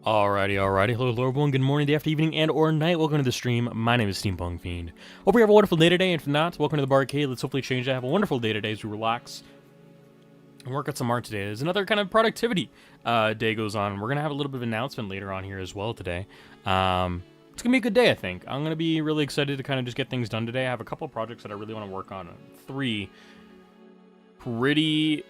Alrighty. Hello everyone. Good morning, day after evening, and or night. Welcome to the stream. My name is Steampunk Fiend. Hope you have a wonderful day today, and if not, welcome to the Barkade. Let's hopefully change that. Have a wonderful day today as we relax and work on some art today. There's another kind of productivity day goes on. We're going to have a little bit of an announcement later on here as well today. It's going to be a good day, I think. I'm going to be really excited to kind of just get things done today. I have a couple of projects that I really want to work on. 3 pretty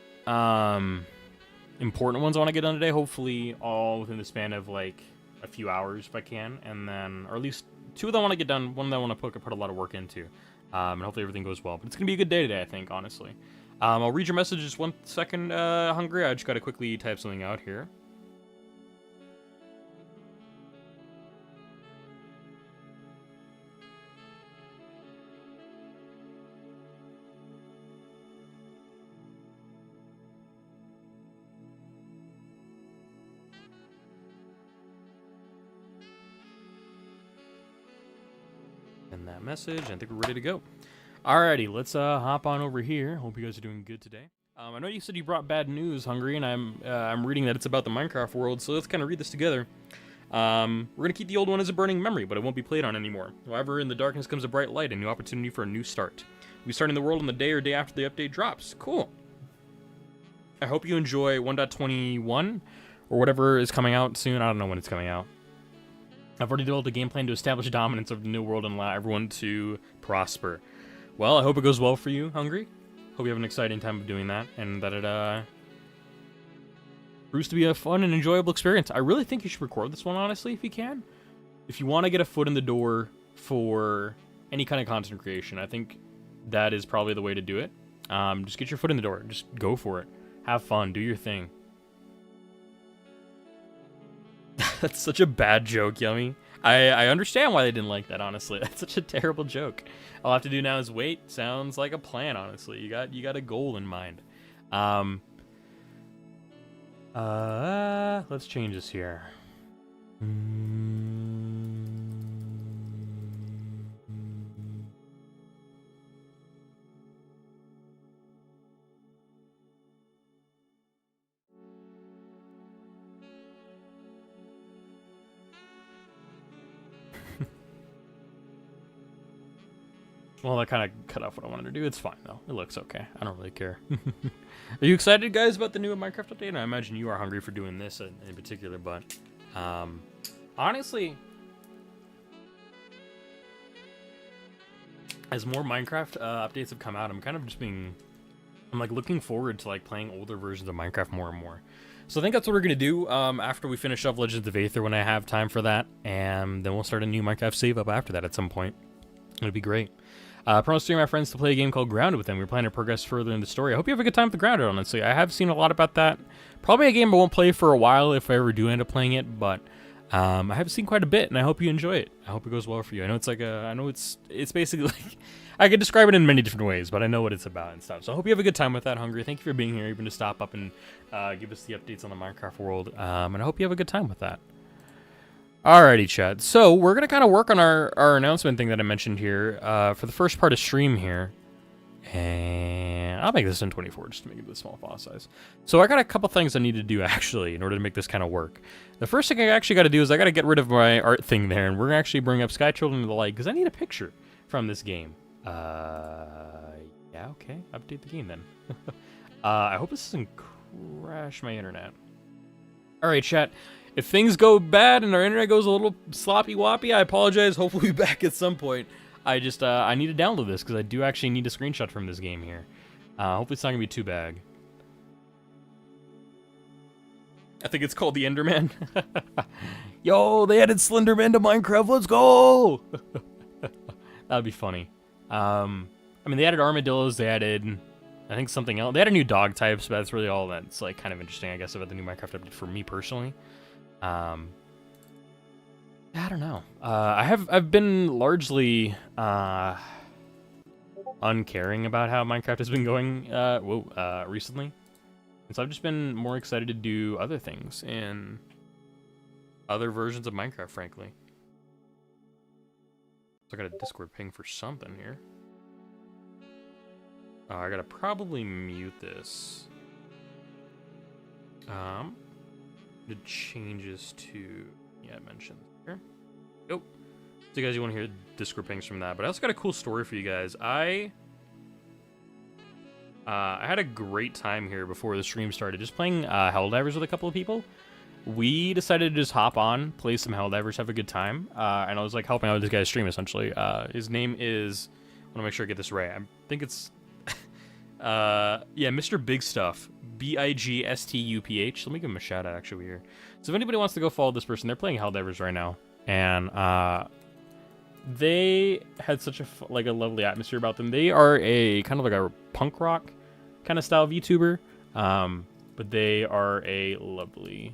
important ones I want to get done today. Hopefully all within the span of like a few hours if I can. And then, or at least 2 that I want to get done. One that I want to put a lot of work into. And hopefully everything goes well. But it's going to be a good day today, I think, honestly. I'll read your message just 1 second, Hungry. I just got to quickly type something out here. That message. I think we're ready to go. Alrighty, let's hop on over here. Hope you guys are doing good today. I know you said you brought bad news, Hungry, and I'm reading that it's about the Minecraft world, so let's kind of read this together. We're gonna keep the old one as a burning memory, but it won't be played on anymore. However, in the darkness comes a bright light, a new opportunity for a new start. We'll be starting the world on the day or day after the update drops. Cool. I hope you enjoy 1.21 or whatever is coming out soon. I don't know when it's coming out. I've already developed a game plan to establish dominance of the new world and allow everyone to prosper. Well, I hope it goes well for you, Hungry. Hope you have an exciting time of doing that, and that it proves to be a fun and enjoyable experience. I really think you should record this one, honestly, if you can. If you want to get a foot in the door for any kind of content creation, I think that is probably the way to do it. Just get your foot in the door. Just go for it. Have fun. Do your thing. That's such a bad joke, Yummy. I understand why they didn't like that, honestly. That's such a terrible joke. All I have to do now is wait. Sounds like a plan, honestly. You got a goal in mind. Let's change this here. Well, that kind of cut off what I wanted to do. It's fine, though. It looks okay. I don't really care. Are you excited, guys, about the new Minecraft update? I imagine you are hungry for doing this in particular, but honestly, as more Minecraft updates have come out, I'm kind of just I'm like looking forward to like playing older versions of Minecraft more and more. So I think that's what we're going to do after we finish up Legends of Aether when I have time for that, and then we'll start a new Minecraft save up after that at some point. It'll be great. Promised to my friends to play a game called Grounded with them. We're planning to progress further in the story. I hope you have a good time with the Grounded, honestly. I have seen a lot about that. Probably a game I won't play for a while if I ever do end up playing it, but I have seen quite a bit, and I hope you enjoy it. I hope it goes well for you. I know it's like it's basically like, I could describe it in many different ways, but I know what it's about and stuff. So I hope you have a good time with that, Hungry. Thank you for being here, even to stop up and give us the updates on the Minecraft world, and I hope you have a good time with that. Alrighty, chat. So we're going to kind of work on our announcement thing that I mentioned here for the first part of stream here. And I'll make this in 24 just to make it the small font size. So I got a couple things I need to do, actually, in order to make this kind of work. The first thing I actually got to do is I got to get rid of my art thing there, and we're going to actually bring up Sky Children of the Light, because I need a picture from this game. Yeah, okay. Update the game, then. I hope this doesn't crash my internet. Alright, chat. If things go bad and our internet goes a little sloppy-woppy, I apologize. Hopefully we'll be back at some point. I just, I need to download this because I do actually need a screenshot from this game here. Hopefully it's not going to be too bad. I think it's called the Enderman. Yo, they added Slenderman to Minecraft. Let's go! That would be funny. I mean, they added armadillos. They added, I think, something else. They added new dog types, but that's really all that's, like, kind of interesting, I guess, about the new Minecraft update for me personally. I don't know. I've been largely uncaring about how Minecraft has been going recently, and so I've just been more excited to do other things in other versions of Minecraft, frankly. So I got a Discord ping for something here. I gotta probably mute this. The changes to, yeah, I mentioned here. Yep. So you guys, you want to hear Discord pings from that, but I also got a cool story for you guys. I had a great time here before the stream started, just playing Helldivers with a couple of people. We decided to just hop on, play some Helldivers, have a good time, and I was like helping out this guy's stream essentially. His name is, I want to make sure I get this right. I think it's yeah, Mr. Big Stuff. BIGSTUPH. Let me give him a shout out actually here. So if anybody wants to go follow this person, they're playing Helldivers right now, and They had such a like a lovely atmosphere about them. They are a kind of like a punk rock kind of style VTuber, but they are a lovely.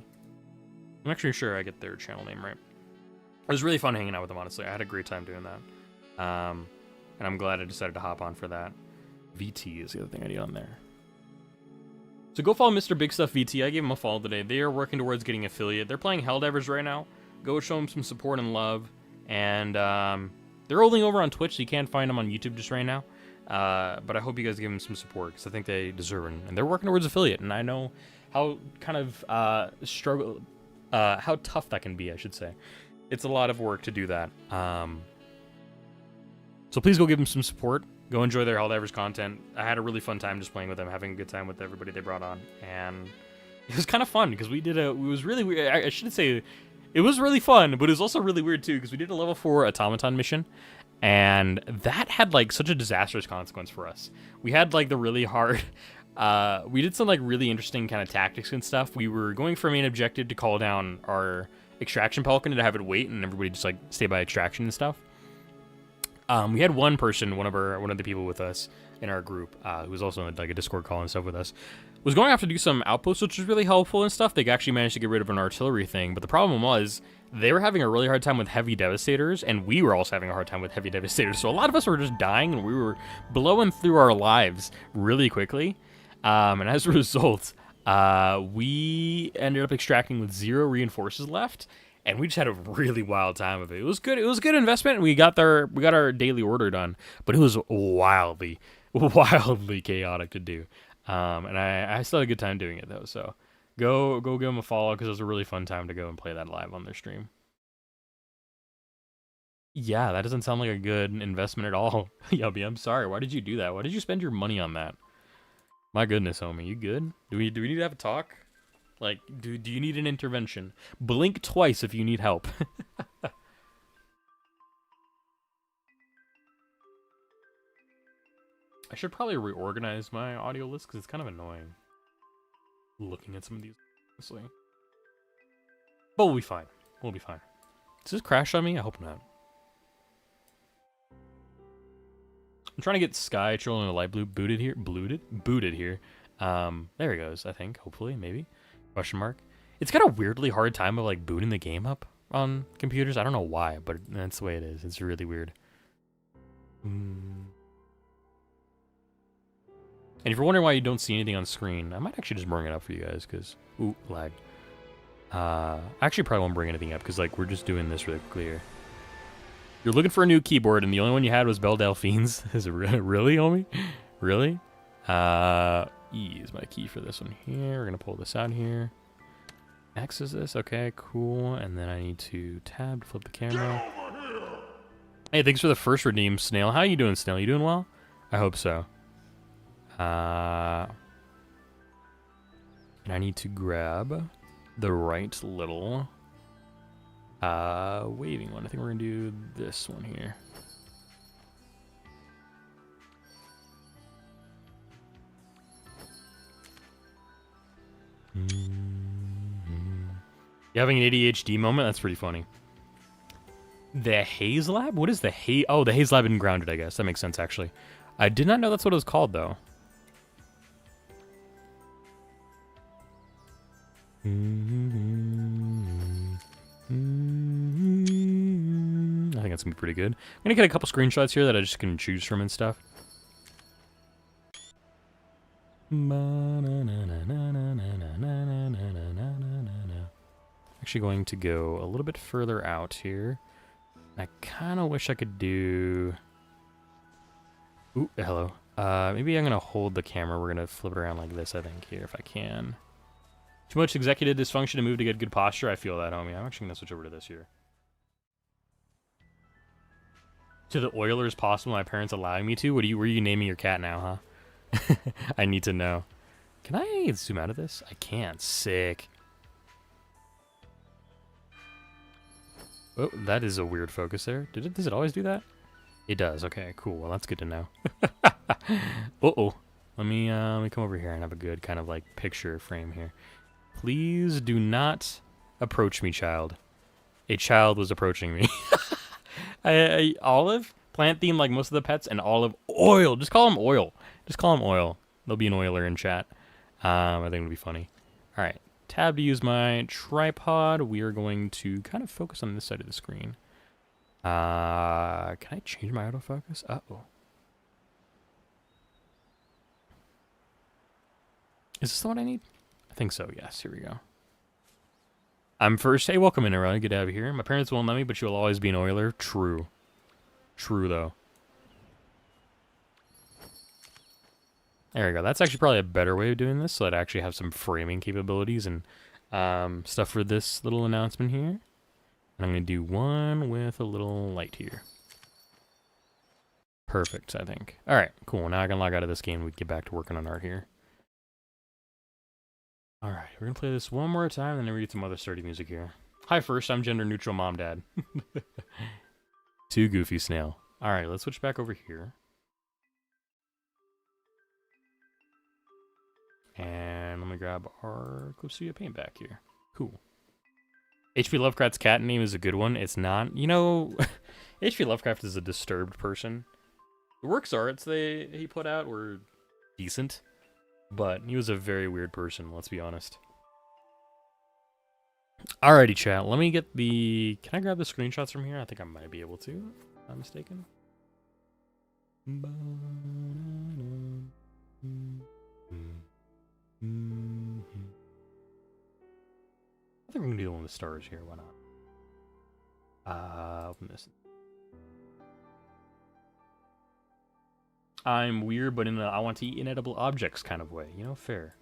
I'm actually sure I get their channel name right. It was really fun hanging out with them. Honestly, I had a great time doing that, and I'm glad I decided to hop on for that. VT is the other thing I need on there. So go follow Mr. Big Stuff VT. I gave him a follow today. They are working towards getting affiliate. They're playing Helldivers right now. Go show them some support and love. And they're only over on Twitch, so you can't find them on YouTube just right now. But I hope you guys give them some support, because I think they deserve it. And they're working towards affiliate, and I know how kind of how tough that can be, I should say. It's a lot of work to do that. So please go give them some support. Go enjoy their Helldivers content. I had a really fun time just playing with them, having a good time with everybody they brought on. And it was kind of fun, because it was really weird. I shouldn't say... It was really fun, but it was also really weird too, because we did a level 4 automaton mission, and that had like such a disastrous consequence for us. We had like the really hard, we did some like really interesting kind of tactics and stuff. We were going for a main objective to call down our extraction pelican to have it wait, and everybody just like stay by extraction and stuff. We had one person, one of the people with us in our group, who was also in like a Discord call and stuff with us, was going to have to do some outposts, which was really helpful and stuff. They actually managed to get rid of an artillery thing, but the problem was they were having a really hard time with heavy devastators, and we were also having a hard time with heavy devastators. So a lot of us were just dying, and we were blowing through our lives really quickly. And as a result, we ended up extracting with 0 reinforcers left, and we just had a really wild time of it. It was good. It was a good investment, and we got our daily order done, but it was wildly chaotic to do. And I still had a good time doing it though. So go give them a follow, because it was a really fun time to go and play that live on their stream. Yeah, that doesn't sound like a good investment at all. Yubby, I'm sorry. Why did you do that? Why did you spend your money on that? My goodness, homie, you good? Do we need to have a talk? Like, do you need an intervention? Blink twice if you need help. I should probably reorganize my audio list, because it's kind of annoying looking at some of these, honestly. But we'll be fine. We'll be fine. Does this crash on me? I hope not. I'm trying to get Sky Troll and a light blue booted here. Booted here. There he goes, I think. Hopefully, maybe. Question mark. It's got a weirdly hard time of like booting the game up on computers. I don't know why, but that's the way it is. It's really weird. And if you're wondering why you don't see anything on screen, I might actually just bring it up for you guys, because... Ooh, lag. I actually probably won't bring anything up, because like we're just doing this really quickly here. You're looking for a new keyboard, and the only one you had was Belle Delphine's. Is it really, homie? Really? E is my key for this one here. We're going to pull this out here. X is this. Okay, cool. And then I need to tab to flip the camera. Hey, thanks for the first redeem, Snail. How you doing, Snail? You doing well? I hope so. And I need to grab the right little waving one. I think we're gonna do this one here. You having an ADHD moment? That's pretty funny. The Haze Lab? What is the Haze? Oh, the Haze Lab in Grounded, I guess. That makes sense, actually. I did not know that's what it was called, though. I think that's gonna be pretty good. I'm gonna get a couple screenshots here that I just can choose from and stuff. Actually going to go a little bit further out here. I kind of wish I could do... Ooh, hello. Maybe I'm going to hold the camera. We're going to flip it around like this, I think, here, if I can. Too much executive dysfunction to move to get good posture? I feel that, homie. I'm actually going to switch over to this here. To the Oilers possible, my parents allowing me to? Were you naming your cat now, huh? I need to know. Can I zoom out of this? I can't. Sick. Oh, that is a weird focus there. Does it always do that? It does. Okay, cool. Well, that's good to know. Uh-oh. Let me come over here and have a good kind of like picture frame here. Please do not approach me, child. A child was approaching me. Olive, plant theme like most of the pets, and olive oil. Just call him oil. Just call him oil. There'll be an oiler in chat. I think it'll be funny. All right, tab to use my tripod. We are going to kind of focus on this side of the screen. Can I change my autofocus? Uh-oh. Is this the one I need? I think so, yes. Here we go. I'm first. Hey, welcome in, everyone. Good to have you here. My parents won't let me, but you'll always be an oiler. True. True, though. There we go. That's actually probably a better way of doing this, so that I actually have some framing capabilities and stuff for this little announcement here. And I'm going to do one with a little light here. Perfect, I think. All right, cool. Now I can log out of this game and we can get back to working on art here. All right, we're going to play this one more time, and then we get some other sturdy music here. Hi, first. I'm gender neutral mom, dad. Too goofy snail. All right, let's switch back over here. And let me grab our Clipsuya paint back here. Cool. H.P. Lovecraft's cat name is a good one. It's not. You know, H.P. Lovecraft is a disturbed person. The works arts he put out were decent, but he was a very weird person, let's be honest. Alrighty, chat. Let me get the... Can I grab the screenshots from here? I think I might be able to, if I'm mistaken. I think we're going to do one with the stars here. Why not? Open this. I'm weird, but in a I want to eat inedible objects kind of way. You know, fair.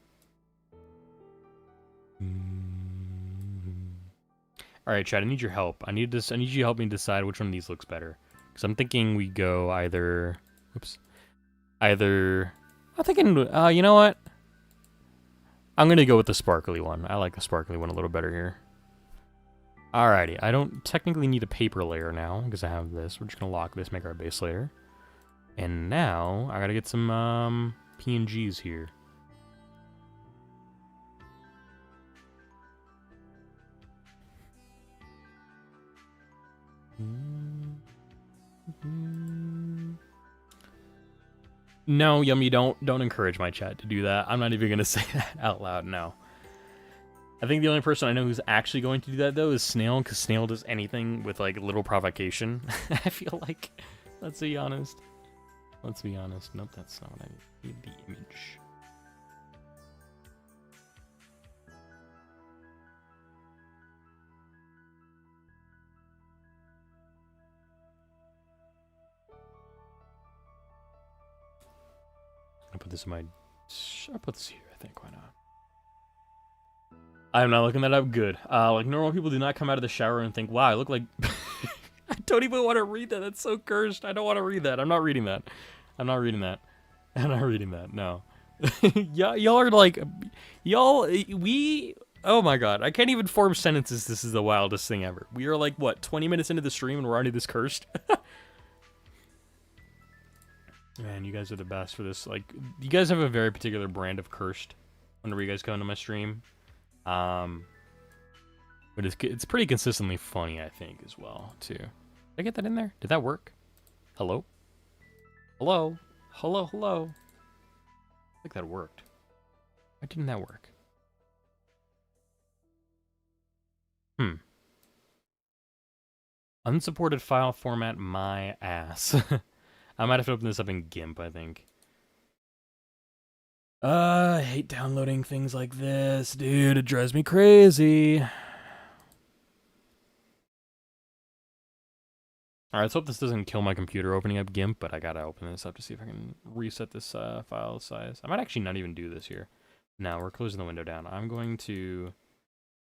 All right, Chad. I need your help. I need you to help me decide which one of these looks better. Because I'm thinking we go either. Oops. Either. I'm thinking. You know what? I'm gonna go with the sparkly one. I like the sparkly one a little better here. Alrighty. I don't technically need a paper layer now because I have this. We're just gonna lock this, make our base layer. And now, I gotta get some PNGs here. No, Yummy, don't encourage my chat to do that. I'm not even gonna say that out loud, no. I think the only person I know who's actually going to do that, though, is Snail, because Snail does anything with, like, little provocation. I feel like, let's be honest. Let's be honest. Nope, that's not what I need. The image. I'll put this in my... I'll put this here, I think. Why not? I'm not looking that up. Good. Like, normal people do not come out of the shower and think, wow, I look like... I don't even want to read that. That's so cursed. I don't want to read that. I'm not reading that. I'm not reading that. I'm not reading that. No. Y'all are like... we... Oh my god. I can't even form sentences. This is the wildest thing ever. We are like, what, 20 minutes into the stream and we're already this cursed? Man, you guys are the best for this. Like, you guys have a very particular brand of cursed whenever you guys come to my stream. But it's pretty consistently funny, I think, as well, too. Did I get that in there? Did that work? Hello? Hello? Hello, hello? I think that worked. Why didn't that work? Unsupported file format, my ass. I might have to open this up in GIMP, I think. I hate downloading things like this, dude. It drives me crazy. Alright, let's hope this doesn't kill my computer opening up GIMP, but I gotta open this up to see if I can reset this file size. I might actually not even do this here. Now, we're closing the window down. I'm going to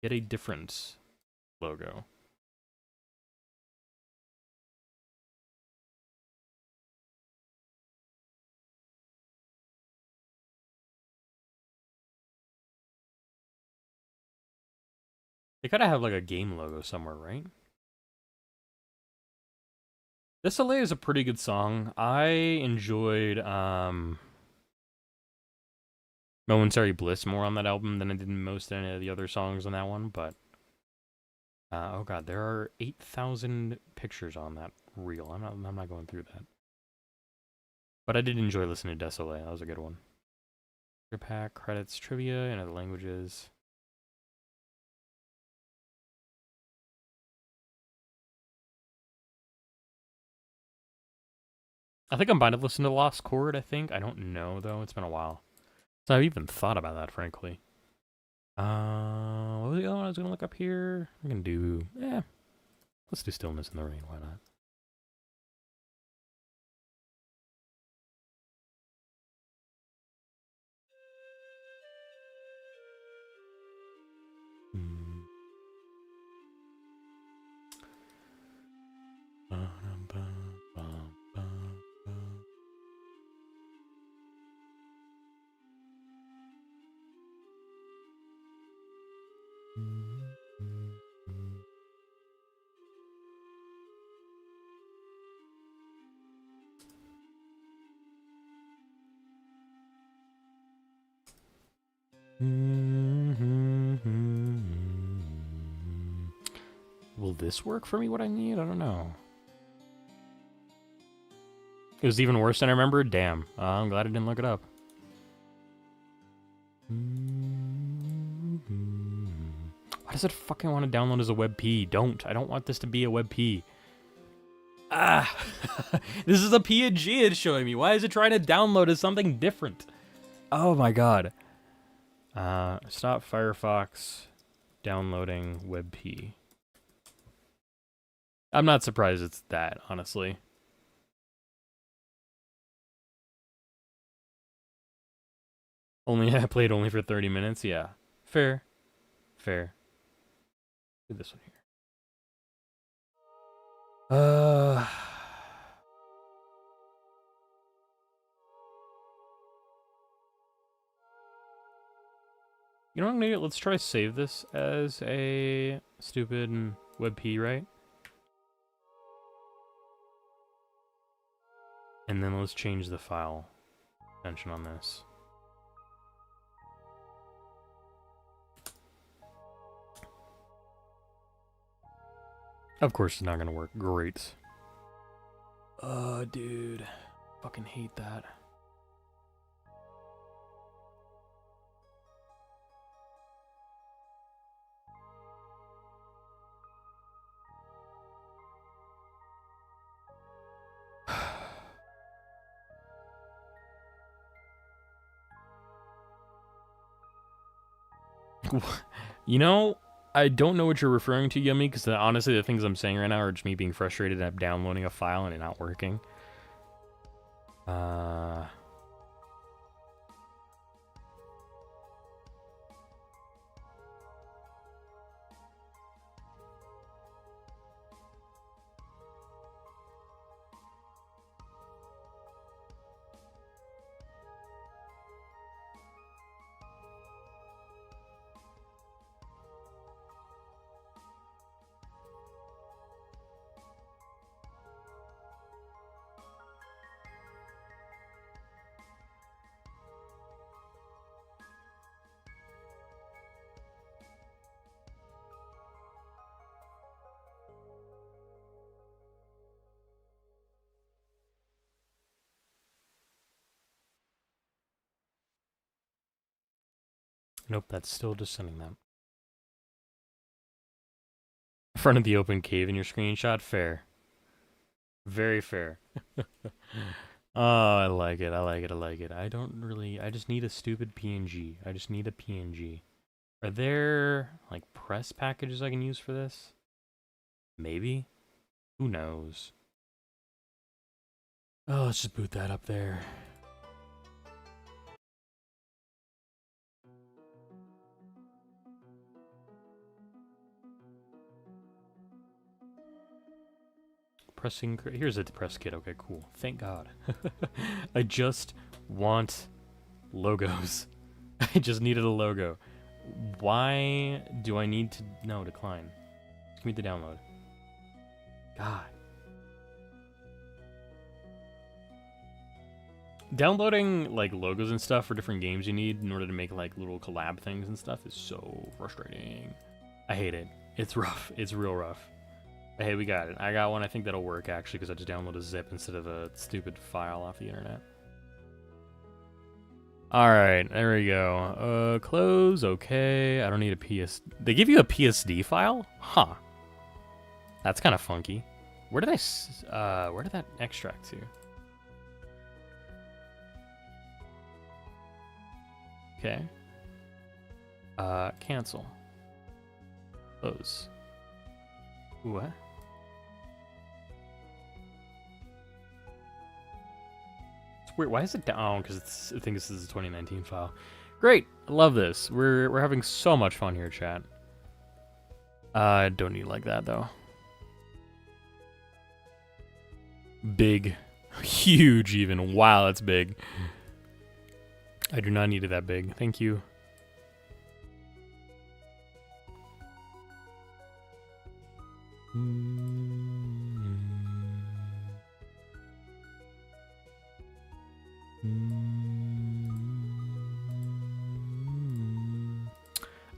get a different logo. They gotta have like a game logo somewhere, right? This LA is a pretty good song. I enjoyed Momentary Bliss more on that album than I did most of any of the other songs on that one, but oh god, there are 8,000 pictures on that real. I'm not going through that. But I did enjoy listening to Desolé. That was a good one. Pack, credits, trivia, and other languages. I think I might have listened to Lost Chord, I think. I don't know, though. It's been a while. So I've even thought about that, frankly. What was the other one I was going to look up here? I'm going to do... let's do Stillness in the Rain. Why not? Will this work for me, what I need? I don't know. It was even worse than I remembered? Damn. I'm glad I didn't look it up. Why does it fucking want to download as a WebP? Don't. I don't want this to be a WebP. Ah! This is a PNG it's showing me. Why is it trying to download as something different? Oh my god. Stop Firefox downloading WebP. I'm not surprised it's that, honestly. I played only for 30 minutes? Yeah. Fair. Fair. Do this one here. You know what I'm gonna do? Let's try to save this as a stupid WebP, right? And then let's change the file extension on this. Of course it's not gonna work. Great. Dude. Fucking hate that. You know, I don't know what you're referring to, Yummy, because honestly the things I'm saying right now are just me being frustrated at downloading a file and it not working. Nope, that's still just sending that. In front of the open cave in your screenshot? Fair. Very fair. Oh, I like it, I like it, I like it. I just need a stupid PNG. I just need a PNG. Are there, like, press packages I can use for this? Maybe? Who knows? Oh, let's just boot that up there. Pressing, here's a press kit. Okay, cool. Thank God. I just want logos. I just needed a logo. Why do I need to... No, decline. Just give me the download. God. Downloading, like, logos and stuff for different games you need in order to make, like, little collab things and stuff is so frustrating. I hate it. It's rough. It's real rough. Hey, we got it. I got one. I think that'll work, actually, because I just downloaded a zip instead of a stupid file off the internet. Alright, there we go. Close, okay. I don't need a PS... They give you a PSD file? Huh. That's kind of funky. Where did where did that extract to? Okay. Cancel. Close. What? It's weird. Why is it down? Because I think this is a 2019 file. Great. I love this. We're having so much fun here, chat. I don't need like that though. Big. Huge even. Wow, that's big. I do not need it that big. Thank you.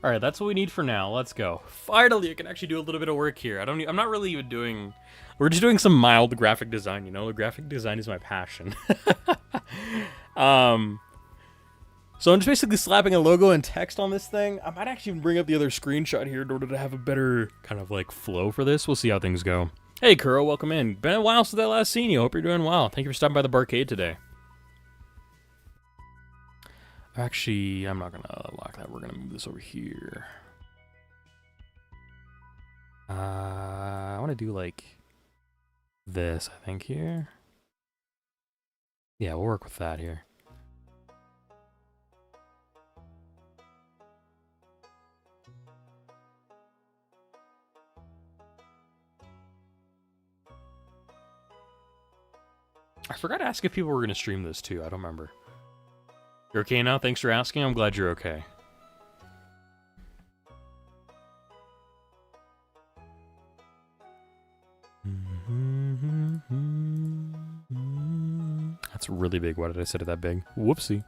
All right, that's what we need for now. Let's go. Finally, I can actually do a little bit of work here. I'm not really even doing... We're just doing some mild graphic design, you know? Graphic design is my passion. So I'm just basically slapping a logo and text on this thing. I might actually even bring up the other screenshot here in order to have a better kind of like flow for this. We'll see how things go. Hey, Kuro, welcome in. Been a while since I last seen you. Hope you're doing well. Thank you for stopping by the Barkade today. Actually, I'm not going to lock that. We're going to move this over here. I want to do like this, I think, here. Yeah, we'll work with that here. I forgot to ask if people were going to stream this too. I don't remember. You're okay now? Thanks for asking. I'm glad you're okay. That's really big. Why did I set it that big? Whoopsie.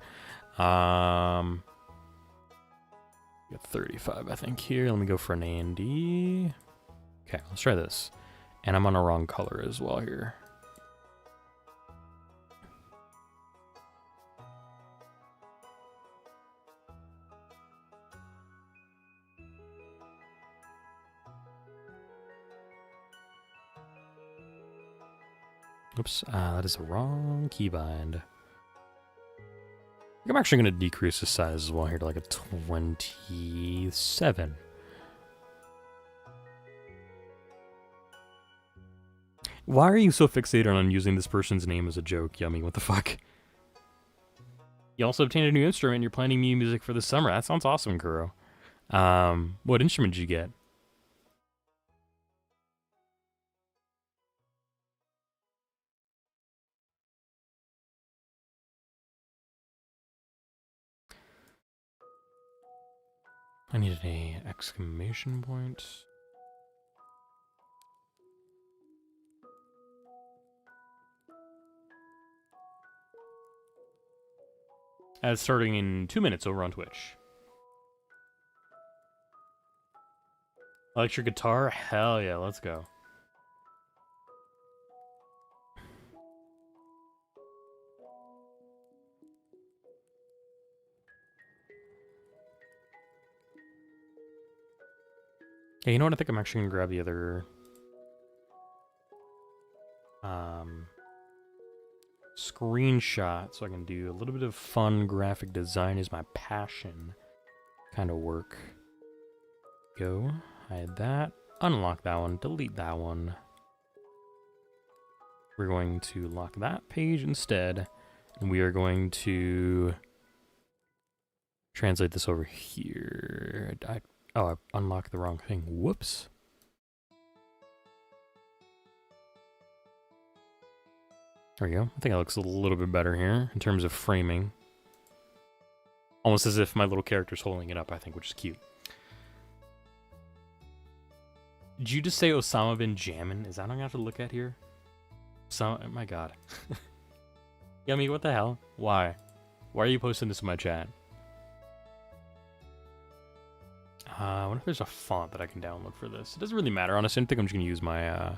Got 35, I think, here. Let me go for an A and D. Okay, let's try this. And I'm on a wrong color as well here. Oops, that is the wrong keybind. I think I'm actually going to decrease the size as well here to like a 27. Why are you so fixated on using this person's name as a joke? Yummy, what the fuck? You also obtained a new instrument. You're planning new music for the summer. That sounds awesome, Kuro. What instrument did you get? I needed a exclamation point. Starting in 2 minutes over on Twitch. Electric guitar? Hell yeah, let's go. Yeah, you know what? I think I'm actually gonna grab the other screenshot so I can do a little bit of fun graphic design is my passion kind of work. Go, hide that, unlock that one, delete that one. We're going to lock that page instead, and we are going to translate this over here. Oh, I unlocked the wrong thing. Whoops. There we go. I think it looks a little bit better here in terms of framing. Almost as if my little character's holding it up, I think, which is cute. Did you just say Osama bin Jammin? Is that what I'm going to have to look at here? Oh my god. Yummy, what the hell? Why? Why are you posting this in my chat? I wonder if there's a font that I can download for this. It doesn't really matter, honestly. I think I'm just gonna use my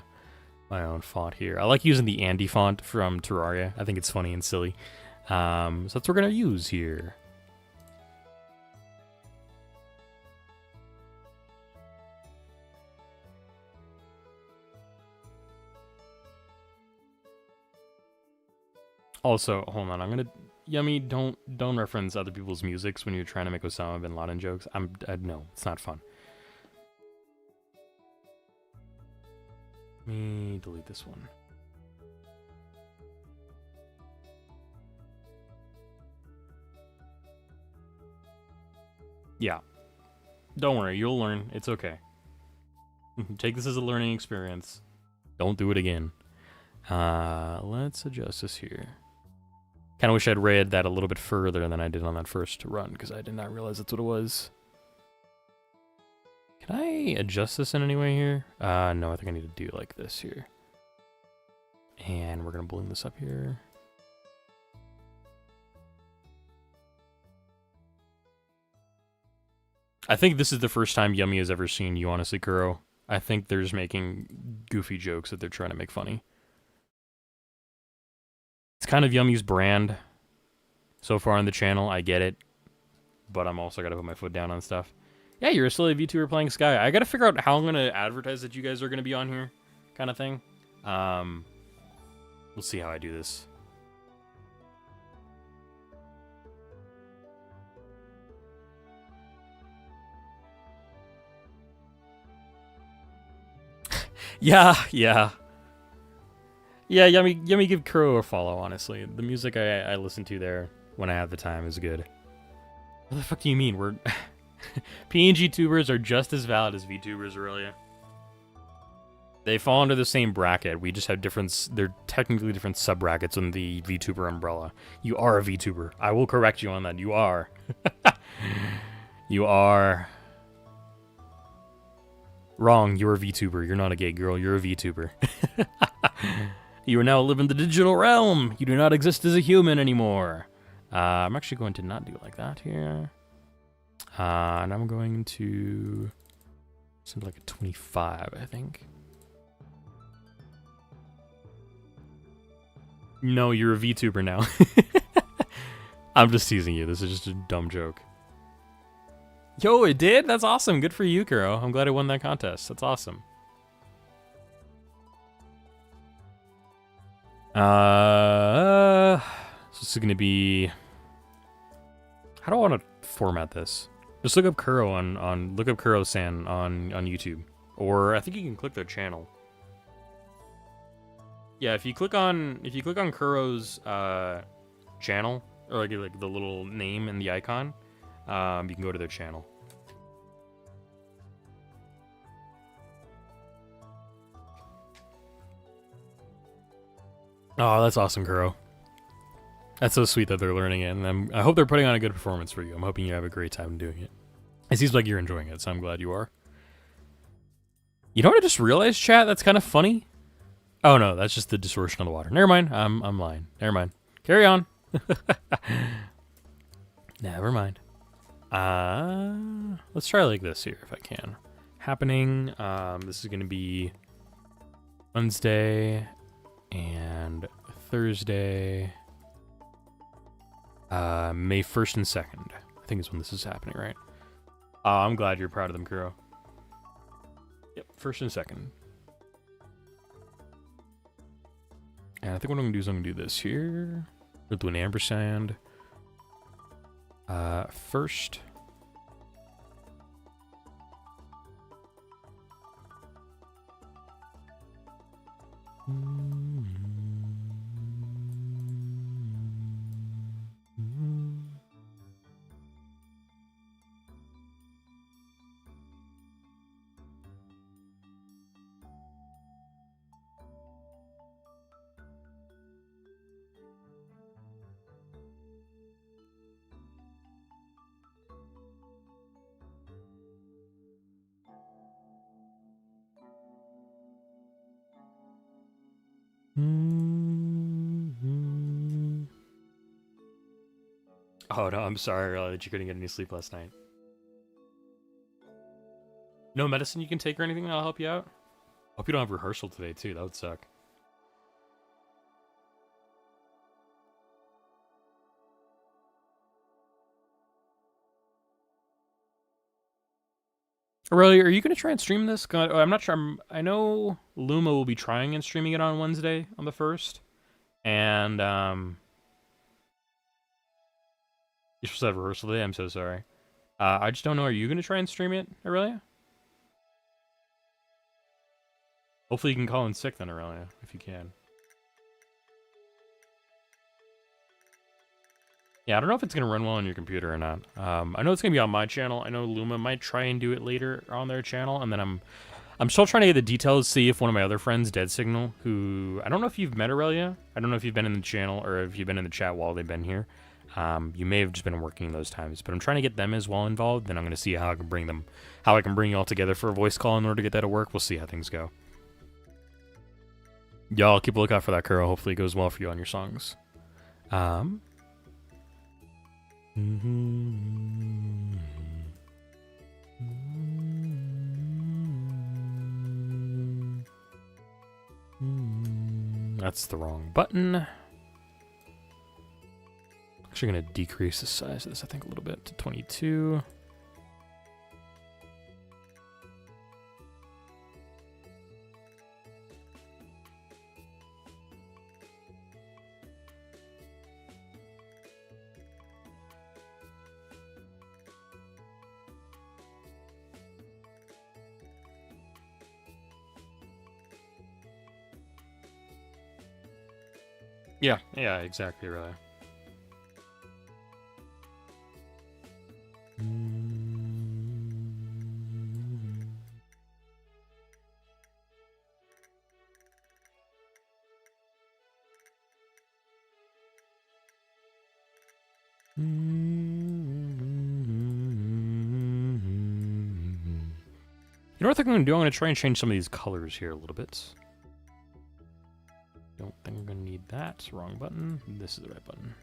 my own font here. I like using the Andy font from Terraria. I think it's funny and silly. So that's what we're gonna use here. Also, hold on. I'm gonna Yummy. Don't reference other people's musics when you're trying to make Osama bin Laden jokes. No, it's not fun. Let me delete this one. Yeah. Don't worry, you'll learn. It's okay. Take this as a learning experience. Don't do it again. Let's adjust this here. Kind of wish I'd read that a little bit further than I did on that first run, because I did not realize that's what it was. Can I adjust this in any way here? No, I think I need to do like this here. And we're going to balloon this up here. I think this is the first time Yummy has ever seen You Honestly Kuro. I think they're just making goofy jokes that they're trying to make funny. It's kind of Yummy's brand so far on the channel. I get it. But I'm also got to put my foot down on stuff. Yeah, you're still a VTuber playing Sky. I got to figure out how I'm going to advertise that you guys are going to be on here. Kind of thing. We'll see how I do this. Yeah. Yeah, Yummy give Kuro a follow, honestly. The music I listen to there when I have the time is good. What the fuck do you mean? We're... PNG tubers are just as valid as VTubers, Aurelia. They fall under the same bracket. We just have different... They're technically different sub-brackets in the VTuber umbrella. You are a VTuber. I will correct you on that. You are. You are... Wrong. You're a VTuber. You're not a gay girl. You're a VTuber. You are now living the digital realm. You do not exist as a human anymore. I'm actually going to not do it like that here. And I'm going to... Something like a 25, I think. No, you're a VTuber now. I'm just teasing you. This is just a dumb joke. Yo, it did? That's awesome. Good for you, Kuro. I'm glad I won that contest. That's awesome. So this is going to be... How do I want to format this? Just look up Kuro look up Kuro-san on YouTube. Or I think you can click their channel. Yeah, if you click on Kuro's channel, or like the little name and the icon, you can go to their channel. Oh, that's awesome, Kuro. That's so sweet that they're learning it, and I hope they're putting on a good performance for you. I'm hoping you have a great time doing it. It seems like you're enjoying it, so I'm glad you are. You know what I just realized, chat? That's kind of funny. Oh no, that's just the distortion of the water. Never mind. I'm lying. Never mind. Carry on. Never mind. Let's try like this here if I can. Happening. This is gonna be Wednesday and Thursday. May 1st and 2nd. I think is when this is happening, right? I'm glad you're proud of them, Kuro. Yep, 1st and 2nd. And I think what I'm gonna do is I'm gonna do this here. We'll do an ampersand. First. Oh no, I'm sorry that you couldn't get any sleep last night. No medicine you can take or anything that'll help you out? Hope you don't have rehearsal today, too. That would suck. Aurelia, are you going to try and stream this? I'm not sure. I know Luma will be trying and streaming it on Wednesday on the 1st. And, you're supposed to have rehearsal today? I'm so sorry. I just don't know. Are you going to try and stream it, Aurelia? Hopefully you can call in sick then, Aurelia, if you can. Yeah, I don't know if it's going to run well on your computer or not. I know it's going to be on my channel. I know Luma might try and do it later on their channel. And then I'm still trying to get the details, see if one of my other friends, Dead Signal, who... I don't know if you've met Aurelia. I don't know if you've been in the channel or if you've been in the chat while they've been here. You may have just been working those times. But I'm trying to get them as well involved. Then I'm going to see how I can bring them... How I can bring you all together for a voice call in order to get that to work. We'll see how things go. Y'all keep a lookout for that, Kuro. Hopefully it goes well for you on your songs. That's the wrong button. Actually going to decrease the size of this, I think, a little bit to 22. Yeah, exactly, really. You know what I think I'm going to do? I'm going to try and change some of these colors here a little bit. Don't think I'm going to need that. Wrong button. This is the right button.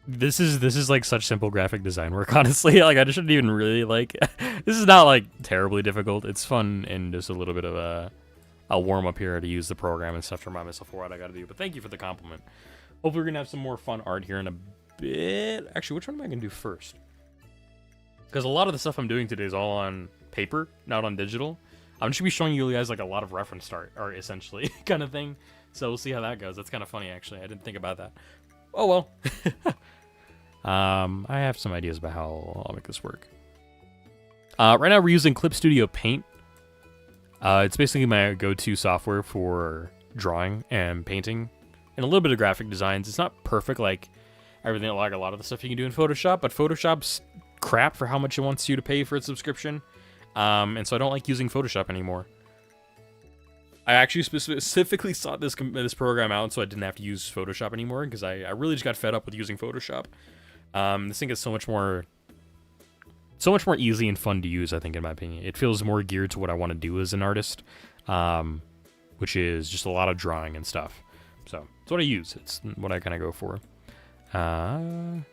This is like such simple graphic design work, honestly. Like, I just shouldn't even really, like... This is not, like, terribly difficult. It's fun and just a little bit of a warm-up here to use the program and stuff to remind myself of what I got to do. But thank you for the compliment. Hopefully we're going to have some more fun art here in a bit. Actually, which one am I going to do first? Because a lot of the stuff I'm doing today is all on paper, not on digital. I'm just going to be showing you guys, like, a lot of reference art, essentially, kind of thing. So we'll see how that goes. That's kind of funny, actually. I didn't think about that. Oh, well. I have some ideas about how I'll make this work. Right now, we're using Clip Studio Paint. It's basically my go-to software for drawing and painting and a little bit of graphic designs. It's not perfect like everything, like a lot of the stuff you can do in Photoshop, but Photoshop's crap for how much it wants you to pay for its subscription. And so I don't like using Photoshop anymore. I actually specifically sought this program out so I didn't have to use Photoshop anymore because I really just got fed up with using Photoshop. This thing is so much more easy and fun to use, I think, in my opinion. It feels more geared to what I want to do as an artist, which is just a lot of drawing and stuff. So it's what I use. It's what I kind of go for. That's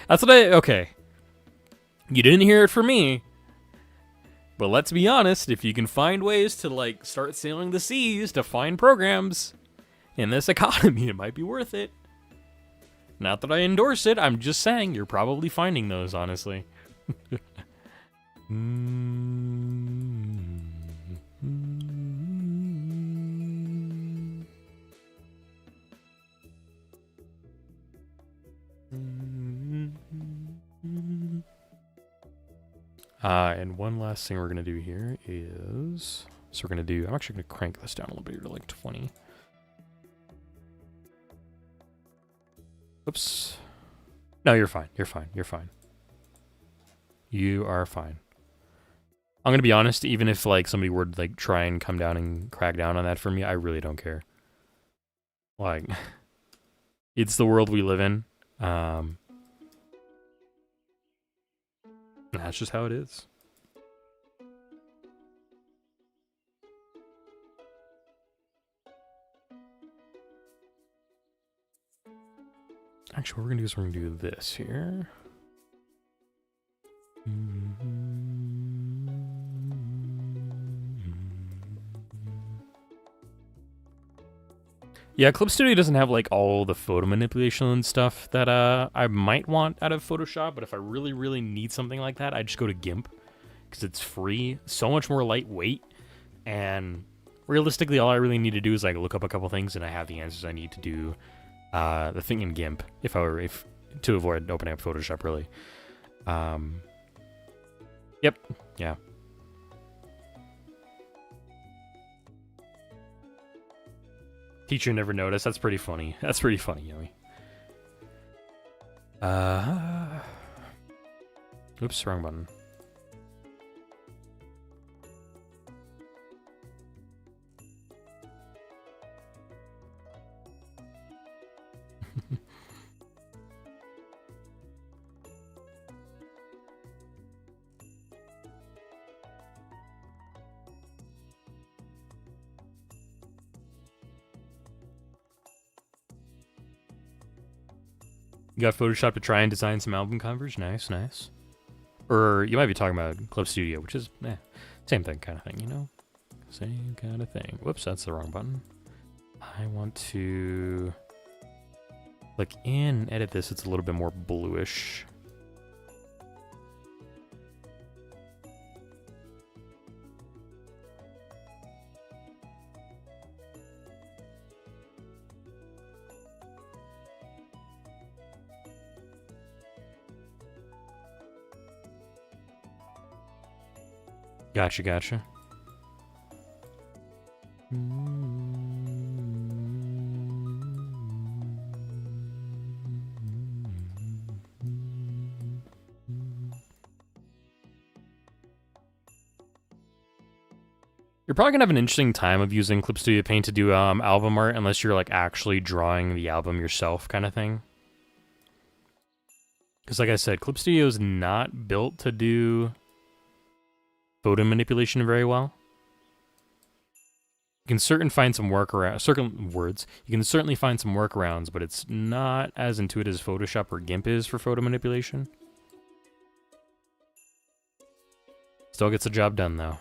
what okay. You didn't hear it from me. But let's be honest, if you can find ways to, like, start sailing the seas to find programs in this economy, it might be worth it. Not that I endorse it, I'm just saying you're probably finding those, honestly. And one last thing we're going to do here is... So we're going to do... I'm actually going to crank this down a little bit to like 20. Oops. No, you're fine. You're fine. You're fine. You are fine. I'm going to be honest, even if like somebody were to like try and come down and crack down on that for me, I really don't care. Like, it's the world we live in. That's just how it is. Actually, what we're gonna do is we're gonna do this here. Yeah, Clip Studio doesn't have like all the photo manipulation and stuff that I might want out of Photoshop, but if I really, really need something like that, I just go to GIMP because it's free, so much more lightweight, and realistically, all I really need to do is like look up a couple things, and I have the answers I need to do the thing in GIMP if to avoid opening up Photoshop. Really. Yep. Yeah. Teacher never noticed. That's pretty funny. That's pretty funny, Yoey. Oops, wrong button. You got Photoshop to try and design some album covers? Nice, nice. Or you might be talking about Club Studio, which is, same thing kind of thing, you know? Same kind of thing. Whoops, that's the wrong button. I want to click in, edit this. It's a little bit more bluish. Gotcha, gotcha. You're probably gonna have an interesting time of using Clip Studio Paint to do album art unless you're like actually drawing the album yourself kind of thing. Because like I said, Clip Studio is not built to do photo manipulation very well. You can certainly find some workarounds, you can certainly find some workarounds, but it's not as intuitive as Photoshop or GIMP is for photo manipulation. Still gets the job done though.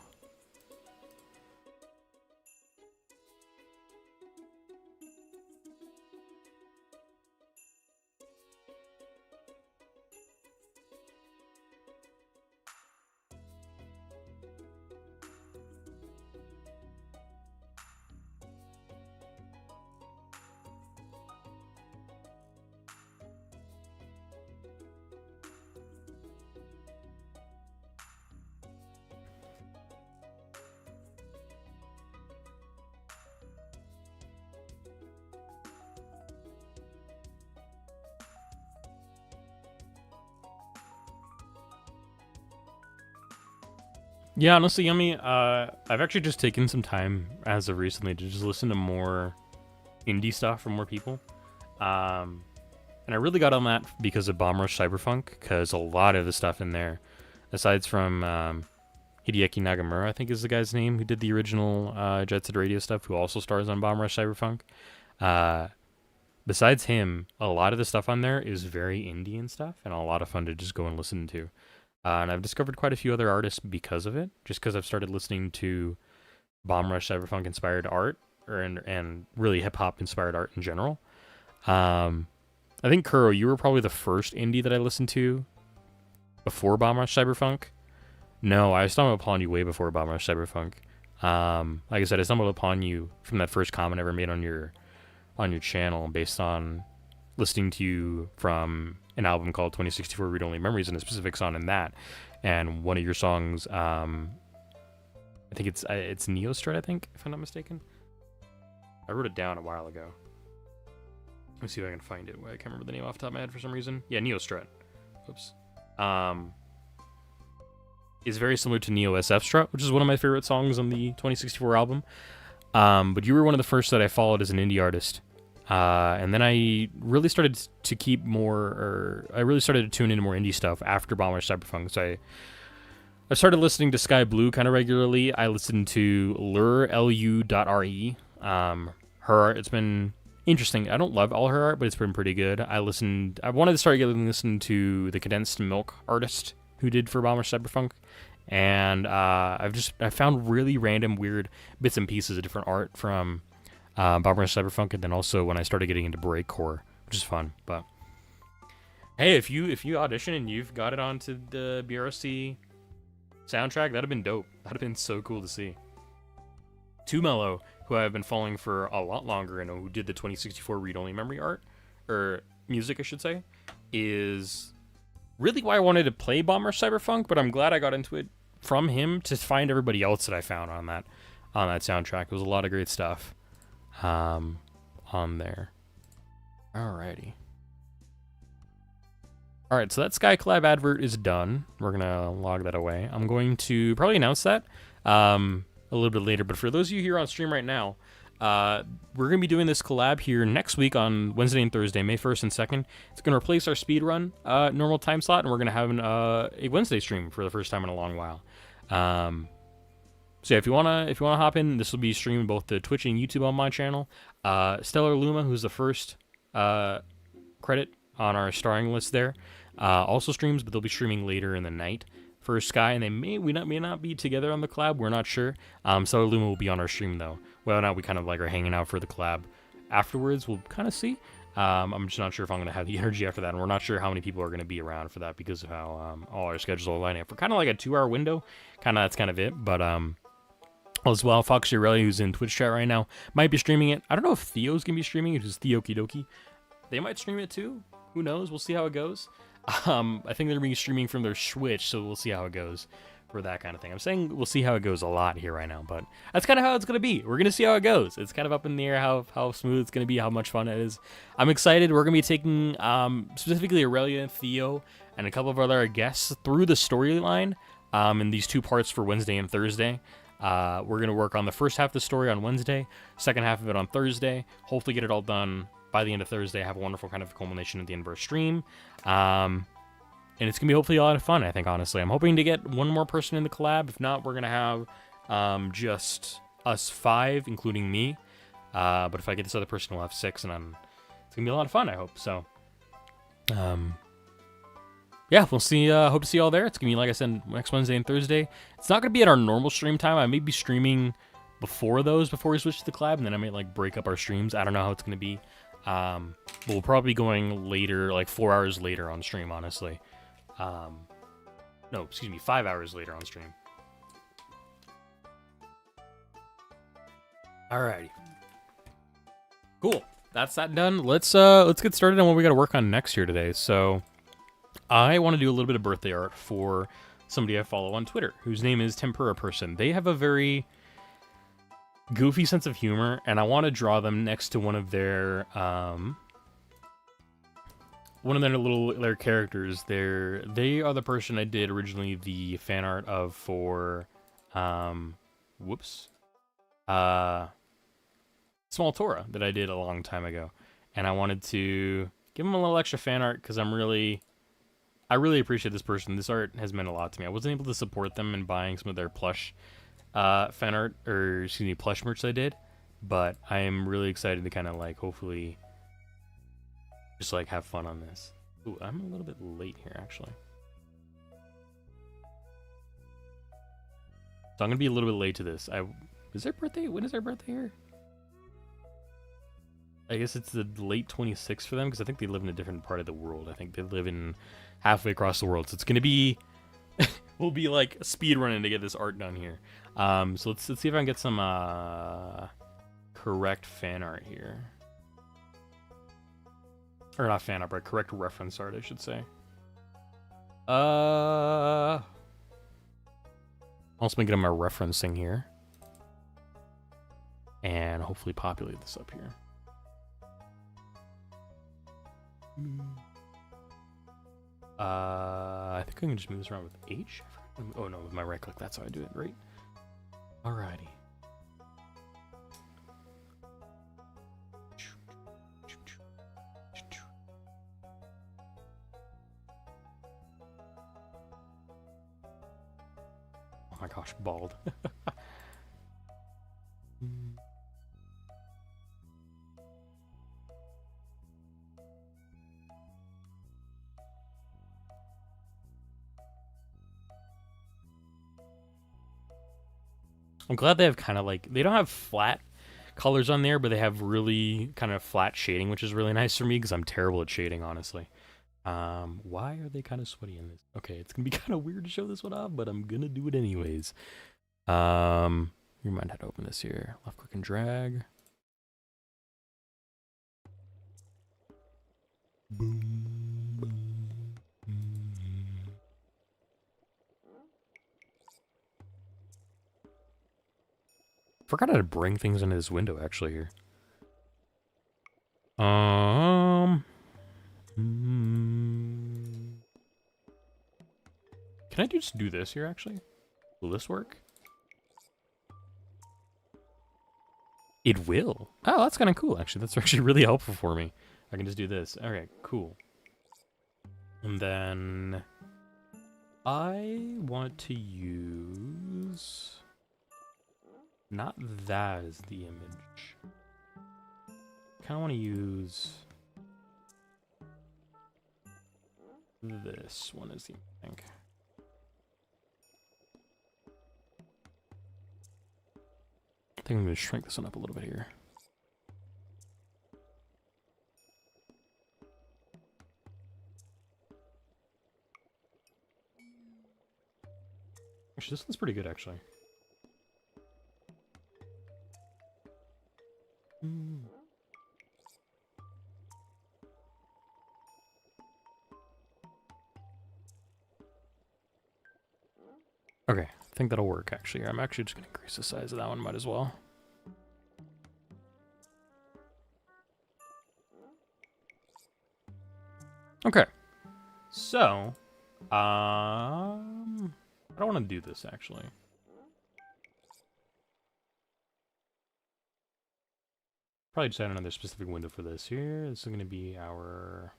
Yeah, honestly, Yummy, I've actually just taken some time as of recently to just listen to more indie stuff from more people. And I really got on that because of Bomb Rush Cyberpunk, because a lot of the stuff in there, aside from Hideki Nagamura, I think is the guy's name, who did the original Jet Set Radio stuff, who also stars on Bomb Rush Cyberpunk. Besides him, a lot of the stuff on there is very indie and stuff, and a lot of fun to just go and listen to. And I've discovered quite a few other artists because of it, just because I've started listening to Bomb Rush Cyberpunk inspired art, and really hip hop inspired art in general. I think Kuro, you were probably the first indie that I listened to before Bomb Rush Cyberpunk. No, I stumbled upon you way before Bomb Rush Cyberpunk. Like I said, I stumbled upon you from that first comment I ever made on your channel based on listening to you from an album called 2064 Read Only Memories and a specific song in that. And one of your songs, I think it's Neostrut, I think, if I'm not mistaken. I wrote it down a while ago. Let me see if I can find it. I can't remember the name off the top of my head for some reason. Yeah, Neostrut. Oops. Is very similar to Neo SF Strut, which is one of my favorite songs on the 2064 album. But you were one of the first that I followed as an indie artist. And then I really started to I really started to tune into more indie stuff after Bomb Rush Cyberpunk. So I started listening to Sky Blue kind of regularly. I listened to Lure, Lu.re. Her art, it's been interesting. I don't love all her art, but it's been pretty good. I wanted to start listening to the Condensed Milk artist who did for Bomber Cyberpunk, and I found really random, weird bits and pieces of different art from Bomber Cyberpunk, and then also when I started getting into breakcore, which is fun. But hey, if you audition and you've got it onto the BRC soundtrack, that'd have been dope. That'd have been so cool to see. Too Mellow, who I've been following for a lot longer and who did the 2064 read-only memory art, or music I should say, is really why I wanted to play Bomber Cyberpunk, but I'm glad I got into it from him to find everybody else that I found on that soundtrack. It was a lot of great stuff on there. Alrighty. Alright, so that Sky Collab advert is done. We're going to log that away. I'm going to probably announce that a little bit later, but for those of you here on stream right now, we're going to be doing this collab here next week on Wednesday and Thursday, May 1st and 2nd. It's going to replace our speedrun normal time slot, and we're going to have a Wednesday stream for the first time in a long while. So yeah, if you wanna hop in, this will be streaming both the Twitch and YouTube on my channel. Stellar Luma, who's the first credit on our starring list there, also streams, but they'll be streaming later in the night for Sky, and they may not be together on the collab. We're not sure. Stellar Luma will be on our stream though. Whether or not we kind of like are hanging out for the collab afterwards, we'll kind of see. I'm just not sure if I'm gonna have the energy after that, and we're not sure how many people are gonna be around for that because of how all our schedules are lining up. We're kind of like a 2-hour window. That's kind of it. But as well, Fox Urelli, who's in Twitch chat right now, might be streaming it. I don't know if Theo's gonna be streaming it, who's Theoki Doki. They might stream it too. Who knows? We'll see how it goes. I think they're being streaming from their Switch, so we'll see how it goes for that kind of thing. I'm saying we'll see how it goes a lot here right now, but that's kind of how it's going to be. We're going to see how it goes. It's kind of up in the air how smooth it's going to be, how much fun it is. I'm excited. We're going to be taking specifically Aurelia and Theo and a couple of other guests through the storyline in these 2 parts for Wednesday and Thursday. We're going to work on the first half of the story on Wednesday, second half of it on Thursday, hopefully get it all done by the end of Thursday. Have a wonderful kind of culmination at the end of our stream. And it's going to be hopefully a lot of fun, I think, honestly. I'm hoping to get one more person in the collab. If not, we're going to have just us 5, including me. But if I get this other person, we'll have 6, and it's going to be a lot of fun, I hope. So, yeah, we'll see. Hope to see you all there. It's going to be, like I said, next Wednesday and Thursday. It's not going to be at our normal stream time. I may be streaming before we switch to the collab, and then I may, break up our streams. I don't know how it's going to be. But we'll probably be going later, 4 hours later on stream, honestly. No, excuse me, 5 hours later on stream. Alrighty. Cool. That's that done. Let's get started on what we got to work on next here today. So, I want to do a little bit of birthday art for somebody I follow on Twitter, whose name is Tempura Person. They have a very goofy sense of humor, and I want to draw them next to one of their their characters. They are the person I did originally the fan art of for Small Tora that I did a long time ago, and I wanted to give them a little extra fan art because I really appreciate this person. This art has meant a lot to me. I wasn't able to support them in buying some of their plush fan art, or excuse me, plush merch I did, but I am really excited to kind of hopefully just have fun on this. Ooh, I'm a little bit late here actually. So I'm gonna be a little bit late to this. Is their birthday? When is their birthday here? I guess it's the late 26th for them because I think they live in a different part of the world. I think they live in halfway across the world, so it's gonna be we'll be speed running to get this art done here. So let's see if I can get some correct fan art here. Or not fan art, but correct reference art, I should say. I'll also make it my referencing here. And hopefully populate this up here. I think I can just move this around with H. Oh no, with my right click, that's how I do it, right? Alrighty. Oh my gosh, bald. I'm glad they have kind of like, they don't have flat colors on there, but they have really kind of flat shading, which is really nice for me because I'm terrible at shading, honestly. Why are they kind of sweaty in this? Okay, it's gonna be kind of weird to show this one off, but I'm gonna do it anyways. You might have to open this here. Left click and drag. Boom, boom, boom. Forgot how to bring things into this window actually here. Can I just do this here actually? Will this work? It will. Oh, that's kind of cool actually. That's actually really helpful for me. I can just do this. Okay, cool. And then I want to use not that as the image. I kind of want to use this one as the image, I think. I think I'm going to shrink this one up a little bit here. Actually, this one's pretty good, actually. Okay, I think that'll work, actually. I'm actually just going to increase the size of that one, might as well. Okay. So, I don't want to do this, actually. Probably just add another specific window for this here. This is going to be our...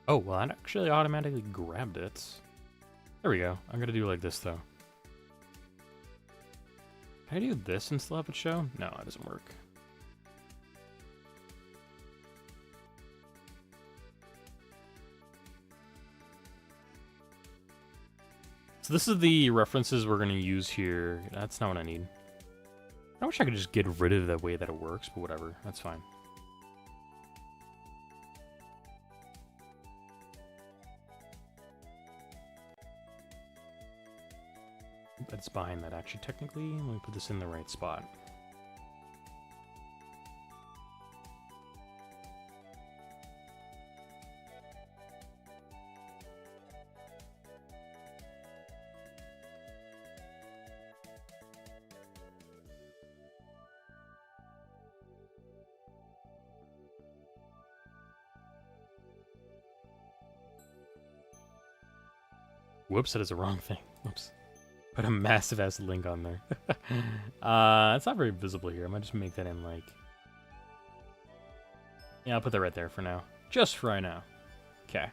Oh, well, that actually automatically grabbed it. There we go. I'm going to do it like this, though. Can I do this and still have it show? No, that doesn't work. So this is the references we're going to use here. That's not what I need. I wish I could just get rid of the way that it works, but whatever. That's fine. That's behind that, actually, technically. Let me put this in the right spot. Whoops, that is the wrong thing. Whoops. Put a massive ass link on there. It's not very visible here. I might just make that in like... Yeah, I'll put that right there for now. Just for right now. Okay.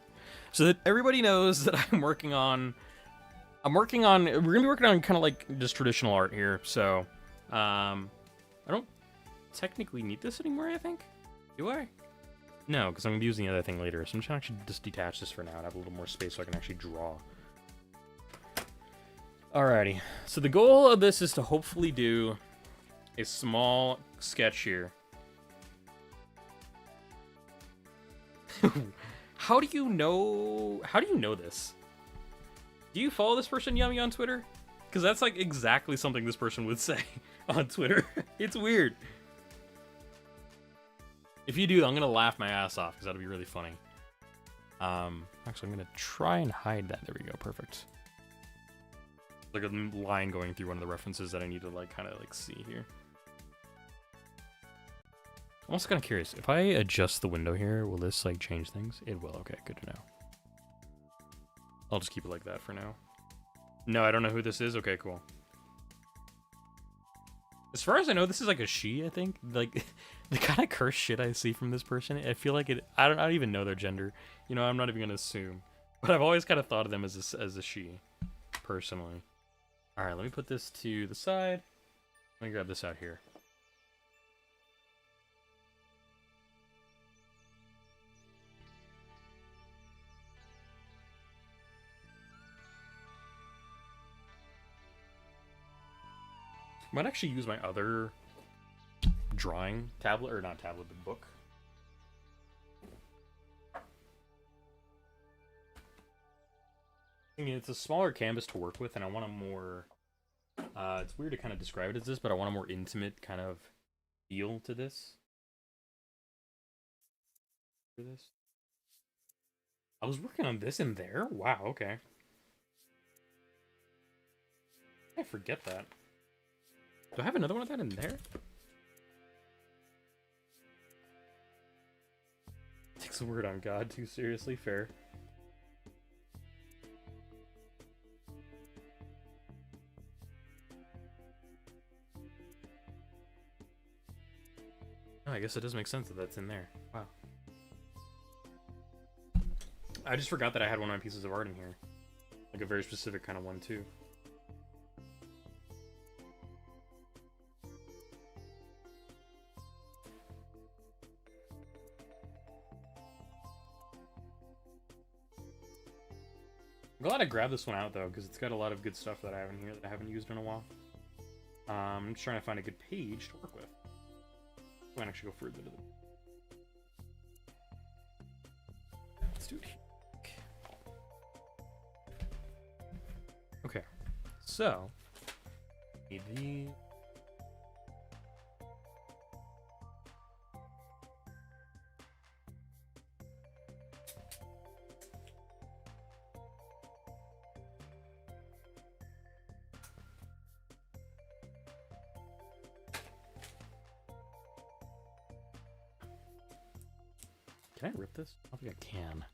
So that everybody knows that I'm working on... we're going to be working on kind of like just traditional art here. So, I don't technically need this anymore, I think. Do I? No, because I'm going to be using the other thing later. So I'm just going to actually just detach this for now and have a little more space so I can actually draw. Alrighty, so the goal of this is to hopefully do a small sketch here. How do you know this? Do you follow this person, Yummy, on Twitter? Because that's like exactly something this person would say on Twitter. It's weird. If you do, I'm going to laugh my ass off because that'll be really funny. Actually, I'm going to try and hide that. There we go, perfect. Like a line going through one of the references that I need to like kind of like see here. I'm also kind of curious. If I adjust the window here, will this like change things? It will. Okay, good to know. I'll just keep it like that for now. No, I don't know who this is. Okay, cool. As far as I know, this is like a she, I think. Like, the kind of cursed shit I see from this person, I feel like it... I don't even know their gender. You know, I'm not even going to assume. But I've always kind of thought of them as a she, personally. All right, let me put this to the side. Let me grab this out here. I might actually use my other drawing tablet, or not tablet, but book. I mean, it's a smaller canvas to work with, and I want a more... it's weird to kind of describe it as this, but I want a more intimate kind of feel to this. For this. I was working on this in there? Wow, okay. I forget that. Do I have another one of that in there? Takes the word on God too seriously, fair. Oh, I guess it does make sense that that's in there. Wow. I just forgot that I had one of my pieces of art in here. Like a very specific kind of one, too. I'm glad I grabbed this one out, though, because it's got a lot of good stuff that I have in here that I haven't used in a while. I'm just trying to find a good page to work with. I might actually go further to the... Let's do it here. Okay, so... Need these... Can I rip this? I don't think I can.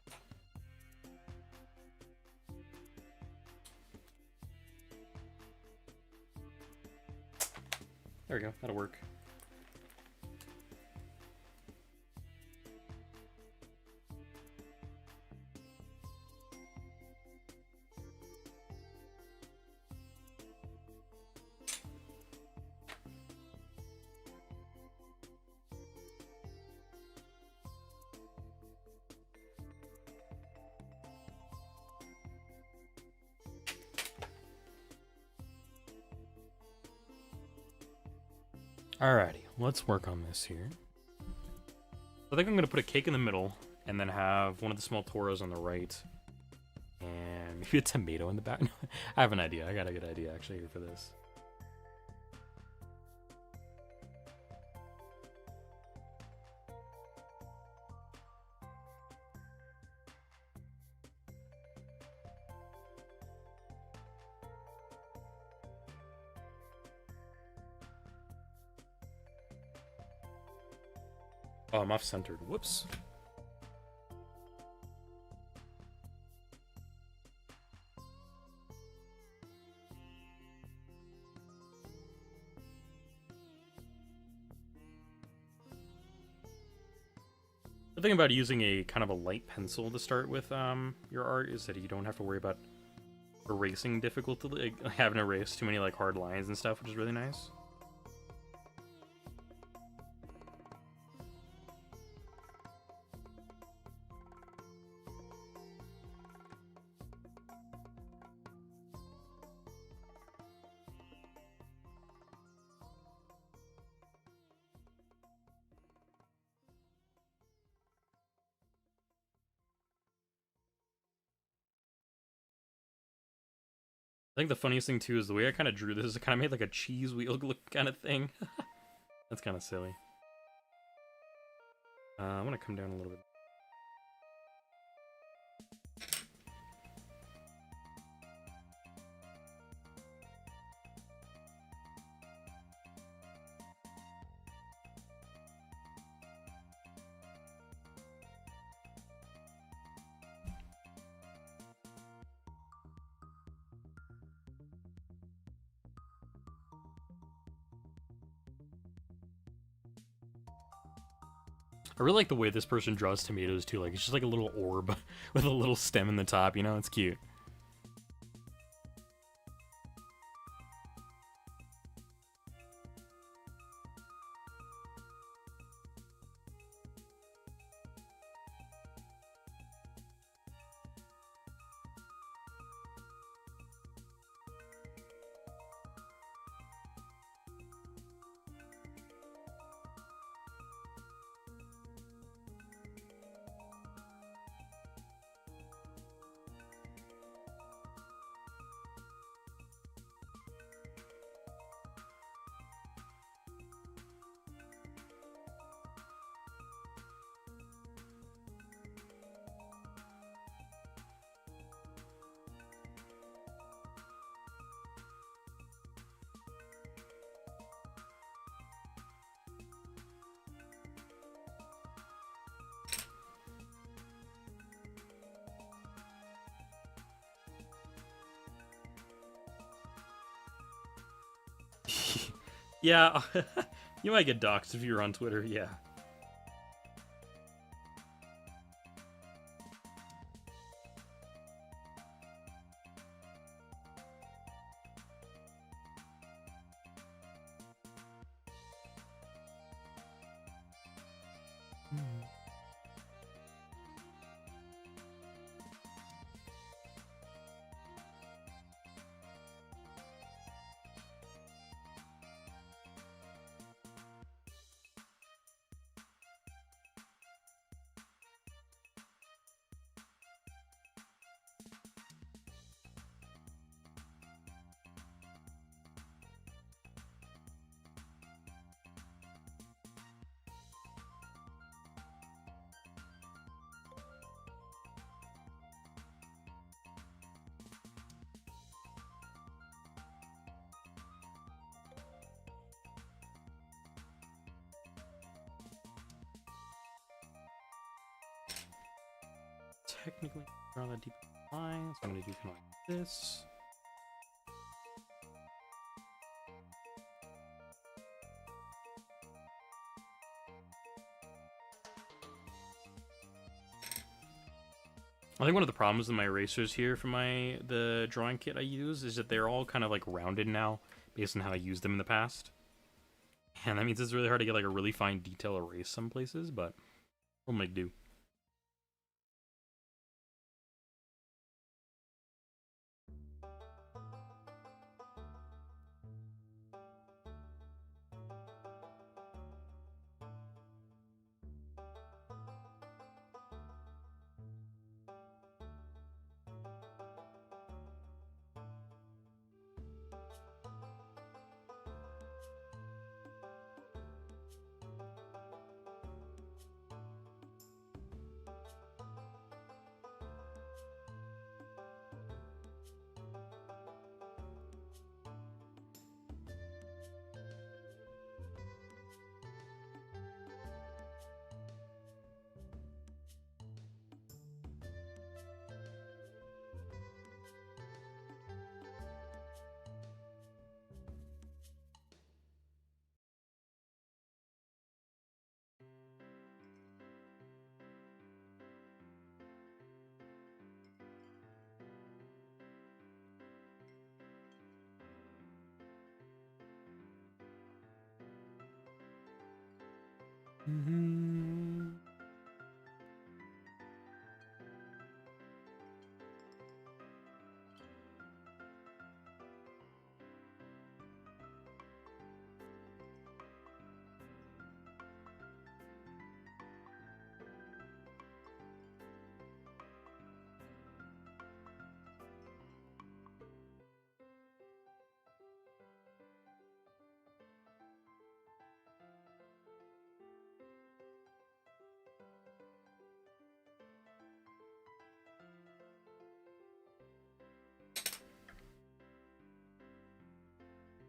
There we go. That'll work. Alrighty, let's work on this here. I think I'm going to put a cake in the middle, and then have one of the small toros on the right, and maybe a tomato in the back. I have an idea. I got a good idea, actually, here for this. Oh, I'm off-centered. Whoops. The thing about using a kind of a light pencil to start with your art is that you don't have to worry about erasing difficulty, like, having to erase too many like hard lines and stuff, which is really nice. I think the funniest thing too is the way I kind of drew this is it kind of made like a cheese wheel look kind of thing. That's kind of silly. I want to come down a little bit. I really like the way this person draws tomatoes too. Like it's just like a little orb with a little stem in the top, you know? It's cute. Yeah, you might get doxxed if you're on Twitter, yeah. Technically, draw that deep line, so I'm gonna do kind of like this. I think one of the problems with my erasers here for the drawing kit I use is that they're all kind of like rounded now based on how I used them in the past. And that means it's really hard to get like a really fine detail erase some places, but we'll make do.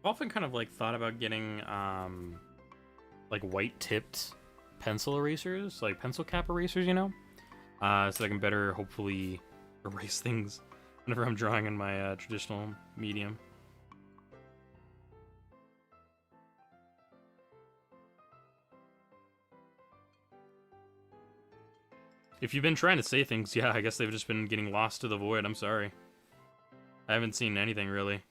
I've often kind of like thought about getting like white tipped pencil erasers, like pencil cap erasers, you know, so I can better hopefully erase things whenever I'm drawing in my traditional medium. If you've been trying to say things, yeah, I guess they've just been getting lost to the void. I'm sorry. I haven't seen anything, really.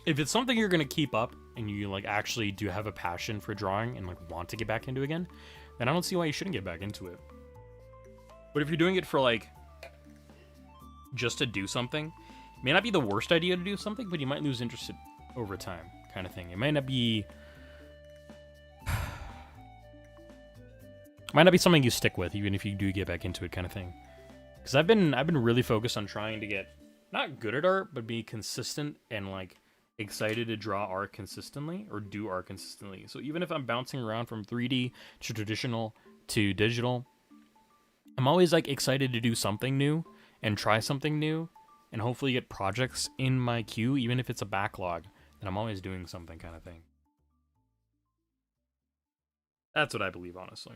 If it's something you're gonna keep up and you like actually do have a passion for drawing and like want to get back into again, then I don't see why you shouldn't get back into it. But if you're doing it for like just to do something, it may not be the worst idea to do something, but you might lose interest over time, kind of thing. It might not be something you stick with even if you do get back into it, kind of thing. Because I've been really focused on trying to get not good at art, but be consistent and like excited to draw art consistently or do art consistently. So even if I'm bouncing around from 3D to traditional to digital, I'm always like excited to do something new and try something new and hopefully get projects in my queue, even if it's a backlog, that I'm always doing something, kind of thing. That's what I believe, honestly.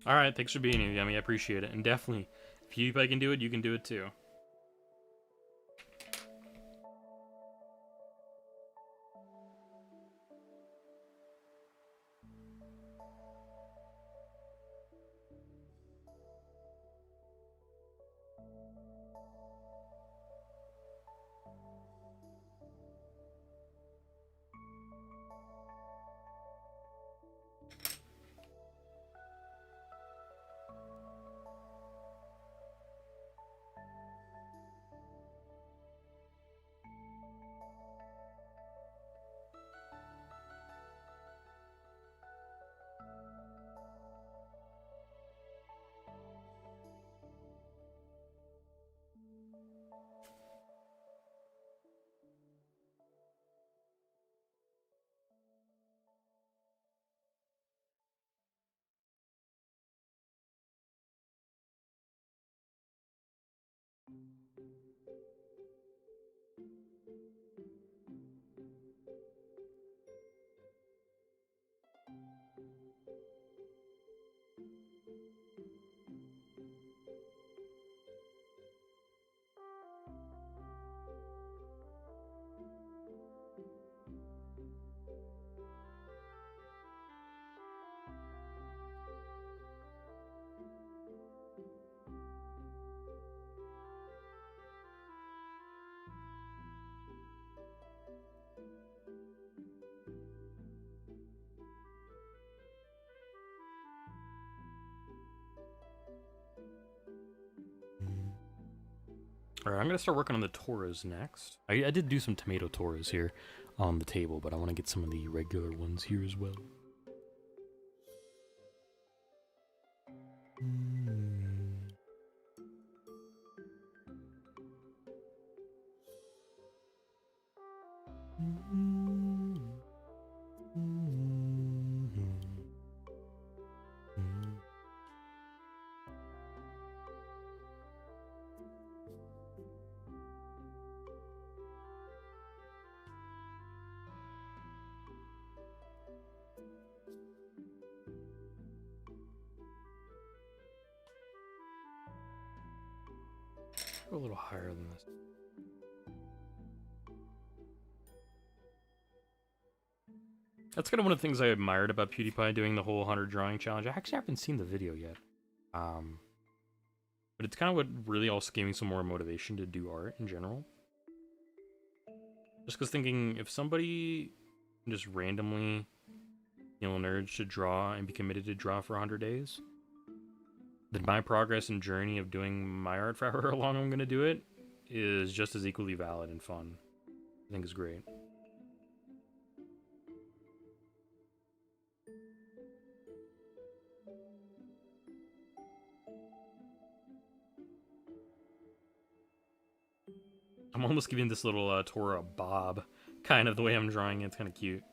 All right, thanks for being here, Yummy. I appreciate it. And definitely, if I can do it, you can do it too. Alright, I'm going to start working on the Toras next. I did do some tomato Toras here on the table, but I want to get some of the regular ones here as well. Go a little higher than this. That's kind of one of the things I admired about PewDiePie doing the whole 100 drawing challenge. I actually haven't seen the video yet. But it's kind of what really also gave me some more motivation to do art in general. Just because thinking, if somebody just randomly feel an urge to draw and be committed to draw for 100 days, then my progress and journey of doing my art for however long I'm going to do it is just as equally valid and fun. I think it's great. I'm almost giving this little Tora a bob, kind of the way I'm drawing it. It's kind of cute.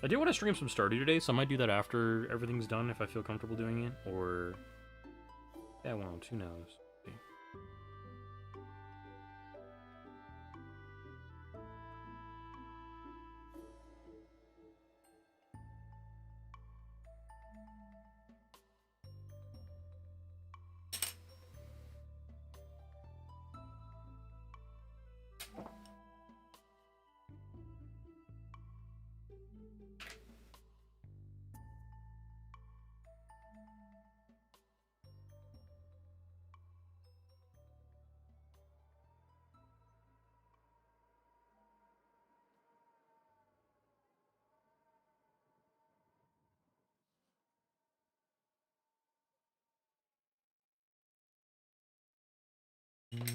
I do want to stream some Stardew today, so I might do that after everything's done if I feel comfortable doing it, or... yeah, I won't. Who knows?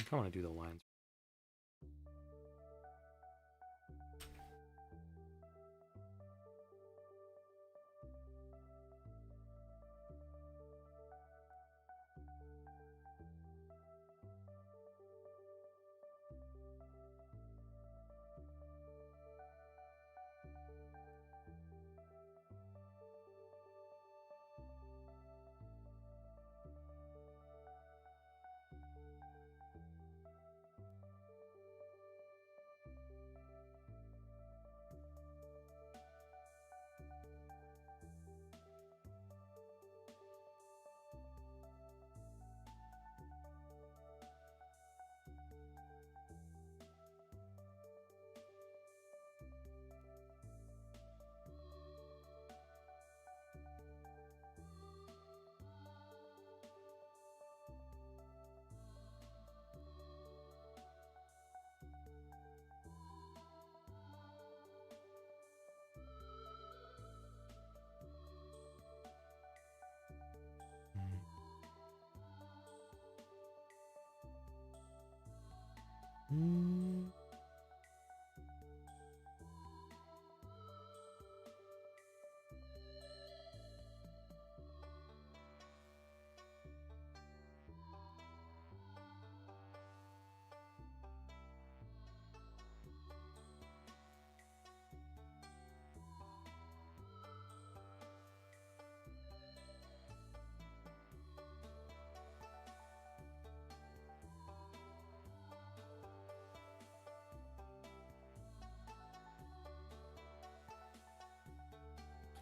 I want to do the lines.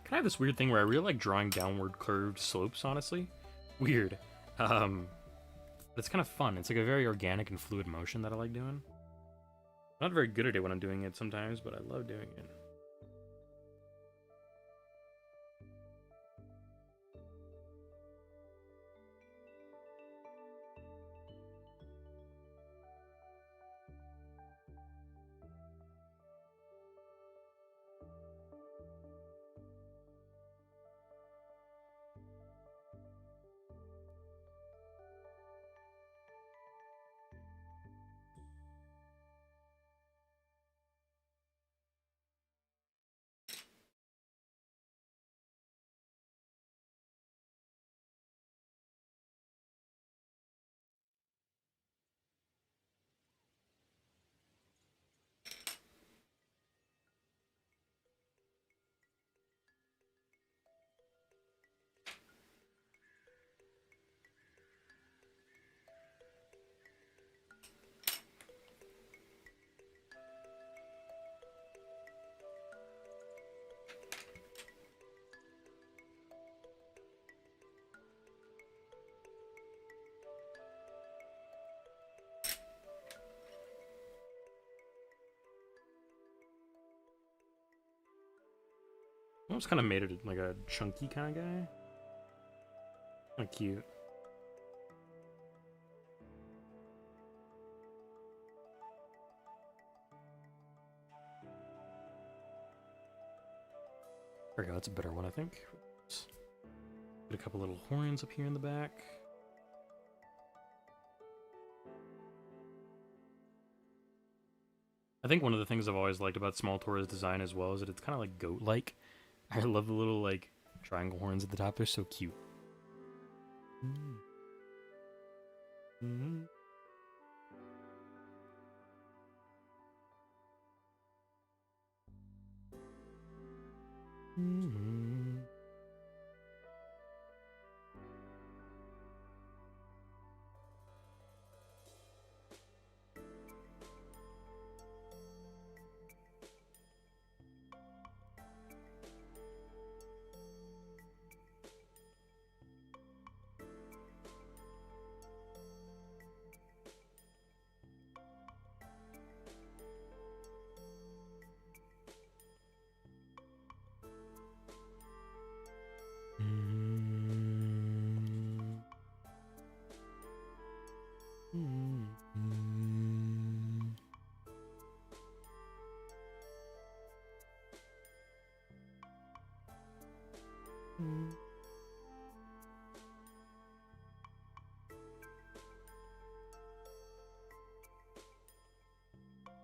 Kind of this weird thing where I really like drawing downward curved slopes, honestly. Weird. But it's kind of fun. It's like a very organic and fluid motion that I like doing. I'm not very good at it when I'm doing it sometimes, but I love doing it. Almost kind of made it like a chunky kind of guy. Kind of cute. There we go, that's a better one, I think. Get a couple little horns up here in the back. I think one of the things I've always liked about Small Tora's design as well is that it's kind of like goat-like. I love the little like triangle horns at the top. They're so cute. Mm-hmm. Mm-hmm.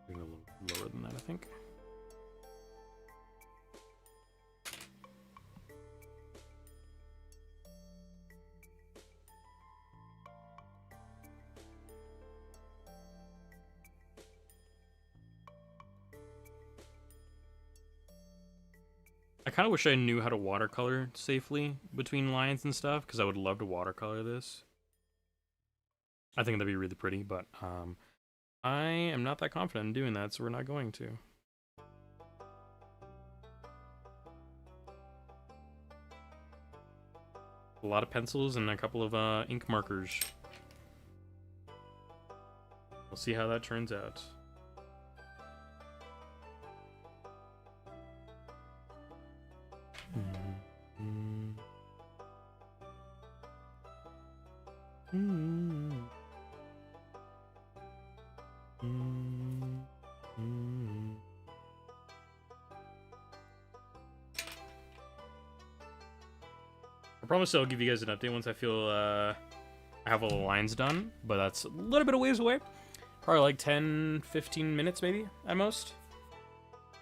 A little lower than that, I think. I kind of wish I knew how to watercolor safely between lines and stuff, because I would love to watercolor this. I think that'd be really pretty, but I am not that confident in doing that, so we're not going to. A lot of pencils and a couple of ink markers. We'll see how that turns out. I promise I'll give you guys an update once I feel I have all the lines done, but that's a little bit of ways away. Probably like 10-15 minutes maybe, at most.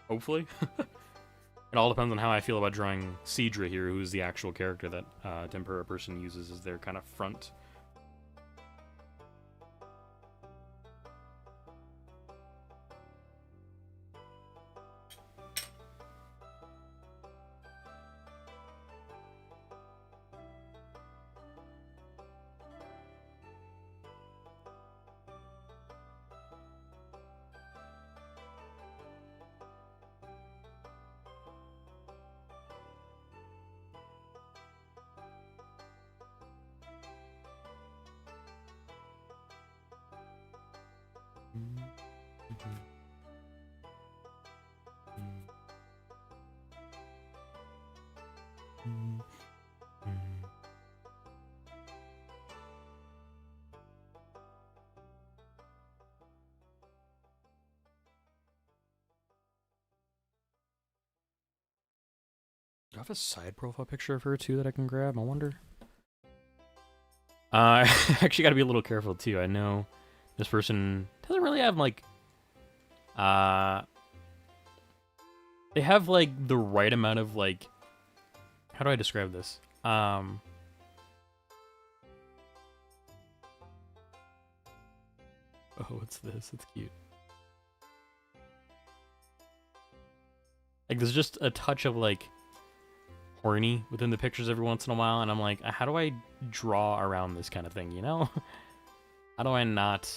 Hopefully. It all depends on how I feel about drawing Cedra here, who's the actual character that Tempura person uses as their kind of front. Do I have a side profile picture of her too that I can grab? I wonder. I actually got to be a little careful too. I know this person doesn't really have like they have like the right amount of like, how do I describe this? Oh, what's this? It's cute. Like there's just a touch of like horny within the pictures every once in a while, and I'm like, how do I draw around this kind of thing, you know? How do I not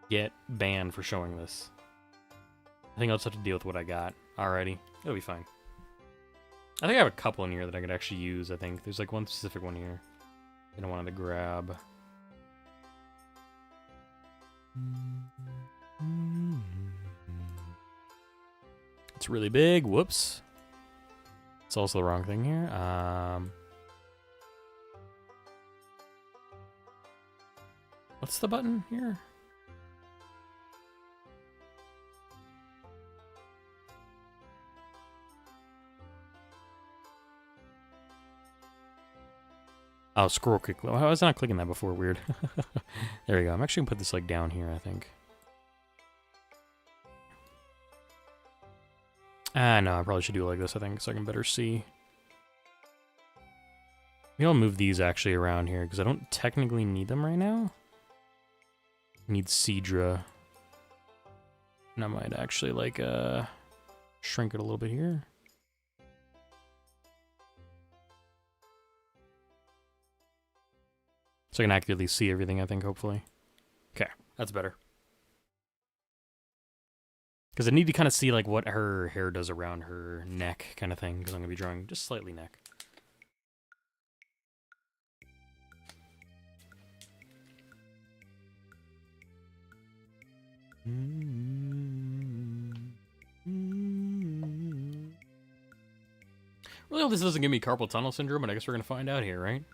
get banned for showing this? I think I'll just have to deal with what I got already. It'll be fine. I think I have a couple in here that I could actually use, I think. There's like one specific one here that I wanted to grab. It's really big. Whoops. It's also the wrong thing here. What's the button here? Oh, scroll click. I was not clicking that before. Weird. There we go. I'm actually gonna put this like down here, I think. No, I probably should do it like this, I think, so I can better see. Maybe I'll move these actually around here, because I don't technically need them right now. I need Cedra. And I might actually, like, shrink it a little bit here. So I can accurately see everything, I think, hopefully. Okay, that's better. Because I need to kind of see like what her hair does around her neck kind of thing, because I'm going to be drawing just slightly neck. Really hope this doesn't give me carpal tunnel syndrome, but I guess we're going to find out here, right?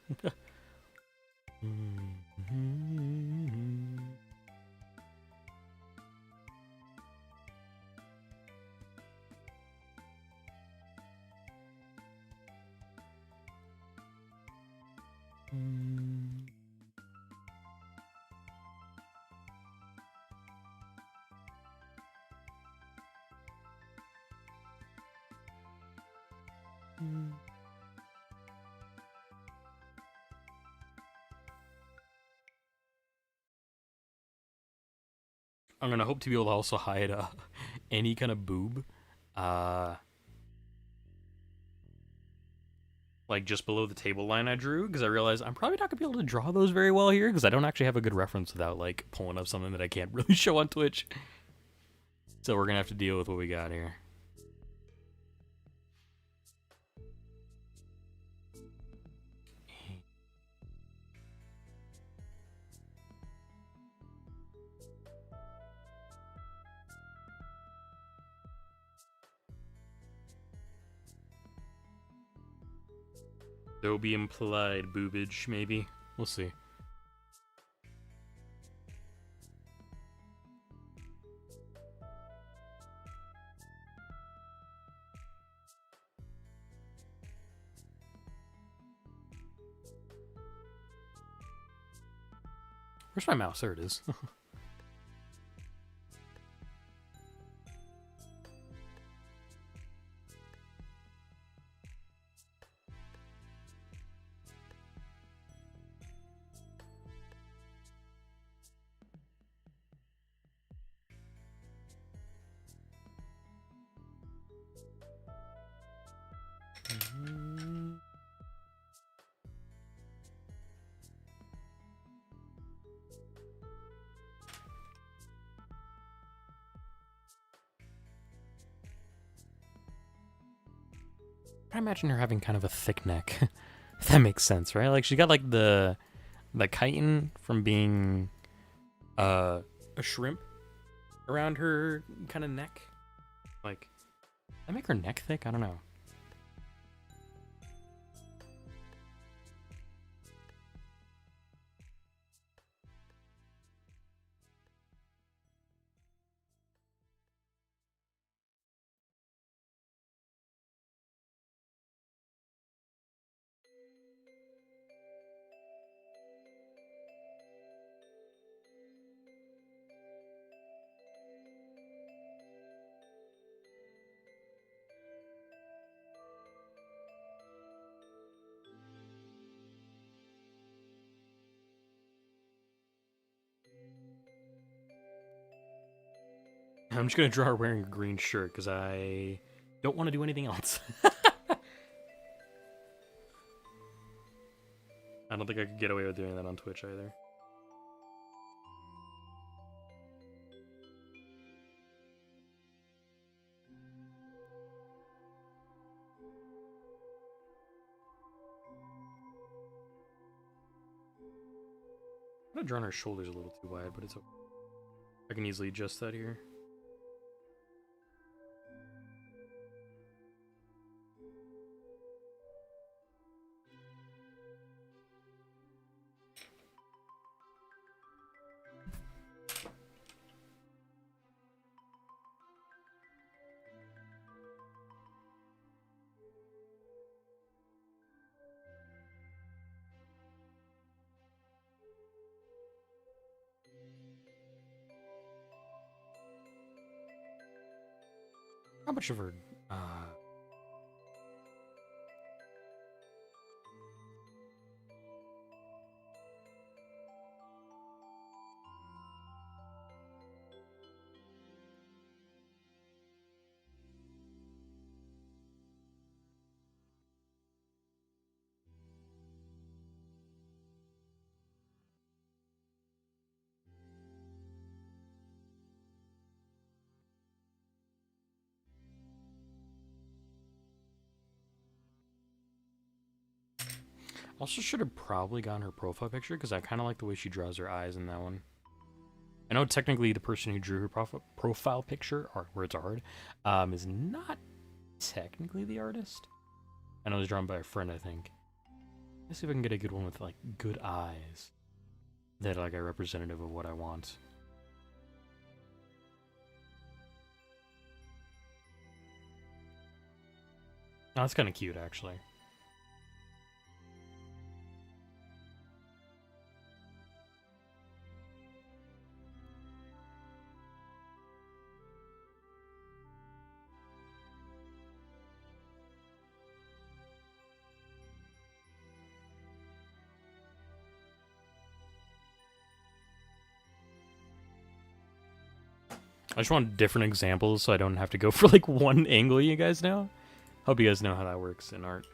I'm gonna hope to be able to also hide any kind of boob, like just below the table line I drew, because I realized I'm probably not gonna be able to draw those very well here, because I don't actually have a good reference without like pulling up something that I can't really show on Twitch. So we're gonna have to deal with what we got here. There'll be implied boobage, maybe. We'll see. Where's my mouse? There it is. I imagine her having kind of a thick neck. If that makes sense, right? Like she got like the chitin from being a shrimp around her kind of neck. Like, that make her neck thick? I don't know. I'm just gonna draw her wearing a green shirt because I don't want to do anything else. I don't think I could get away with doing that on Twitch either. I'm gonna draw her shoulders a little too wide, but it's okay. I can easily adjust that here. How much of her? Also should have probably gotten her profile picture because I kind of like the way she draws her eyes in that one. I know technically the person who drew her profile picture, or words are hard, is not technically the artist. I know it was drawn by a friend, I think. Let's see if I can get a good one with like good eyes that like are representative of what I want. Oh, that's kind of cute, actually. I just want different examples so I don't have to go for like one angle, you guys know? Hope you guys know how that works in art.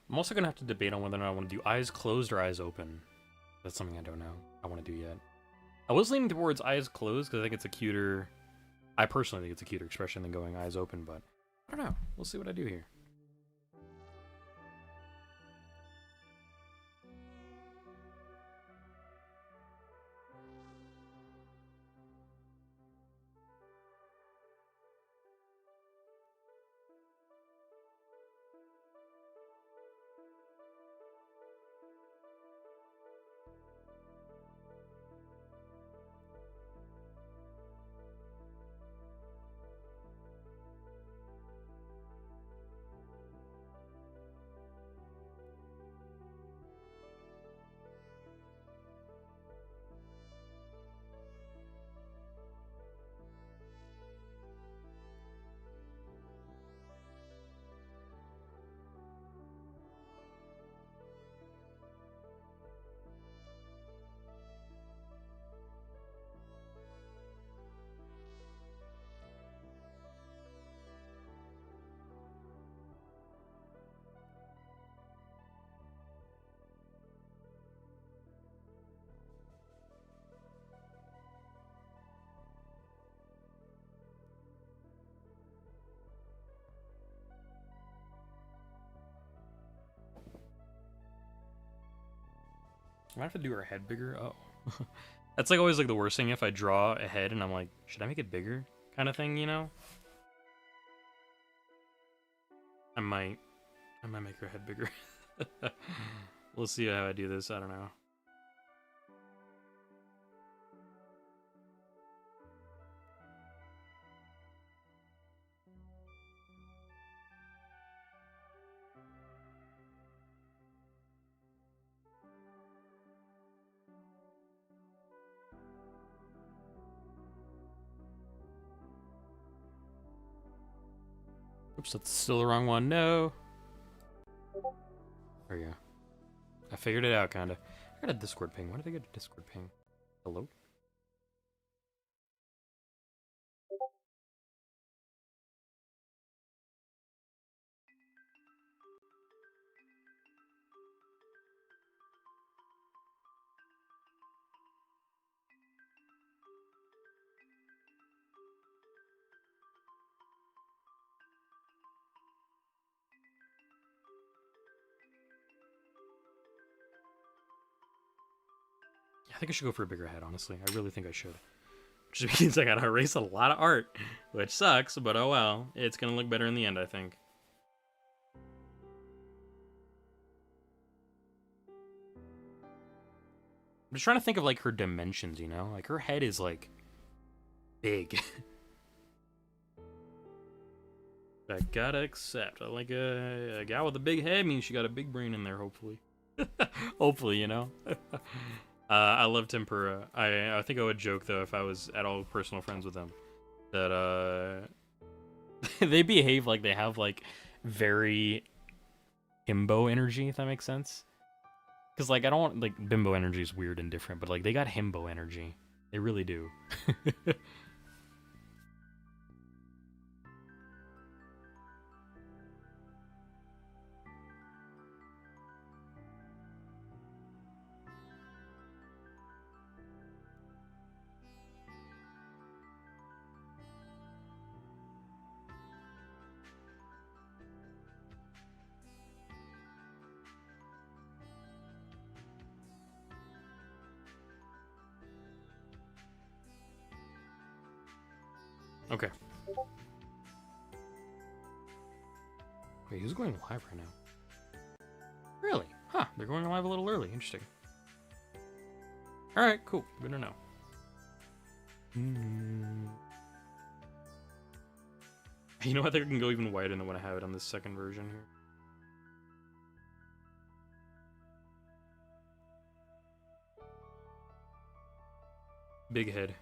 I'm also going to have to debate on whether or not I want to do eyes closed or eyes open. That's something I don't know I want to do yet. I was leaning towards eyes closed because I think it's a cuter... I personally think it's a cuter expression than going eyes open, but I don't know. We'll see what I do here. I might have to do her head bigger. Oh. That's like always like the worst thing if I draw a head and I'm like, should I make it bigger? Kind of thing, you know? I might make her head bigger. We'll see how I do this. I don't know. Oops, that's still the wrong one. No. There we go. I figured it out, kinda. I got a Discord ping. Why did I get a Discord ping? Hello? I think I should go for a bigger head, honestly. I really think I should. Which means I gotta erase a lot of art, which sucks, but oh well. It's gonna look better in the end, I think. I'm just trying to think of, like, her dimensions, you know? Like, her head is, like, big. I gotta accept. I like a gal with a big head means she got a big brain in there, hopefully. Hopefully, you know? I love Tempura. I think I would joke, though, if I was at all personal friends with them, that, they behave like they have, like, very himbo energy, if that makes sense. Because, like, I don't want, like, bimbo energy is weird and different, but, like, they got himbo energy. They really do. Okay. Wait, who's going live right now? Really? Huh, they're going live a little early. Interesting. Alright, cool. Good to know. You know what? I think I can go even wider than what I have it on this second version here. Big head.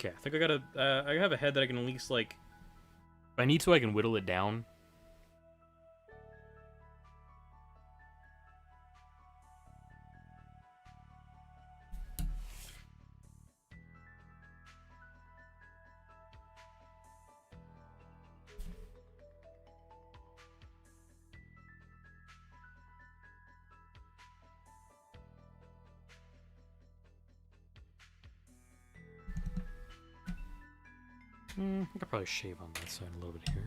Okay, I think I gotta, I have a head that I can at least, like, if I need to, I can whittle it down. I could probably shave on that side a little bit here.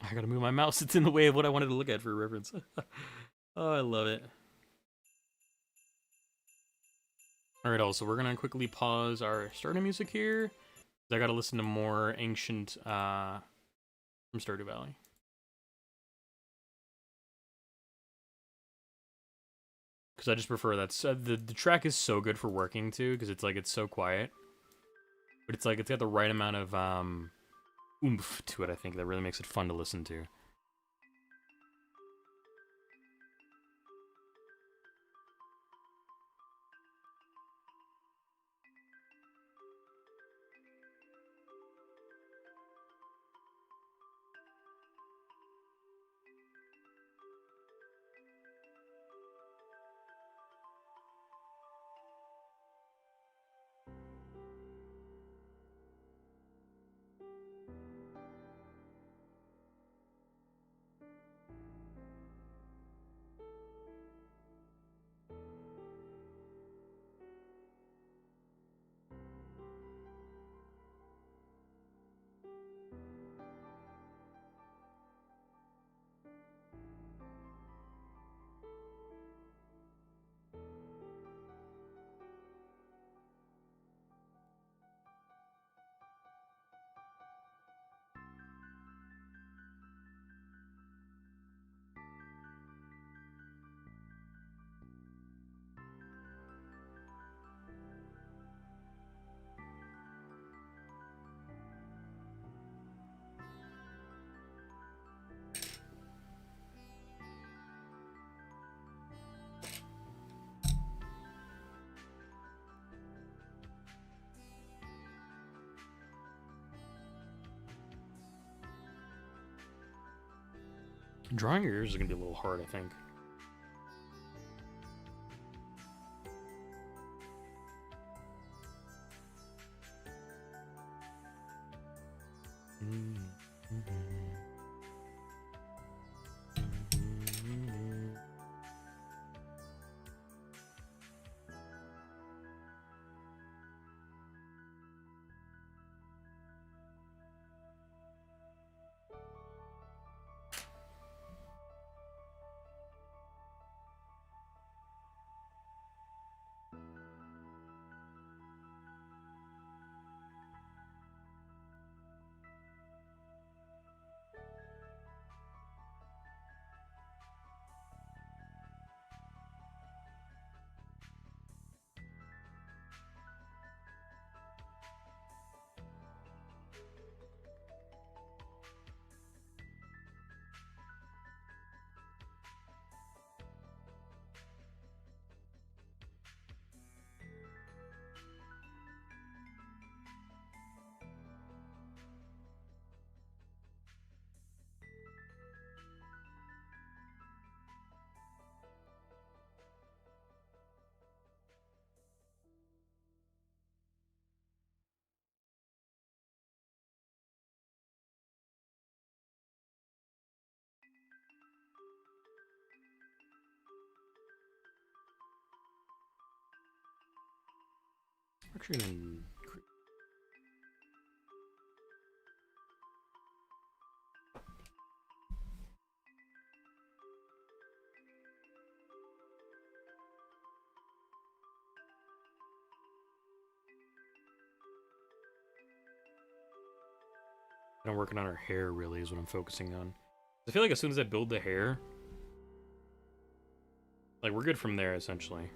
I gotta move my mouse. It's in the way of what I wanted to look at for reference. Oh, I love it. Alright, also, we're gonna quickly pause our starting music here. I gotta listen to more ancient, from Stardew Valley. Because I just prefer that. The track is so good for working, too, because it's, like, it's so quiet. But it's, like, it's got the right amount of, oomph to it, I think, that really makes it fun to listen to. Drawing your ears is gonna be a little hard, I think. Actually, then. I'm working on her hair, really, is what I'm focusing on. I feel like as soon as I build the hair, like, we're good from there, essentially.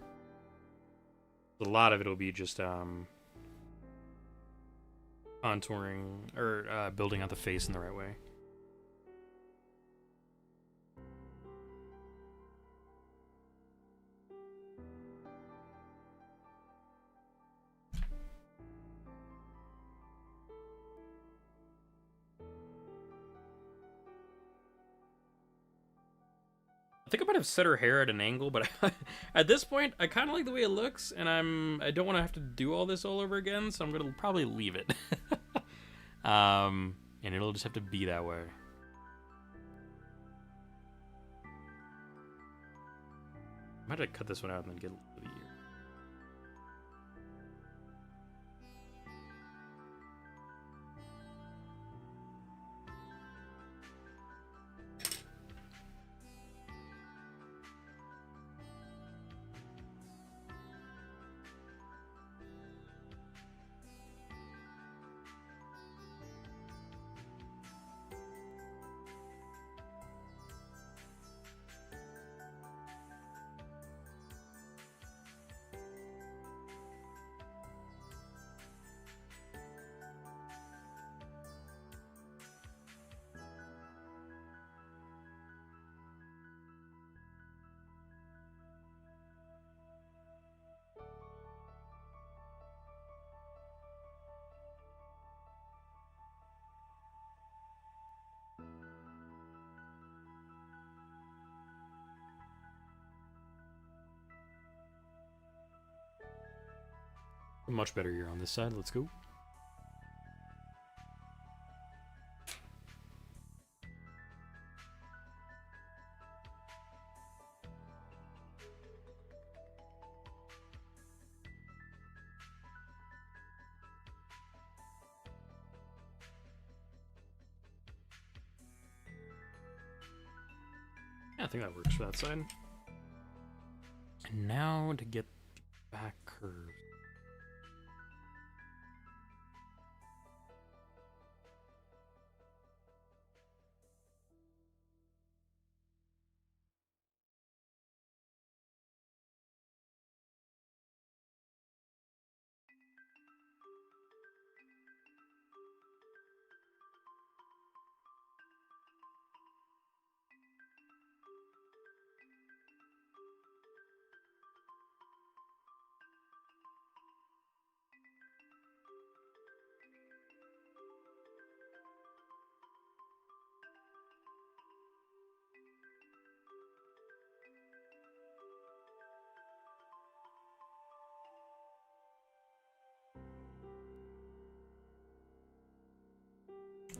A lot of it will be just, contouring, or, building out the face in the right way. I think I might have set her hair at an angle, but at this point, I kind of like the way it looks, and I don't want to have to do all this all over again, so I'm gonna probably leave it. And it'll just have to be that way. I might have to cut this one out and then get the ear. Much better ear on this side. Let's go. Yeah, I think that works for that side. And now to get back curves.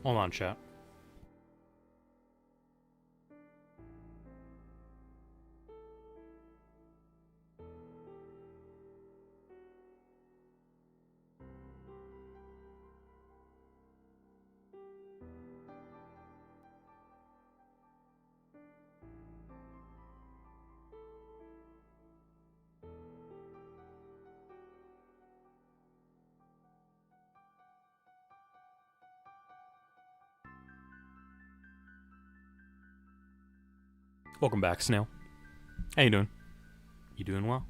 Hold on, chat. Welcome back, Snail. How you doing? You doing well?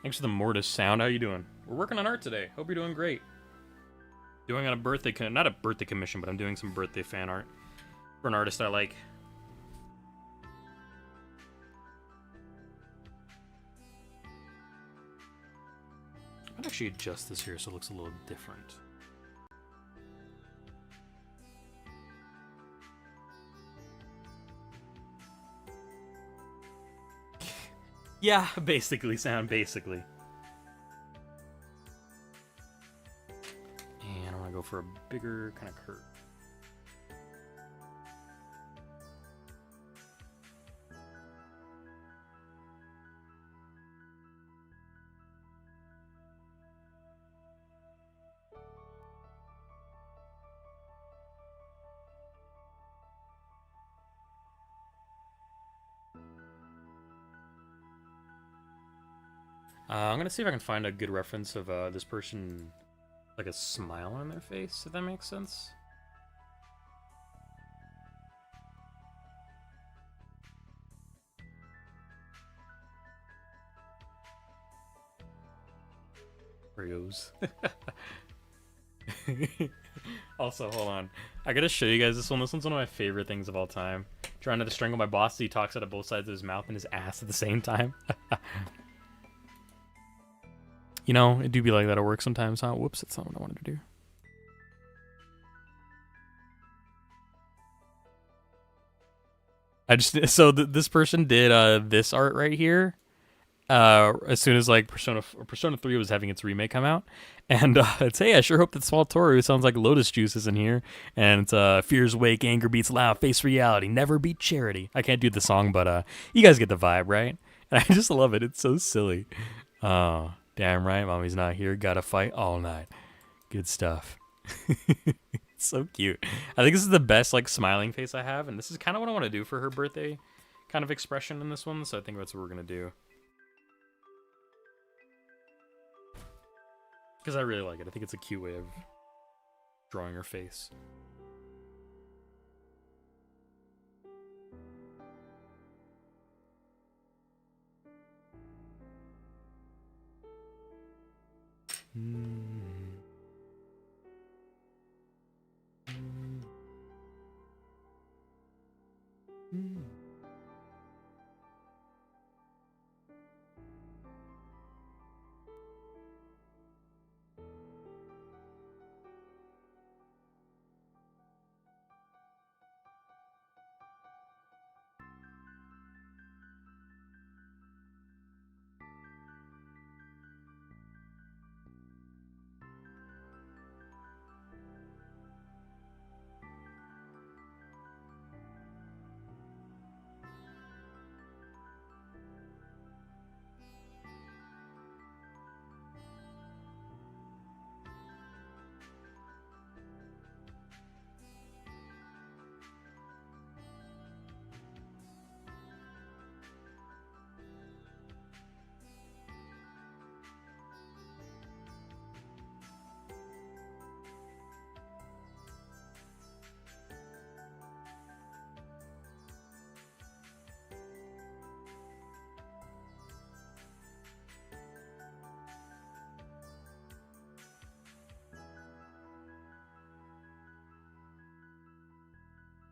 Thanks for the mortis sound. How you doing? We're working on art today. Hope you're doing great. Doing on a birthday, not a birthday commission, but I'm doing some birthday fan art for an artist I like. I'd actually adjust this here so it looks a little different. Yeah, basically, sound, basically. And I want to go for a bigger kind of curve. I'm gonna see if I can find a good reference of this person, like a smile on their face, if that makes sense. Oreos. Also, hold on. I gotta show you guys this one. This one's one of my favorite things of all time. Trying to strangle my boss, he talks out of both sides of his mouth and his ass at the same time. You know, it do be like that at work sometimes, huh? Whoops, that's not what I wanted to do. This person did this art right here. As soon as like Persona 3 was having its remake come out, and it's, hey, I sure hope that Small Toru sounds like Lotus Juice is in here, and it's fears wake, anger beats loud, face reality, never beat charity. I can't do the song, but you guys get the vibe, right? And I just love it. It's so silly. Oh, damn right, mommy's not here. Gotta fight all night. Good stuff. It's so cute. I think this is the best like smiling face I have, and this is kind of what I want to do for her birthday kind of expression in this one, so I think that's what we're gonna do. Because I really like it. I think it's a cute way of drawing her face.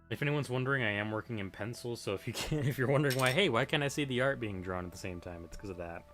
If anyone's wondering, I am working in pencil, so if you can't, if you're wondering why, hey, why can't I see the art being drawn at the same time? It's because of that.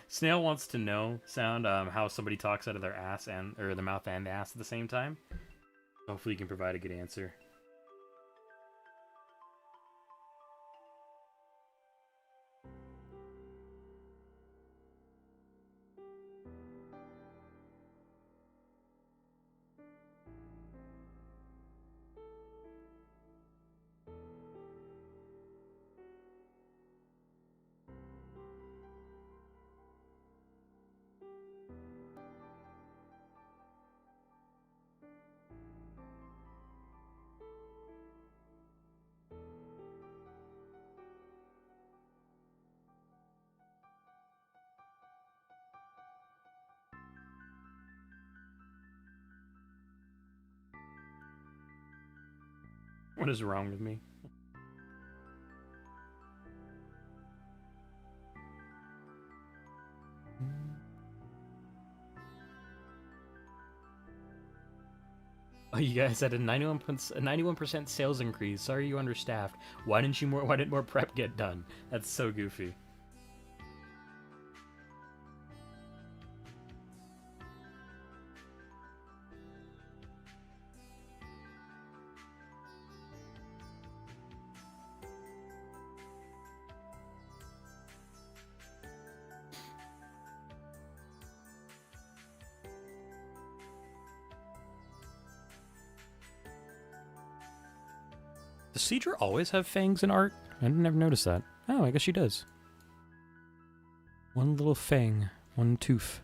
Snail wants to know sound how somebody talks out of their ass and or the mouth and the ass at the same time. Hopefully, you can provide a good answer. What is wrong with me? Oh, you guys had a 91% sales increase. Sorry you understaffed. Why didn't more prep get done? That's so goofy. Does Cedra always have fangs in art? I never noticed that. Oh, I guess she does. One little fang, one tooth.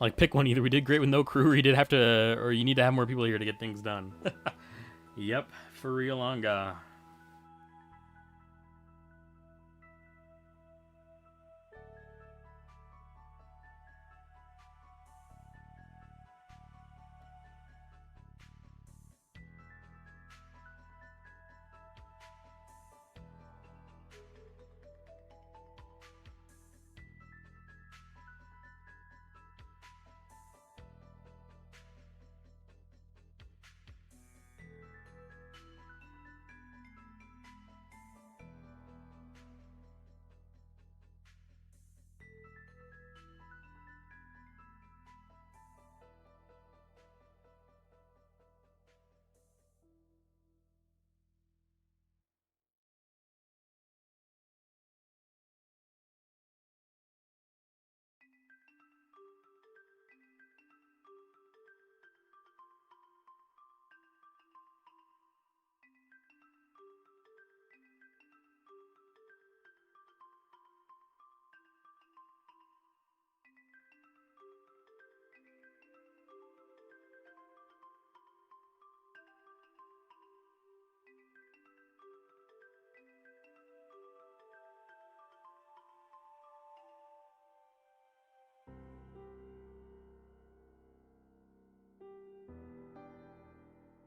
Like, pick one. Either we did great with no crew, or you did have to, or you need to have more people here to get things done. Yep, for real, Anga.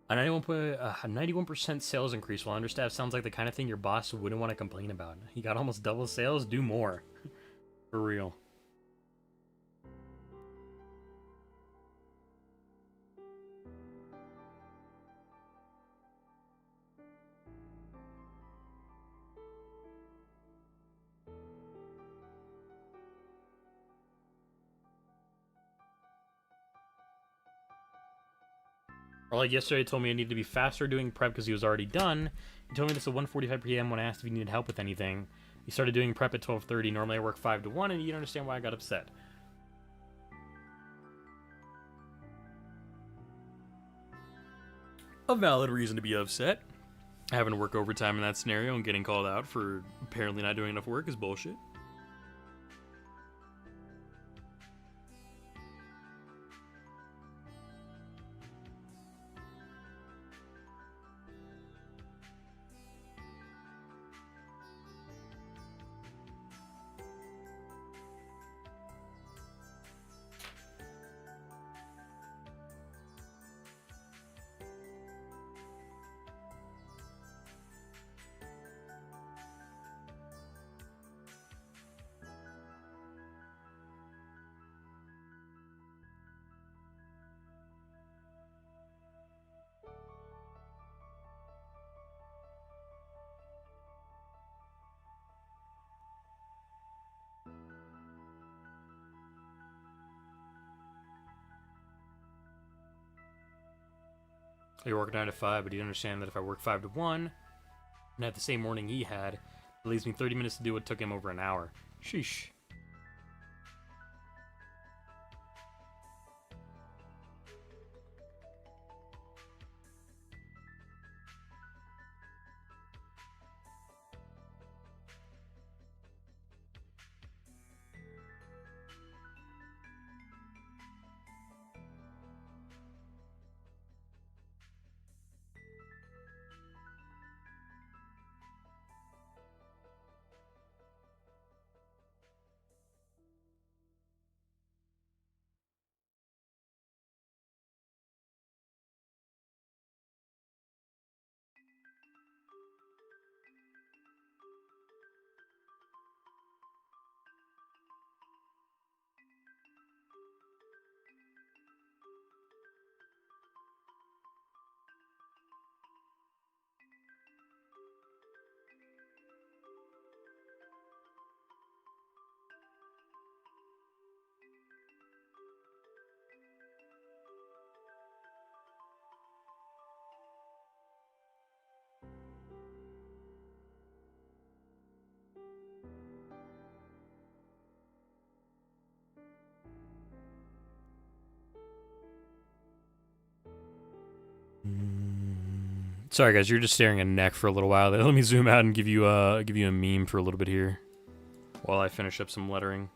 A 91% sales increase while understaffed sounds like the kind of thing your boss wouldn't want to complain about. He got almost double sales, do more. For real. Or like yesterday, he told me I needed to be faster doing prep because he was already done. He told me this at 1:45 p.m. when I asked if he needed help with anything. He started doing prep at 12:30. Normally I work 5 to 1, and you don't understand why I got upset. A valid reason to be upset. Having to work overtime in that scenario and getting called out for apparently not doing enough work is bullshit. I work 9 to 5, but he'd understand that if I work 5 to 1 and have the same morning he had, it leaves me 30 minutes to do what took him over an hour. Sheesh. Sorry guys, you're just staring at neck for a little while. Let me zoom out and give you a meme for a little bit here while I finish up some lettering.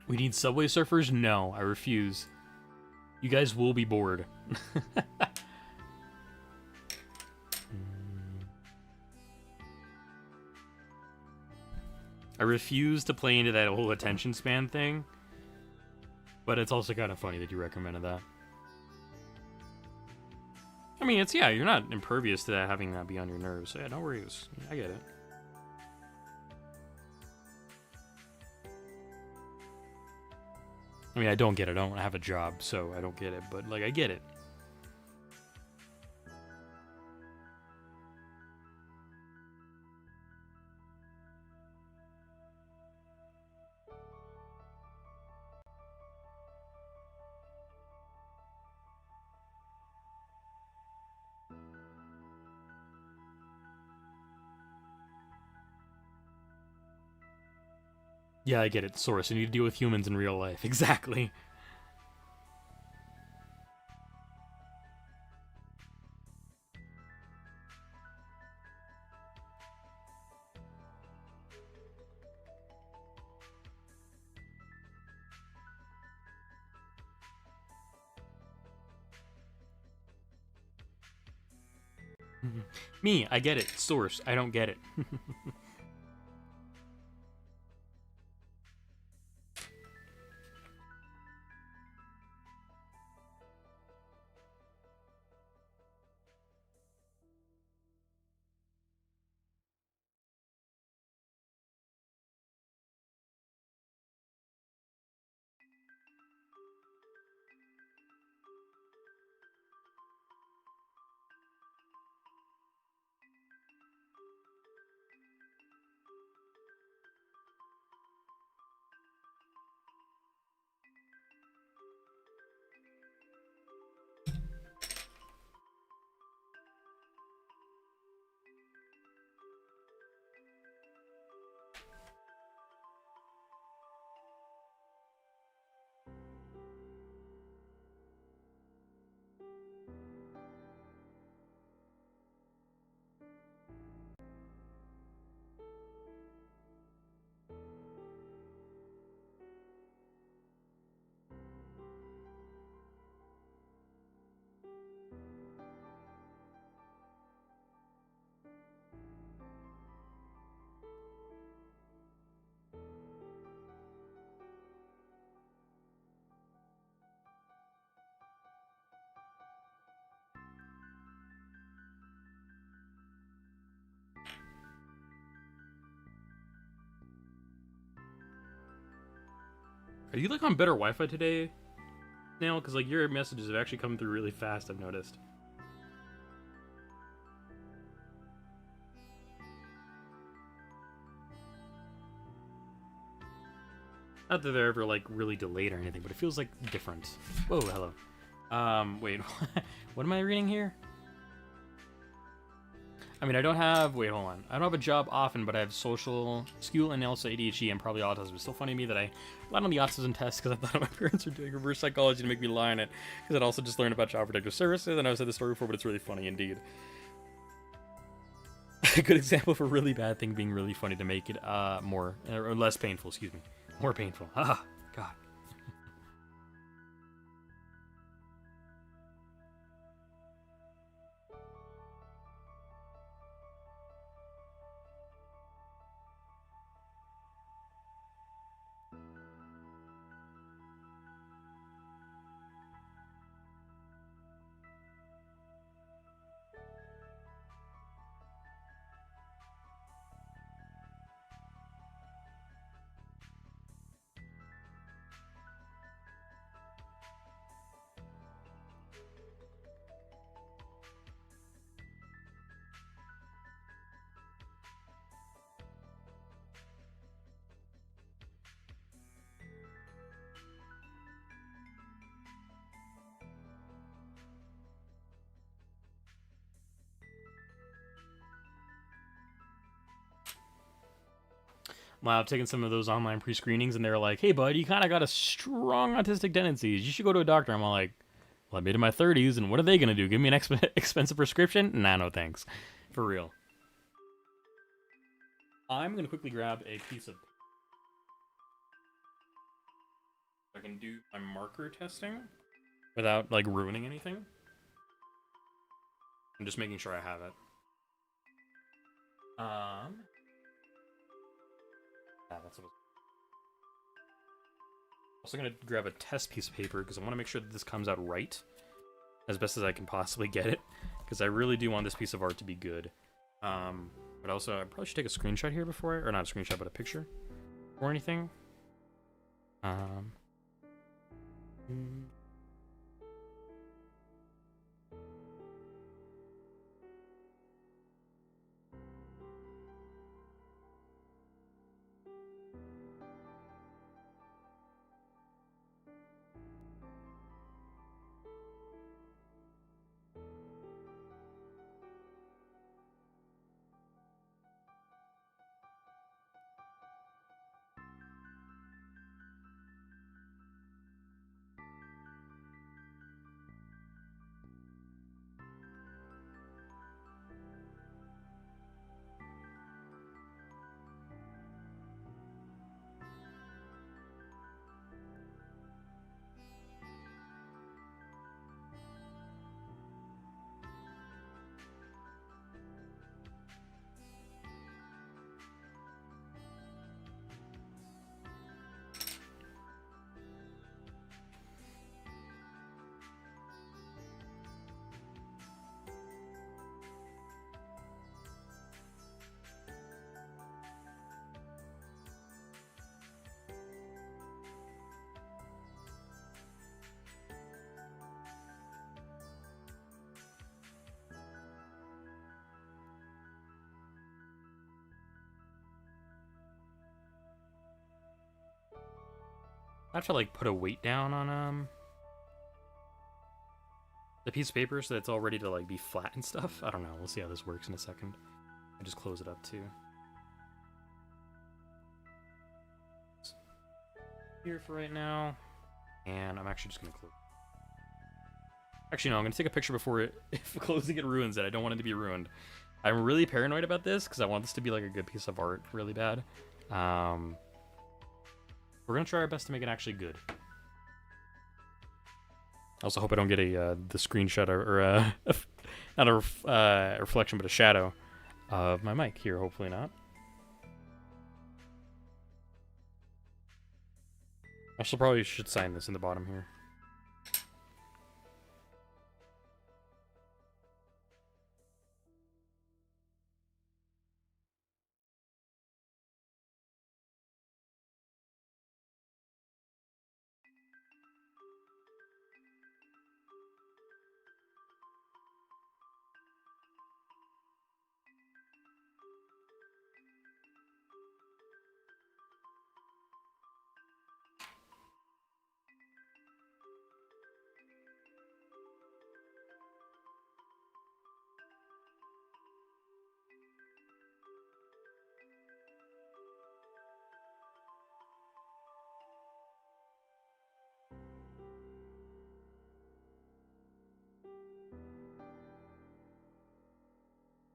We need Subway Surfers? No, I refuse. You guys will be bored. I refuse to play into that whole attention span thing, but it's also kind of funny that you recommended that. I mean, yeah, you're not impervious to that having that be on your nerves, so yeah, no worries. I get it. I mean, I don't get it. I don't have a job, so I don't get it. But, like, I get it. Yeah, I get it. Source, you need to deal with humans in real life. Exactly. Me, I get it. Source, I don't get it. Are you, like, on better Wi-Fi today, now? Because, like, your messages have actually come through really fast, I've noticed. Not that they're ever, like, really delayed or anything, but it feels, like, different. Whoa, hello. Wait, what am I reading here? I mean, I don't have, wait, hold on. I don't have a job often, but I have social skill and also ADHD and probably autism. It's still funny to me that I lied on the autism test because I thought my parents were doing reverse psychology to make me lie on it. Because I'd also just learned about Child Protective Services, and I've said the story before, but it's really funny indeed. A good example of a really bad thing being really funny to make it more, or less painful, excuse me. More painful. Ah, God. I've taken some of those online pre-screenings, and they're like, "Hey, bud, you kind of got a strong autistic tendencies. You should go to a doctor." I'm all like, "Well, I made it in my 30s, and what are they gonna do? Give me an expensive prescription? Nah, no thanks, for real." I'm gonna quickly grab a piece of. I can do my marker testing without like ruining anything. I'm just making sure I have it. That's what. Also gonna grab a test piece of paper because I want to make sure that this comes out right, as best as I can possibly get it, because I really do want this piece of art to be good. But also I probably should take a screenshot here before, or not a screenshot, but a picture or anything. I have to like put a weight down on the piece of paper so that it's all ready to like be flat and stuff. I don't know. We'll see how this works in a second. I just close it up too. Here for right now, and I'm actually just gonna close. Actually, no. I'm gonna take a picture before if closing it ruins it. I don't want it to be ruined. I'm really paranoid about this because I want this to be like a good piece of art, really bad. We're gonna try our best to make it actually good. I also hope I don't get the screenshot or not a reflection, but a shadow of my mic here. Hopefully not. I also probably should sign this in the bottom here.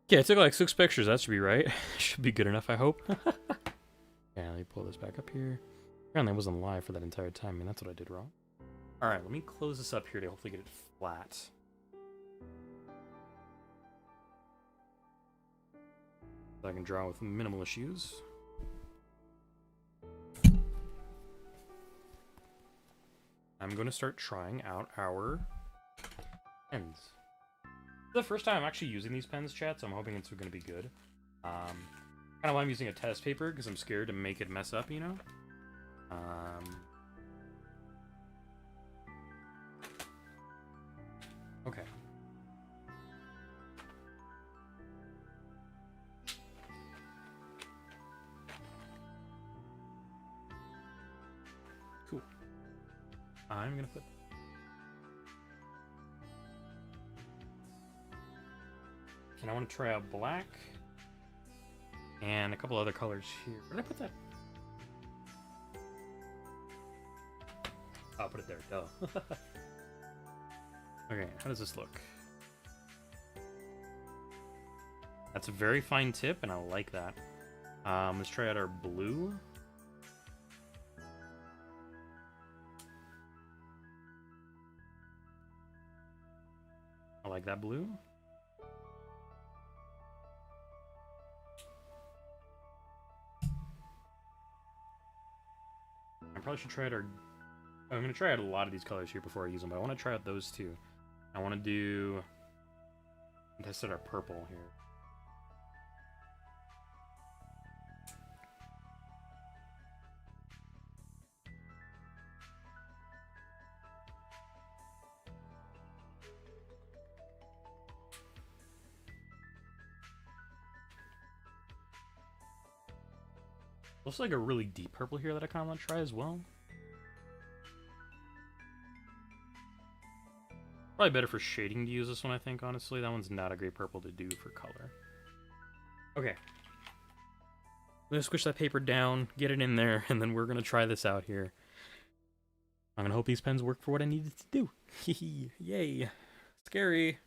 Yeah, I took like 6 pictures. That should be right. Should be good enough, I hope. Yeah, let me pull this back up here. Apparently I wasn't live for that entire time. I mean, that's what I did wrong. Alright, let me close this up here to hopefully get it flat. So I can draw with minimal issues. I'm going to start trying out our pens. This is the first time I'm actually using these pens, chat, so I'm hoping it's going to be good. Kind of why I'm using a test paper, because I'm scared to make it mess up, you know? Okay. Cool. I'm going to put... And I want to try out black and a couple other colors here. Where did I put that I'll put it there, duh. Okay, how does this look? That's a very fine tip, and I like that. Let's try out our blue. I like that blue. I probably should try out our... I'm going to try out a lot of these colors here before I use them, but I want to try out those two. I want to do... Test out our purple here. Looks like a really deep purple here that I kind of want to try as well. Probably better for shading to use this one, I think, honestly. That one's not a great purple to do for color. Okay. I'm going to squish that paper down, get it in there, and then we're going to try this out here. I'm going to hope these pens work for what I needed to do. Yay. Scary.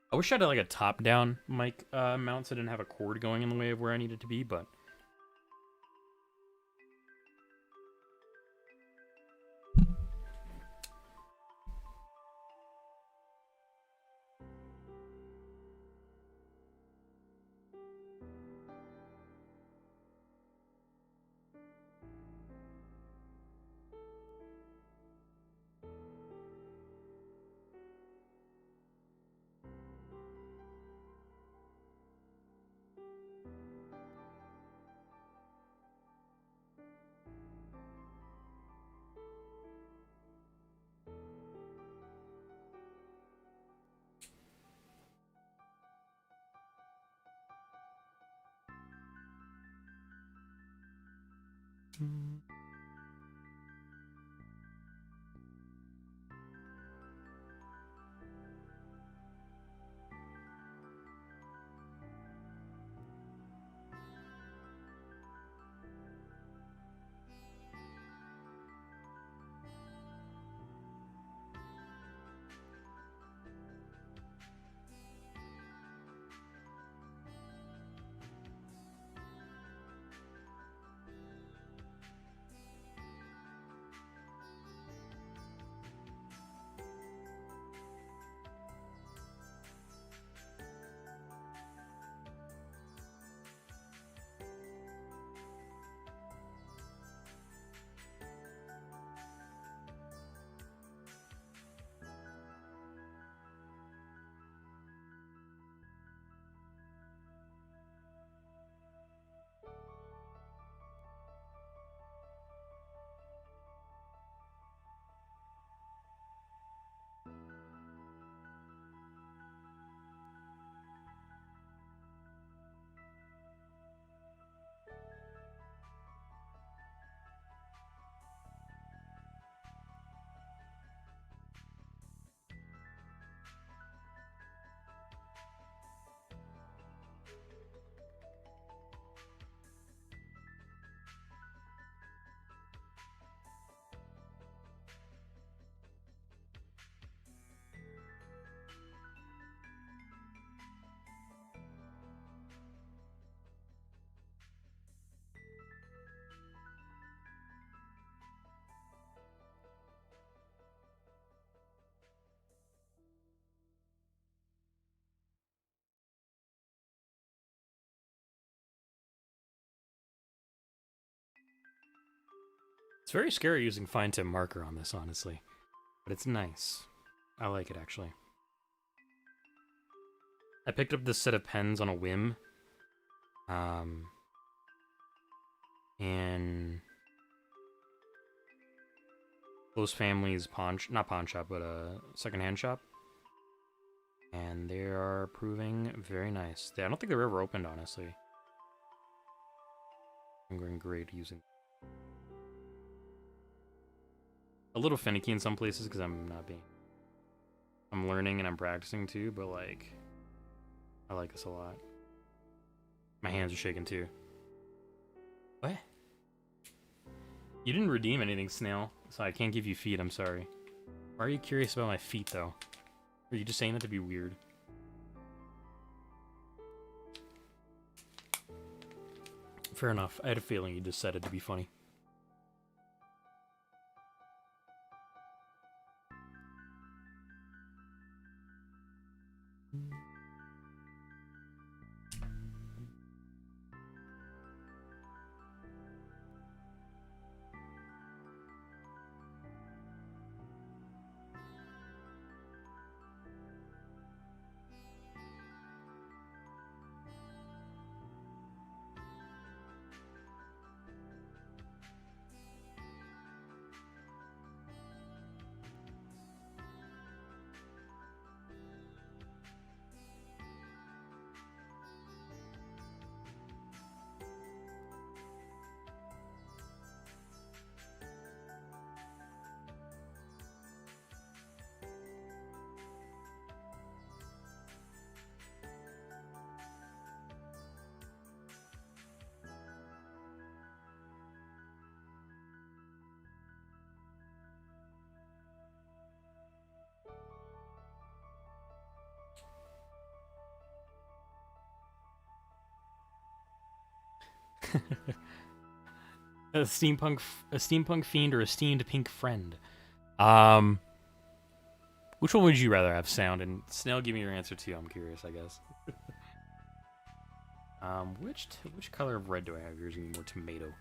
I wish I had like a top-down mic mount so I didn't have a cord going in the way of where I needed to be, but... It's very scary using fine tip marker on this, honestly. But it's nice. I like it, actually. I picked up this set of pens on a whim. In Close Family's not pawn shop, but a secondhand shop. And they are proving very nice. I don't think they're ever opened, honestly. I'm going great using A little finicky in some places because I'm learning and I'm practicing too, but like, I like this a lot. My hands are shaking too. What? You didn't redeem anything, Snail, so I can't give you feet, I'm sorry. Why are you curious about my feet, though? Are you just saying that to be weird? Fair enough. I had a feeling you just said it to be funny. a steampunk fiend or a steamed pink friend. Which one would you rather have, Sound? And Snail, give me your answer too. I'm curious, I guess. Which color of red do I have? Yours gonna be more tomato.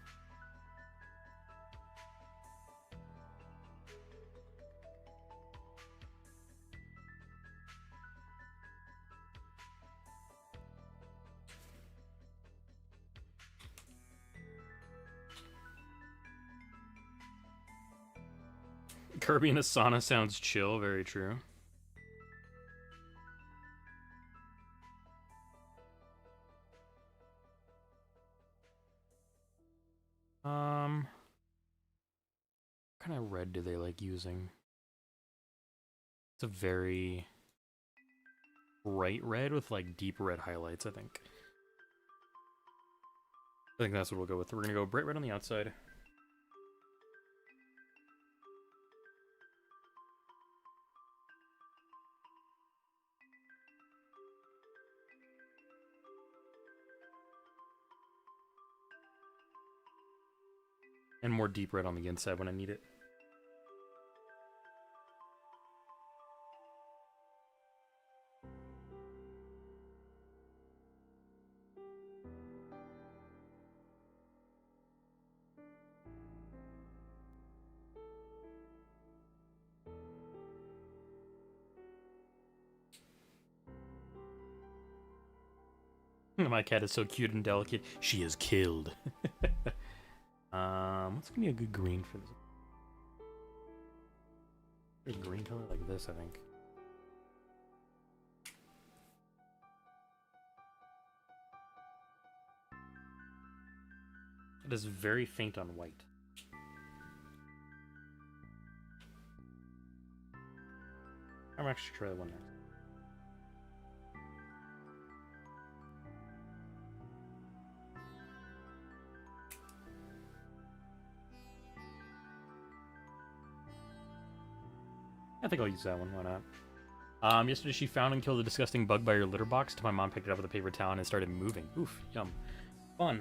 Kirby in a sauna sounds chill. Very true. What kind of red do they like using? It's a very bright red with like deep red highlights, I think. I think that's what we'll go with. We're gonna go bright red on the outside. And more deep red on the inside when I need it. My cat is so cute and delicate. She is killed. What's gonna be a good green for this? A green color like this, I think. It is very faint on white. I'm actually try that one next. I think I'll use that one. Why not? Yesterday she found and killed a disgusting bug by her litter box. My mom picked it up with a paper towel and it started moving. Oof, yum. Fun.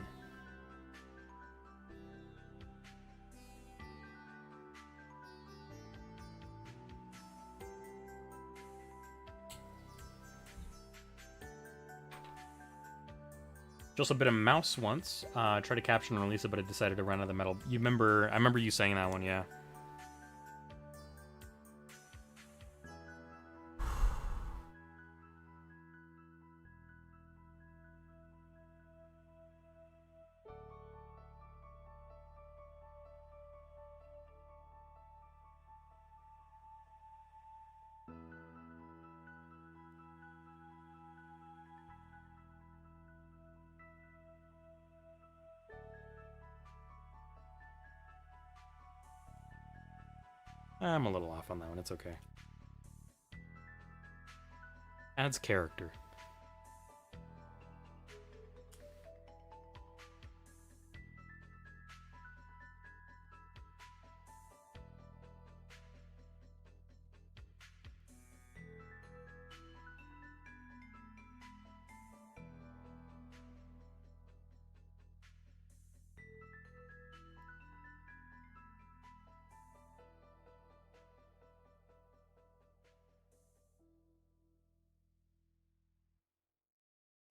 She also bit a mouse once. Tried to capture and release it, but it decided to run out of the metal. I remember you saying that one, yeah. I'm a little off on that one. It's okay. Adds character.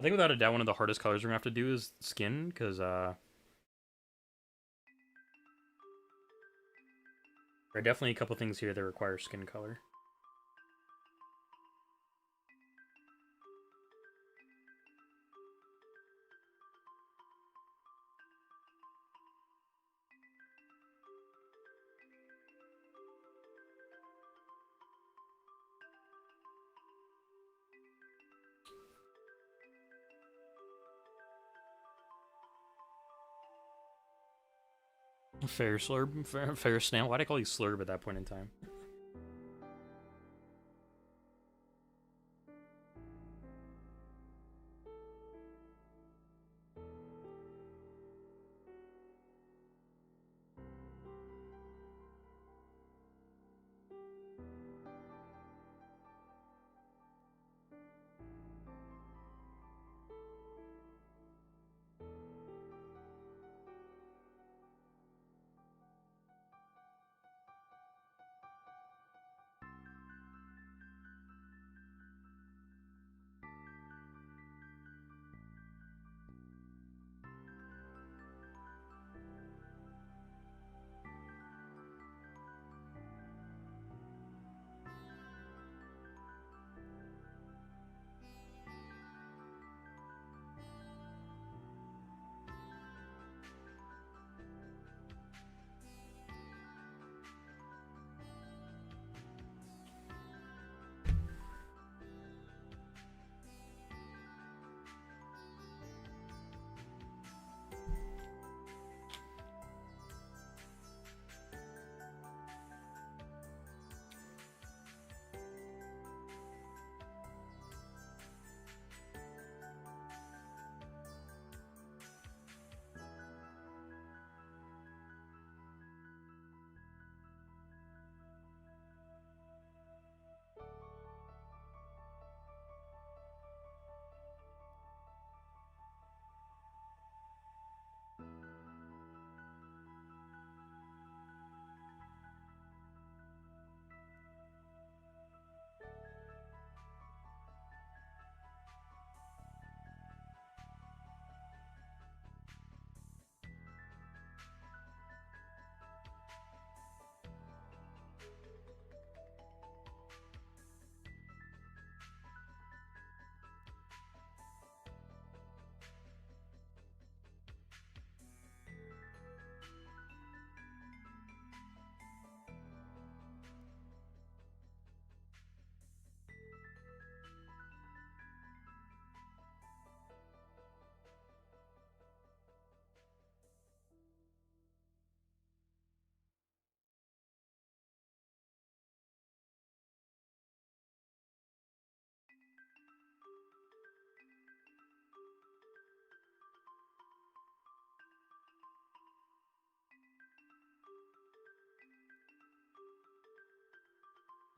I think without a doubt, one of the hardest colors we're gonna have to do is skin, because there are definitely a couple things here that require skin color. Fair slurb, fair snail. Why'd I call you slurb at that point in time?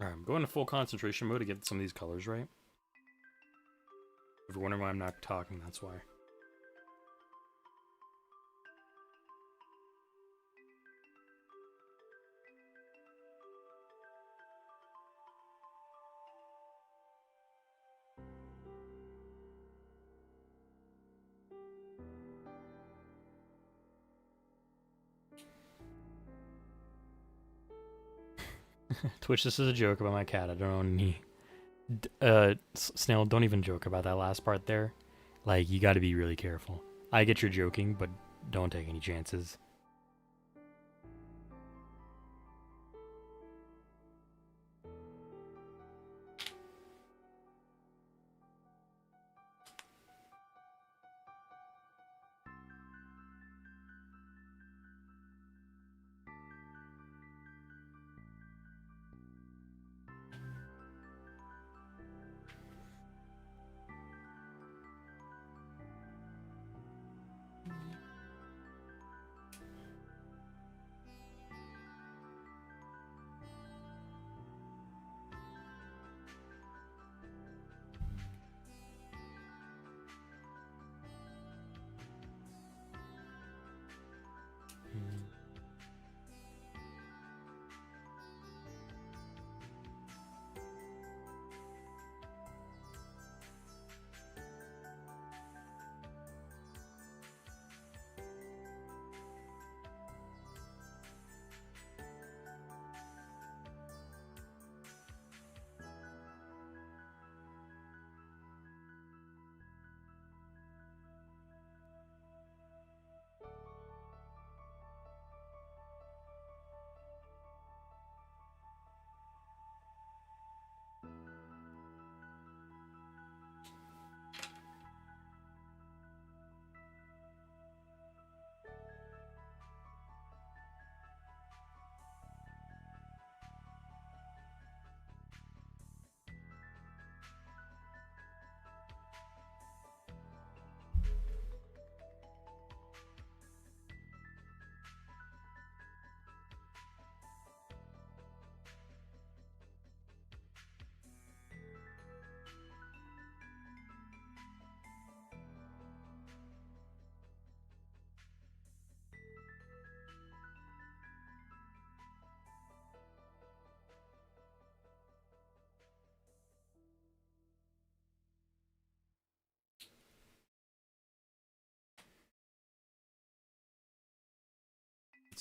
Alright, I'm going to full concentration mode to get some of these colors right. If you're wondering why I'm not talking, that's why. Twitch, this is a joke about my cat. I don't know any. Snail, don't even joke about that last part there. Like, you gotta be really careful. I get you're joking, but don't take any chances.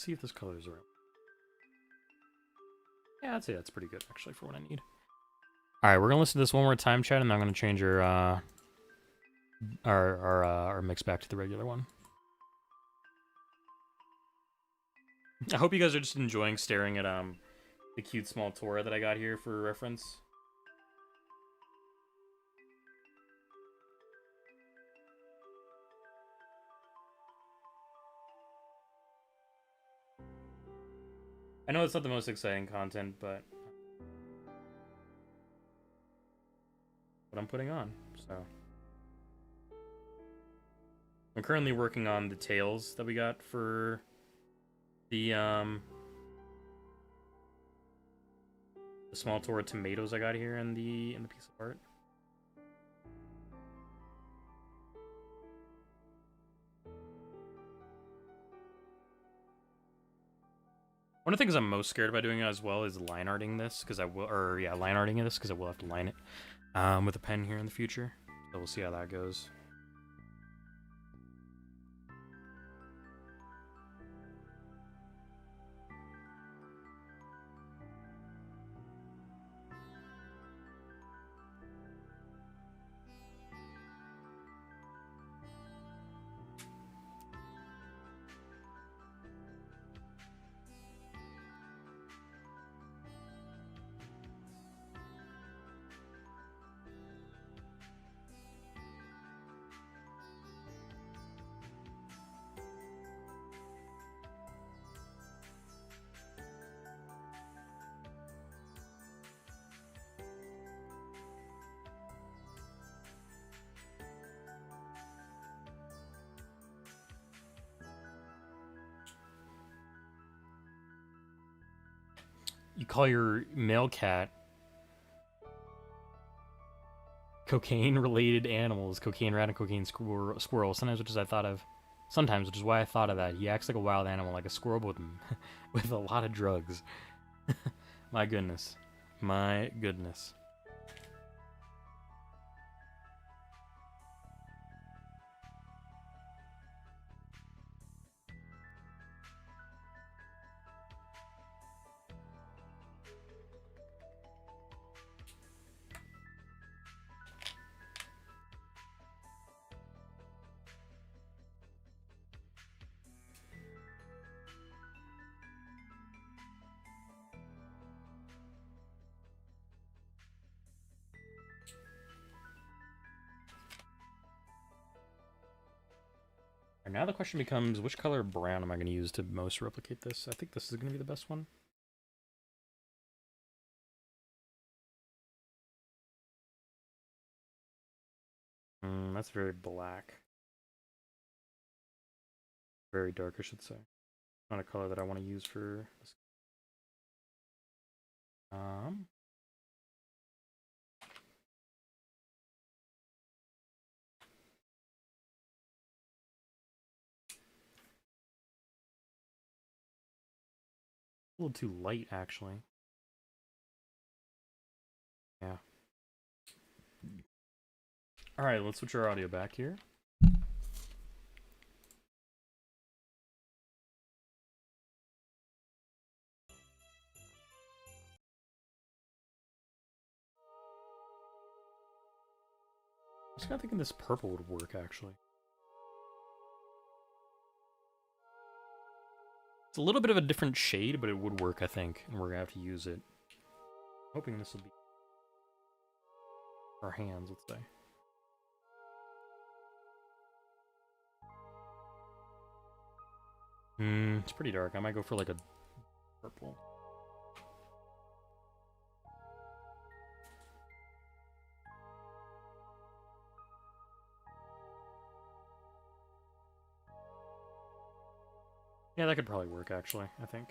Let's see if this color is right. Yeah, I'd say that's pretty good, actually, for what I need. Alright, we're gonna listen to this one more time, chat, and then I'm gonna change our mix back to the regular one. I hope you guys are just enjoying staring at the cute small Tora that I got here for reference. I know it's not the most exciting content, but what I'm putting on, so. I'm currently working on the tails that we got for the small Tora tomatoes I got here in the piece of art. One of the things I'm most scared about doing as well is line arting this, because I will, line arting this because I will have to line it with a pen here in the future. So we'll see how that goes. You call your male cat cocaine-related animals, cocaine rat and cocaine squirrel. Sometimes, which is I thought of, sometimes, which is why I thought of that. He acts like a wild animal, like a squirrel, with with a lot of drugs. My goodness, my goodness. And now the question becomes, which color brown am I going to use to most replicate this? I think this is going to be the best one. That's very black. Very dark, I should say. Not a color that I want to use for this. A little too light, actually. Yeah. Alright, let's switch our audio back here. I was kind of thinking this purple would work, actually. It's a little bit of a different shade, but it would work, I think. And we're going to have to use it. Hoping this will be our hands, let's say. It's pretty dark. I might go for like a purple. Yeah, that could probably work, actually, I think.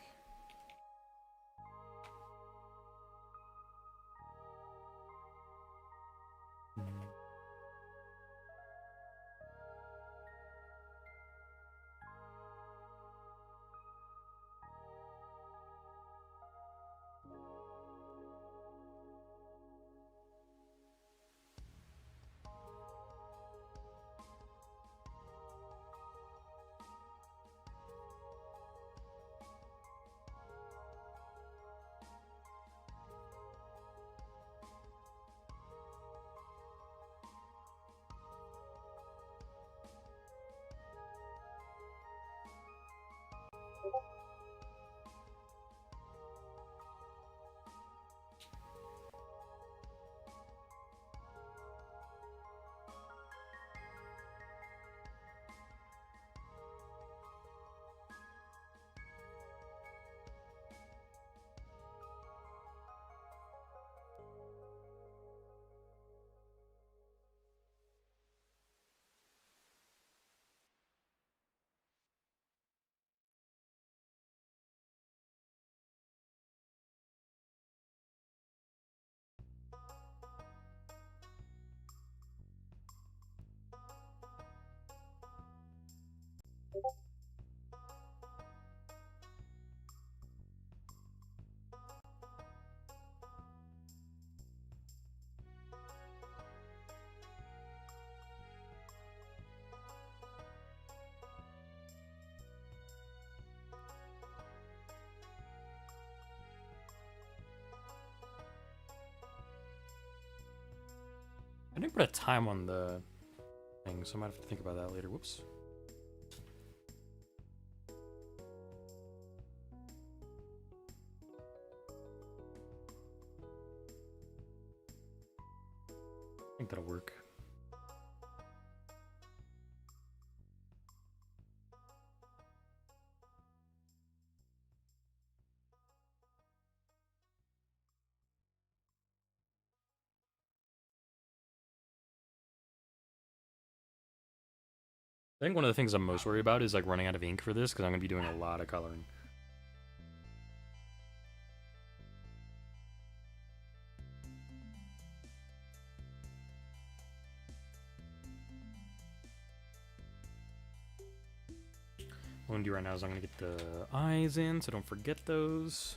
I didn't put a time on the thing, so I might have to think about that later. Whoops. I think that'll work. I think one of the things I'm most worried about is like running out of ink for this, because I'm going to be doing a lot of coloring. What I'm going to do right now is I'm going to get the eyes in, so don't forget those.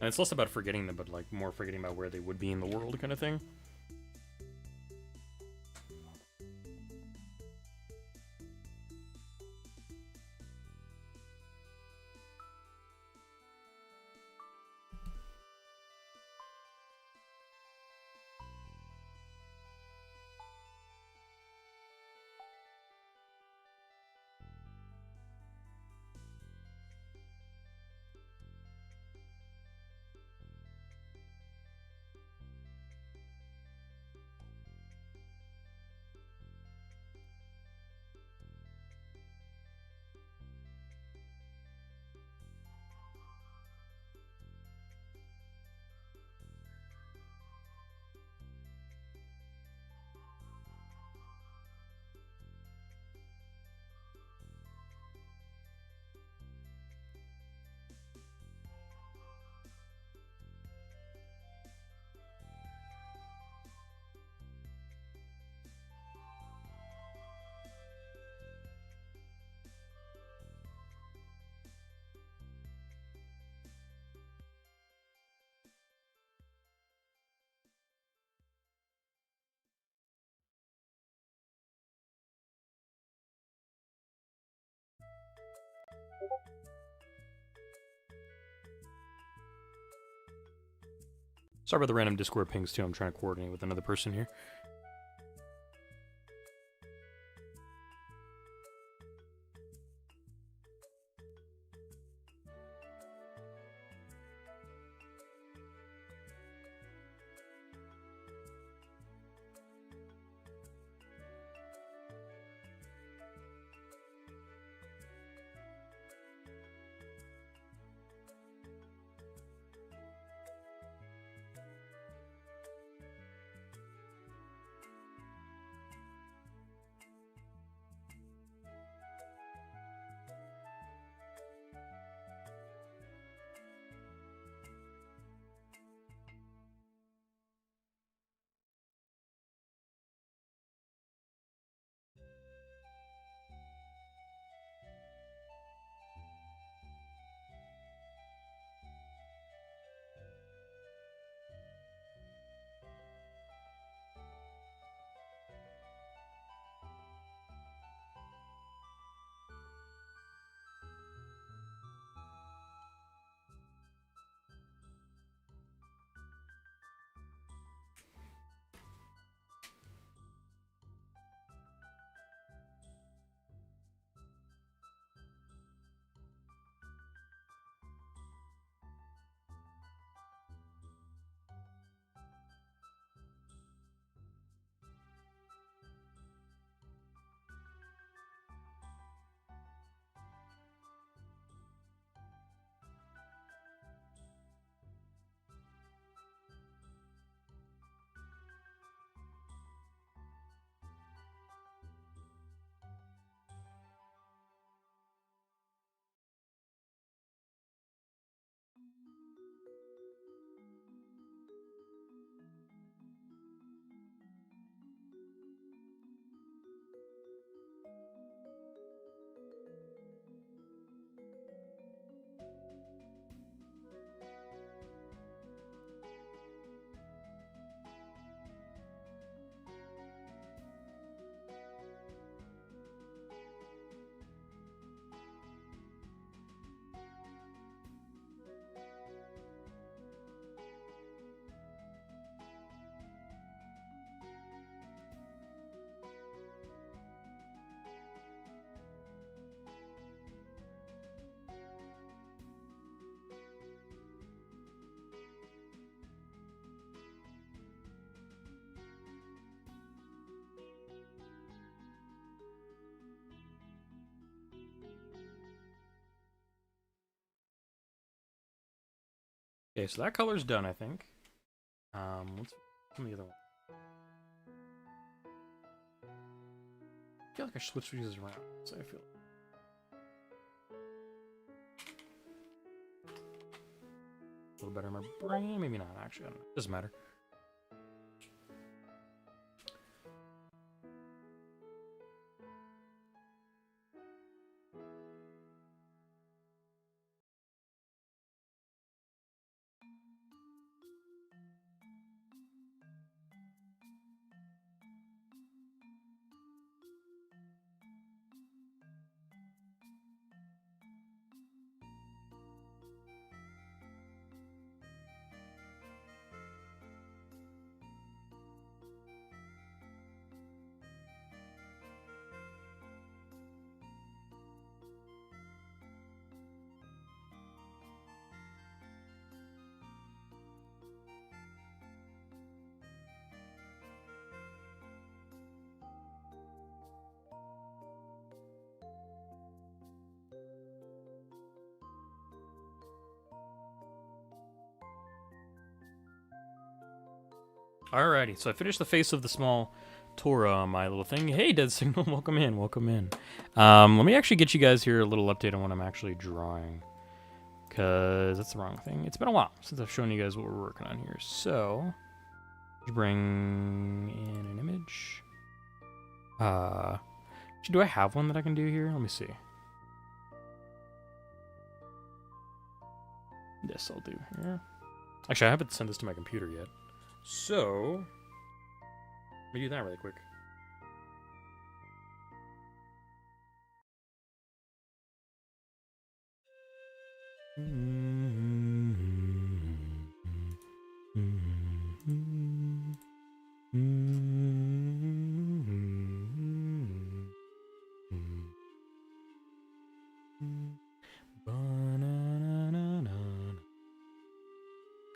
And it's less about forgetting them, but like more forgetting about where they would be in the world kind of thing. Sorry about the random Discord pings too, I'm trying to coordinate with another person here. Okay, so that color's done, I think. Let's give me the other one. I feel like I should switch these around, so I feel a little better in my brain. Maybe not, actually. I don't know. Doesn't matter. Alrighty, so I finished the face of the small Torah on my little thing. Hey, Dead Signal, welcome in, welcome in. Let me actually get you guys here a little update on what I'm actually drawing, because that's the wrong thing. It's been a while since I've shown you guys what we're working on here. So, bring in an image. Do I have one that I can do here? Let me see. This I'll do here. Actually, I haven't sent this to my computer yet. So, let me do that really quick.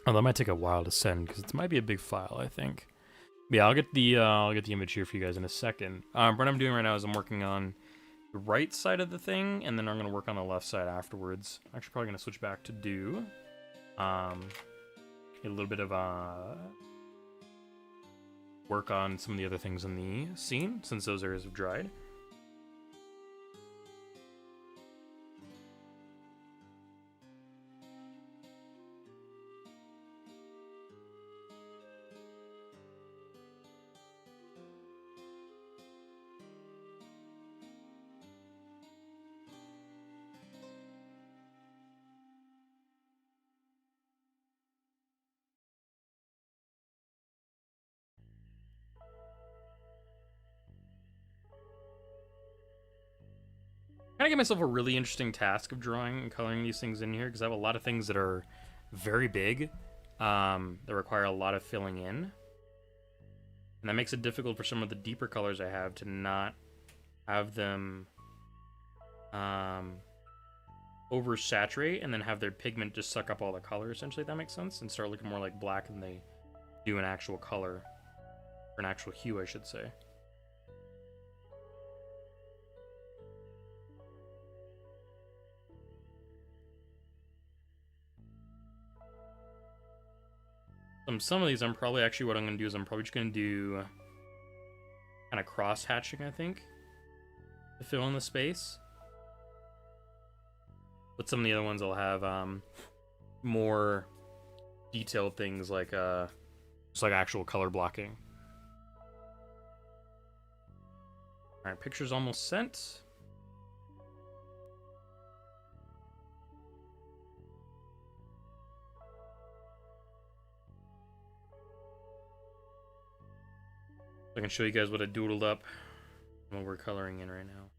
Oh, that might take a while to send because it might be a big file, I think. But yeah, I'll get the image here for you guys in a second. What I'm doing right now is I'm working on the right side of the thing, and then I'm gonna work on the left side afterwards. I'm actually probably gonna switch back to do a little bit of work on some of the other things in the scene since those areas have dried. I give myself a really interesting task of drawing and coloring these things in here because I have a lot of things that are very big that require a lot of filling in, and that makes it difficult for some of the deeper colors I have to not have them oversaturate and then have their pigment just suck up all the color, essentially, if that makes sense, and start looking more like black than they do an actual color, or an actual hue, I should say. Some of these, I'm probably actually, what I'm going to do is I'm probably just going to do kind of cross hatching, I think, to fill in the space. But some of the other ones I'll have more detailed things like just like actual color blocking. All right, picture's almost sent. I can show you guys what I doodled up and what we're coloring in right now.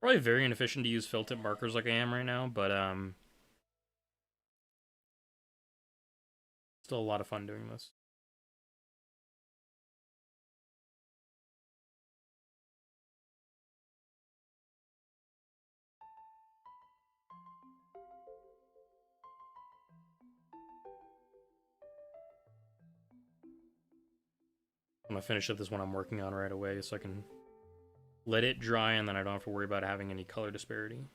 Probably very inefficient to use fill tip markers like I am right now, but still a lot of fun doing this. I'm gonna finish up this one I'm working on right away so I can let it dry, and then I don't have to worry about having any color disparity.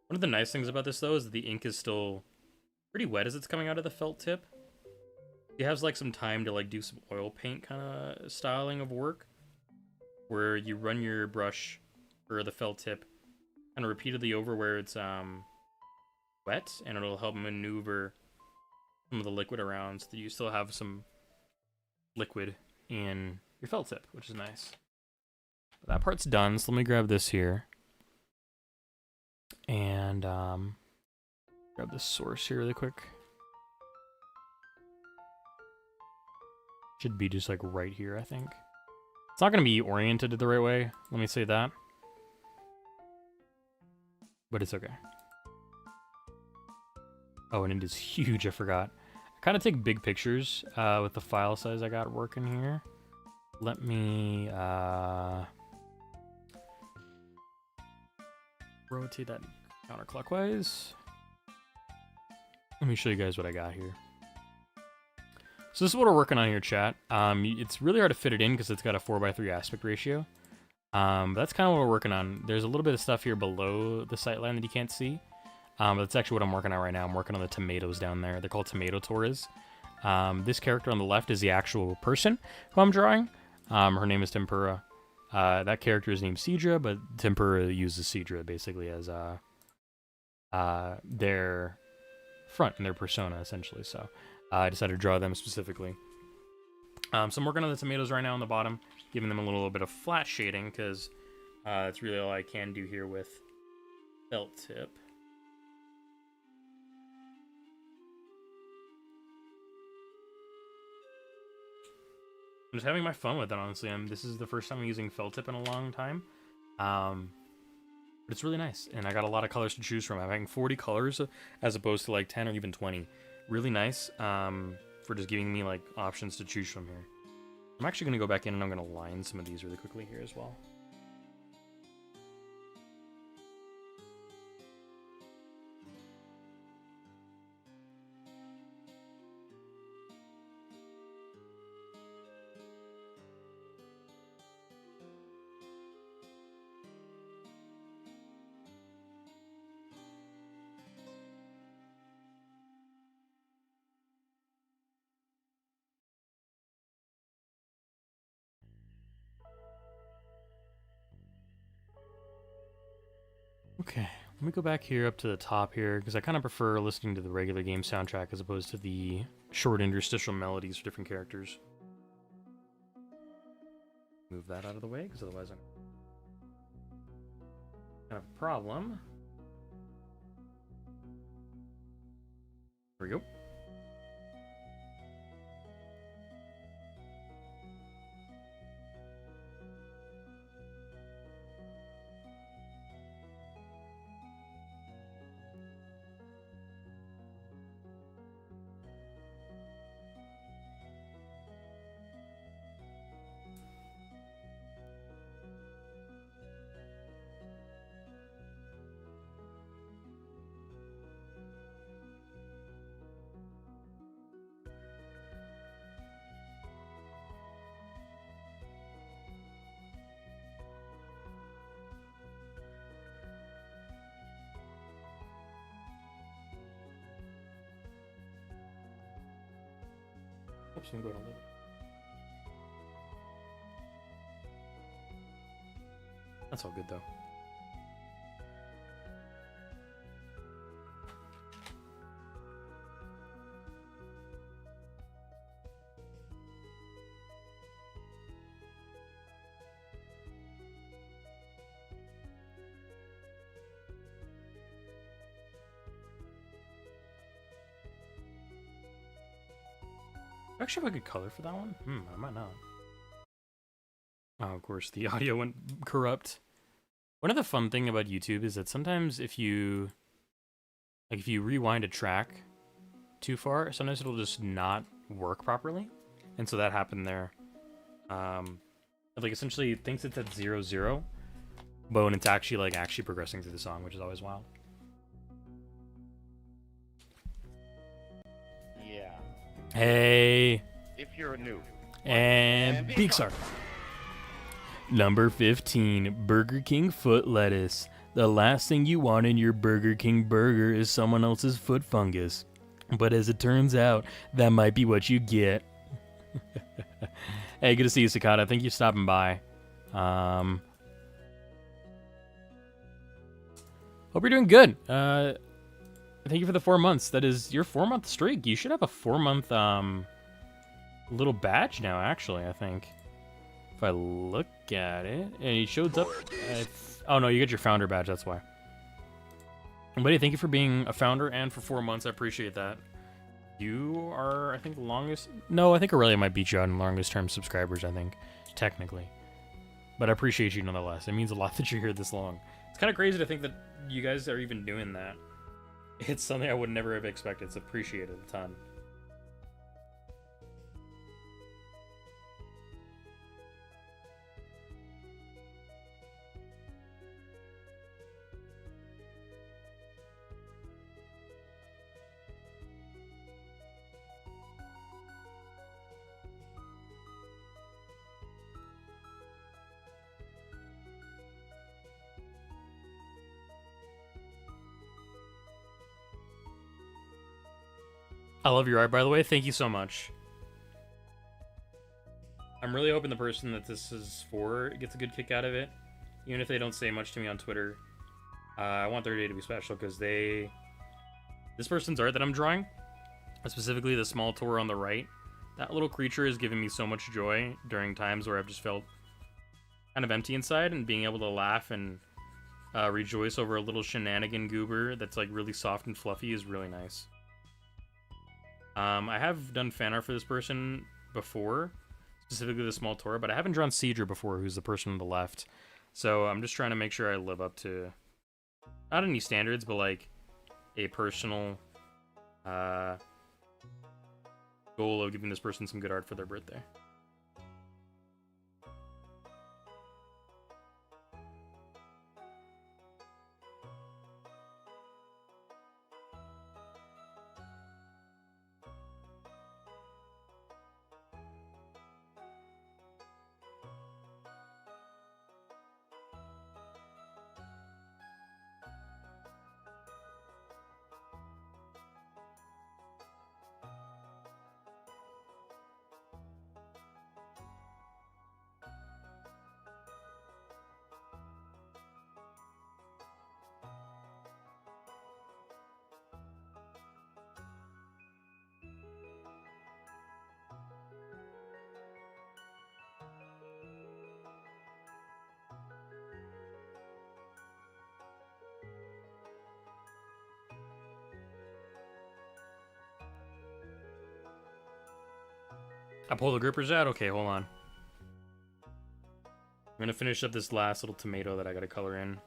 One of the nice things about this, though, is that the ink is still pretty wet as it's coming out of the felt tip. It has like some time to like do some oil paint kind of styling of work, where you run your brush or the felt tip kind of repeatedly over where it's wet, and it'll help maneuver some of the liquid around so that you still have some liquid in your felt tip, which is nice. But that part's done, so let me grab this here. And grab the source here really quick. Should be just like right here, I think. It's not going to be oriented the right way, let me say that. But it's okay. Oh, and it is huge, I forgot. I kind of take big pictures with the file size I got working here. Let me rotate that counterclockwise. Let me show you guys what I got here. So this is what we're working on here, chat. It's really hard to fit it in because it's got a 4:3 aspect ratio. But that's kind of what we're working on. There's a little bit of stuff here below the sightline that you can't see. But that's actually what I'm working on right now. I'm working on the tomatoes down there. They're called tomato torres. This character on the left is the actual person who I'm drawing. Her name is Tempura. That character is named Cedra, but Tempura uses Cedra basically as their front and their persona, essentially. So I decided to draw them specifically. So I'm working on the tomatoes right now on the bottom, giving them a little bit of flat shading, because that's really all I can do here with felt tip. I'm just having my fun with it, honestly. This is the first time I'm using felt tip in a long time. But it's really nice, and I got a lot of colors to choose from. I'm having 40 colors as opposed to like 10 or even 20. Really nice for just giving me like options to choose from here. I'm actually going to go back in and I'm going to line some of these really quickly here as well. Okay, let me go back here up to the top here, because I kind of prefer listening to the regular game soundtrack as opposed to the short interstitial melodies for different characters. Move that out of the way, because otherwise I'm gonna have a problem. There we go. Oops, I'm going on there. That's all good though. I actually have a good color for that one. I might not. Oh, of course, the audio went corrupt. One of the fun thing about YouTube is that sometimes if you rewind a track too far, sometimes it'll just not work properly. And so that happened there. Like essentially it thinks it's at 0-0, but when it's actually progressing through the song, which is always wild. Hey. If you're new. And Pixar. Number 15, Burger King foot lettuce. The last thing you want in your Burger King burger is someone else's foot fungus. But as it turns out, that might be what you get. Hey, good to see you, Cicada. Thank you for stopping by. Hope you're doing good. Thank you for the 4 months. That is your 4-month streak. You should have a 4-month little badge now, actually, I think. If I look at it, and it shows up. Oh no, you get your founder badge. That's why. But hey, thank you for being a founder and for 4 months. I appreciate that. You are, I think, longest. No, I think Aurelia might beat you out in longest term subscribers. I think, technically. But I appreciate you nonetheless. It means a lot that you're here this long. It's kind of crazy to think that you guys are even doing that. It's something I would never have expected. It's appreciated a ton. I love your art, by the way. Thank you so much. I'm really hoping the person that this is for gets a good kick out of it. Even if they don't say much to me on Twitter. I want their day to be special because this person's art that I'm drawing, specifically the small tour on the right, that little creature has given me so much joy during times where I've just felt kind of empty inside, and being able to laugh and rejoice over a little shenanigan goober that's like really soft and fluffy is really nice. I have done fan art for this person before, specifically the small tour, but I haven't drawn Cedra before, who's the person on the left. So I'm just trying to make sure I live up to, not any standards, but like a personal goal of giving this person some good art for their birthday. I pull the grippers out? Okay, hold on. I'm gonna finish up this last little tomato that I gotta color in.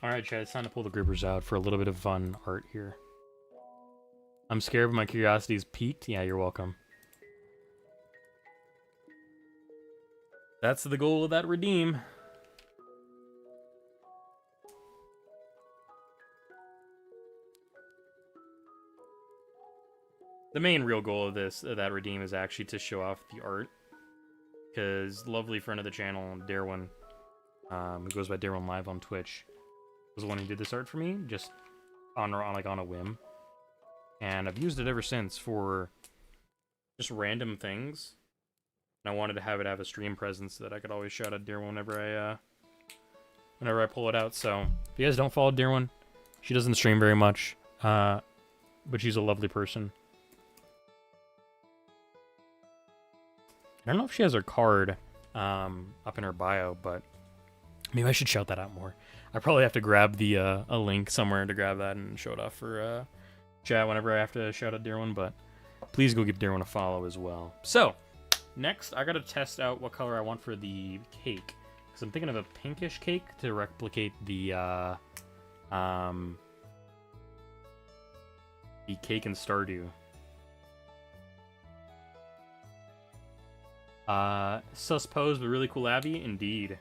Alright, Chad, it's time to pull the grippers out for a little bit of fun art here. I'm scared, but my curiosity is piqued. Yeah, you're welcome. That's the goal of that redeem. The main real goal of that redeem is actually to show off the art. Because lovely friend of the channel, Darwin, who goes by Darwin Live on Twitch, was the one who did this art for me, just on a whim. And I've used it ever since for just random things. And I wanted to have it have a stream presence so that I could always shout out Darwin whenever I pull it out. So if you guys don't follow Darwin, she doesn't stream very much, but she's a lovely person. I don't know if she has her card. up in her bio, but maybe I should shout that out more. I probably have to grab the a link somewhere to grab that and show it off for chat whenever I have to shout out Darwin, but please go give Darwin a follow as well. So, next, I gotta test out what color I want for the cake. Because I'm thinking of a pinkish cake to replicate the cake in Stardew. Sus pose with really cool Abby? Indeed.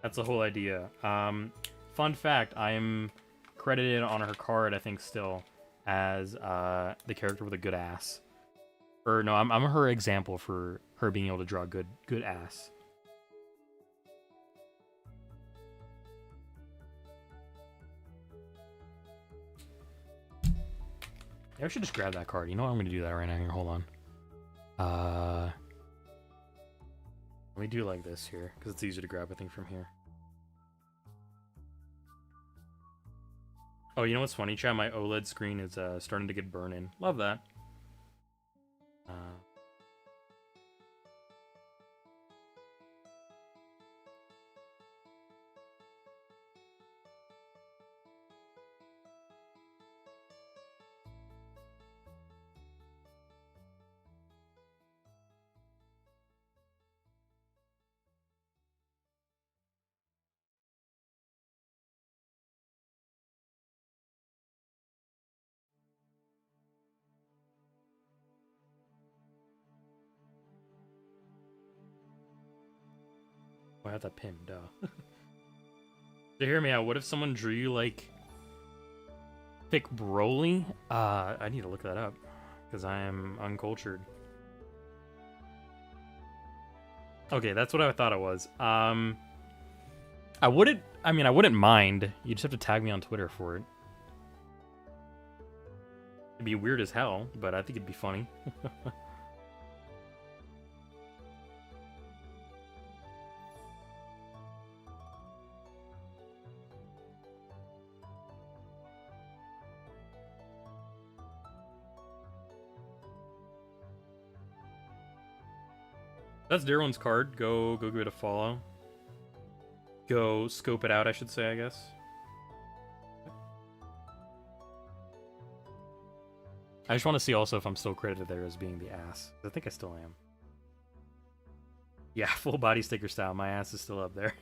That's the whole idea. Fun fact, I am credited on her card, I think, still, as the character with a good ass. Or no, I'm her example for her being able to draw good ass. I should just grab that card. You know what? I'm going to do that right now. Here, hold on. Let me do it like this here, because it's easier to grab, I think, from here. Oh, you know what's funny, chat? My OLED screen is starting to get burn-in. Love that. I have that pin, duh. So hear me out, what if someone drew you like thick Broly? I need to look that up because I am uncultured. Okay, that's what I thought it was. I wouldn't mind. You just have to tag me on Twitter for it. It'd be weird as hell, but I think it'd be funny. That's Darwin's card. Go give it a follow. Go scope it out, I should say, I guess. I just want to see also if I'm still credited there as being the ass. I think I still am. Yeah, full body sticker style. My ass is still up there.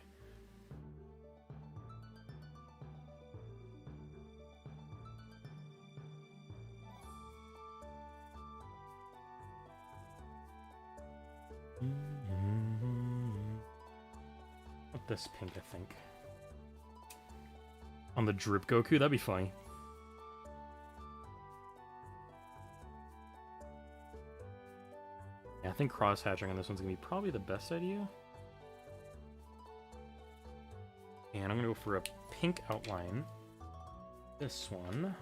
This pink, I think. On the drip Goku, that'd be funny. Yeah, I think cross-hatching on this one's gonna be probably the best idea. And I'm gonna go for a pink outline. This one.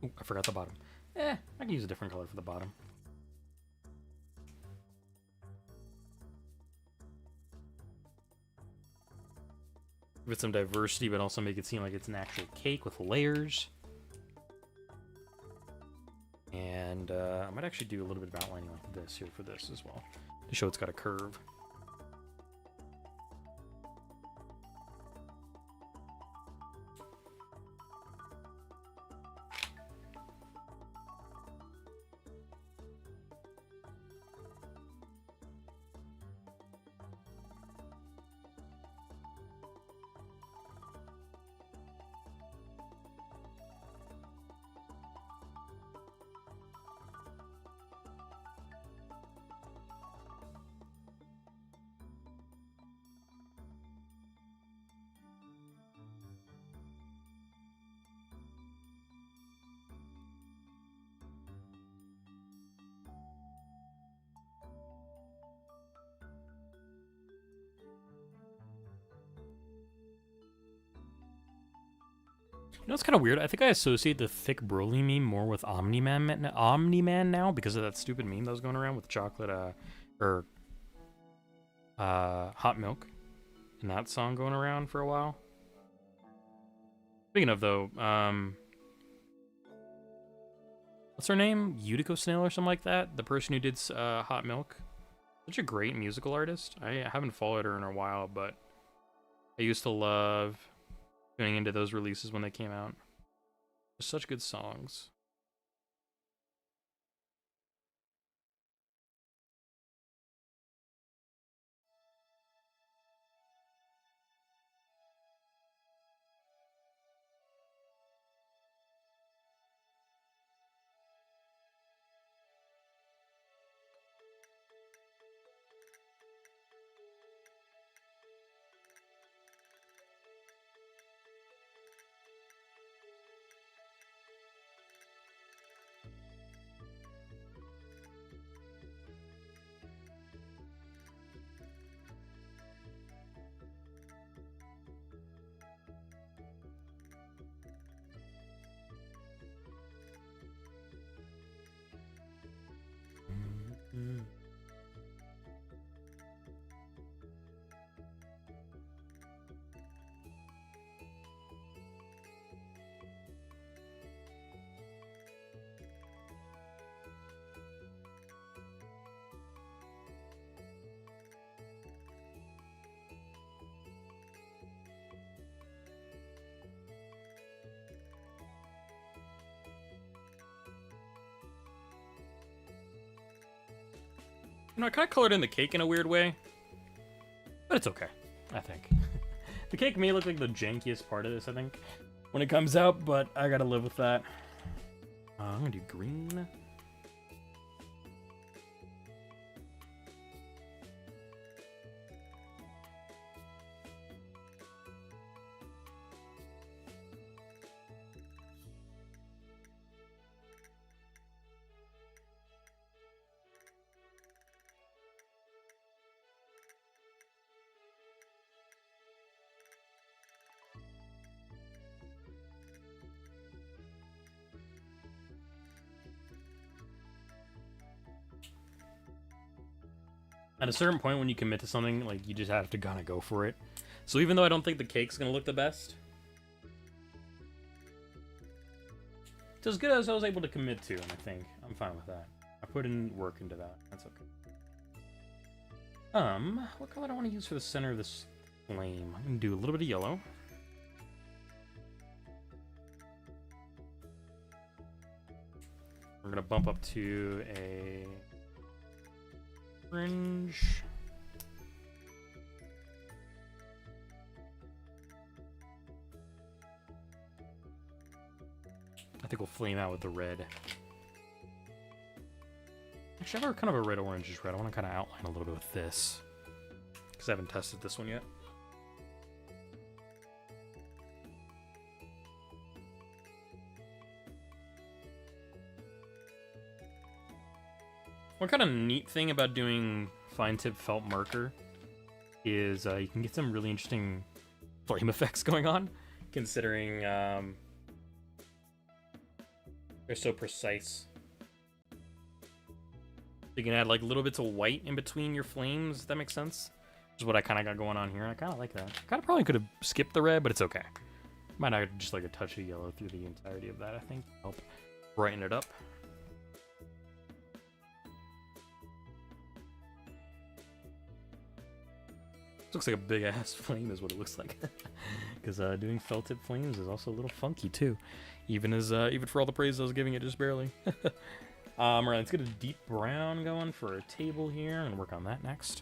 Ooh, I forgot the bottom. I can use a different color for the bottom. Give it some diversity, but also make it seem like it's an actual cake with layers. And I might actually do a little bit of outlining like this here for this as well, to show it's got a curve. You know, it's kind of weird. I think I associate the thick Broly meme more with Omni-Man now because of that stupid meme that was going around with chocolate, or hot milk, and that song going around for a while. Speaking of though, what's her name? Yutiko Snail or something like that. The person who did Hot Milk. Such a great musical artist. I haven't followed her in a while, but I used to love tuning into those releases when they came out. Such good songs. You know, I kind of colored in the cake in a weird way, but it's okay, I think. The cake may look like the jankiest part of this, I think, when it comes out, but I gotta live with that. I'm gonna do green. At a certain point when you commit to something, like, you just have to kind of go for it. So even though I don't think the cake's gonna look the best, it's as good as I was able to commit to, and I think I'm fine with that. I put in work into that. That's okay. What color do I want to use for the center of this flame? I'm gonna do a little bit of yellow. We're gonna bump up to a orange. I think we'll flame out with the red. Actually, I have kind of a red-orange red. I want to kind of outline a little bit with this, because I haven't tested this one yet. One kind of neat thing about doing fine tip felt marker is you can get some really interesting flame effects going on, considering they're so precise. You can add like little bits of white in between your flames, if that makes sense. Which is what I kind of got going on here. I kind of like that. Kind of probably could have skipped the red, but it's okay. Might not just like a touch of yellow through the entirety of that, I think. Help brighten it up. Looks like a big ass flame is what it looks like. Because doing felt tip flames is also a little funky too. Even for all the praise I was giving it, just barely. Alright, let's get a deep brown going for a table here and work on that next.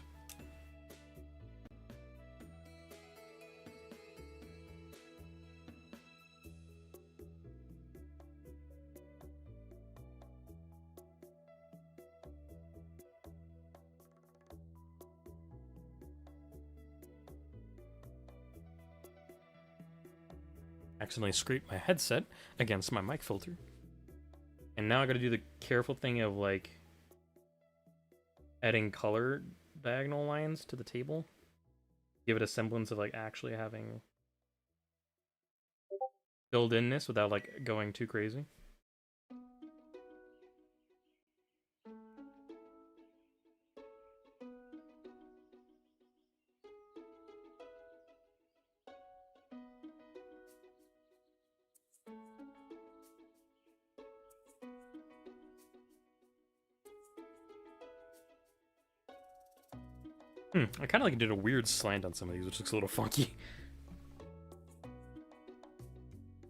Accidentally scraped my headset against my mic filter. And now I gotta do the careful thing of like adding color diagonal lines to the table. Give it a semblance of like actually having build inness without like going too crazy. I kind of like did a weird slant on some of these, which looks a little funky.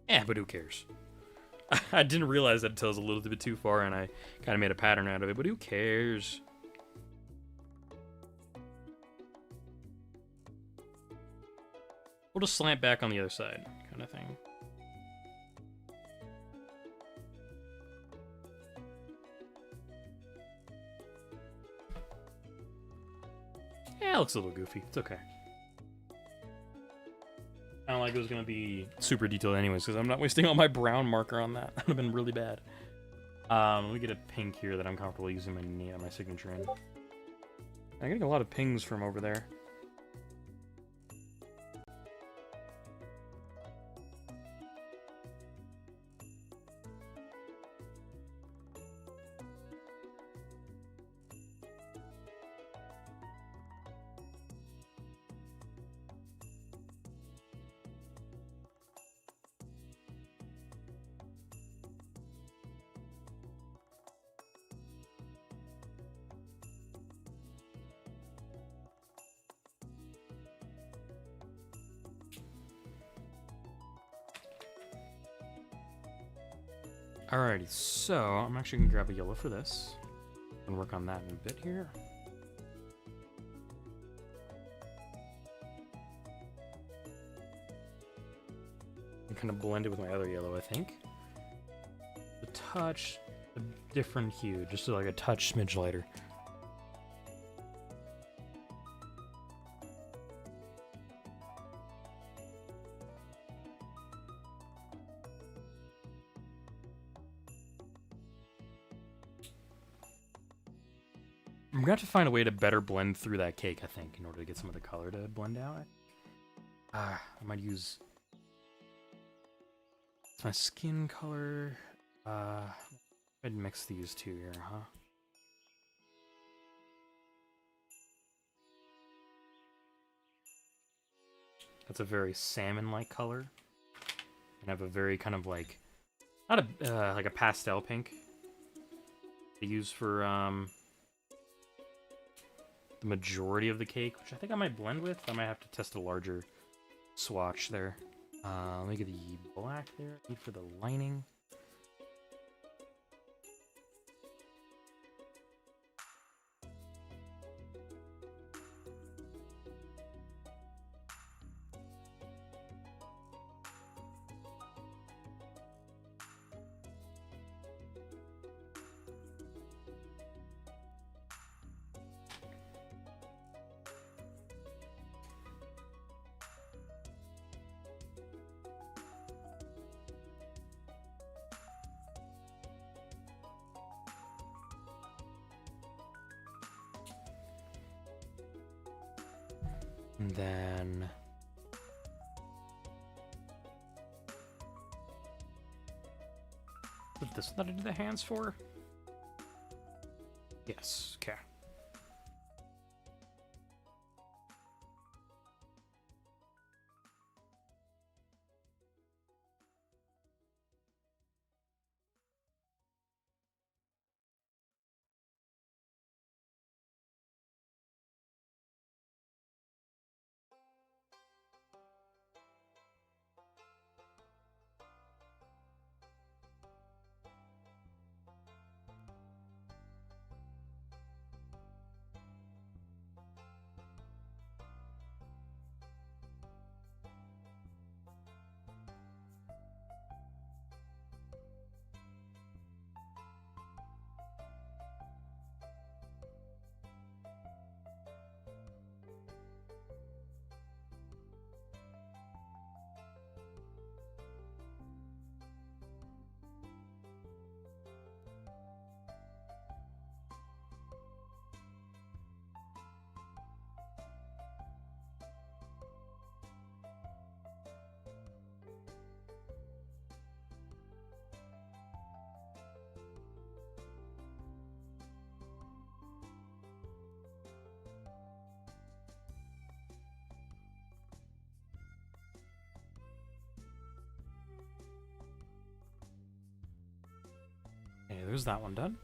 Yeah, but who cares? I didn't realize that until it was a little bit too far, and I kind of made a pattern out of it, but who cares? We'll just slant back on the other side, kind of thing. Yeah, it looks a little goofy. It's okay. I don't like it was going to be super detailed anyways, because I'm not wasting all my brown marker on that. That would have been really bad. Let me get a pink here that I'm comfortable using my signature in. I'm getting a lot of pings from over there. Alrighty, so I'm actually gonna grab a yellow for this and work on that in a bit here. And kind of blend it with my other yellow, I think. A touch, a different hue, just like a touch smidge lighter. I'm gonna have to find a way to better blend through that cake, I think, in order to get some of the color to blend out. I might use my skin color. I'd mix these two here, huh? That's a very salmon-like color, and have a very kind of like, not a like a pastel pink. To use for the majority of the cake, which I think I might blend with. I might have to test a larger swatch there. Let me get the black there. Need for the lining. And then is this what I did the hands for? Yes, okay. there's that one done.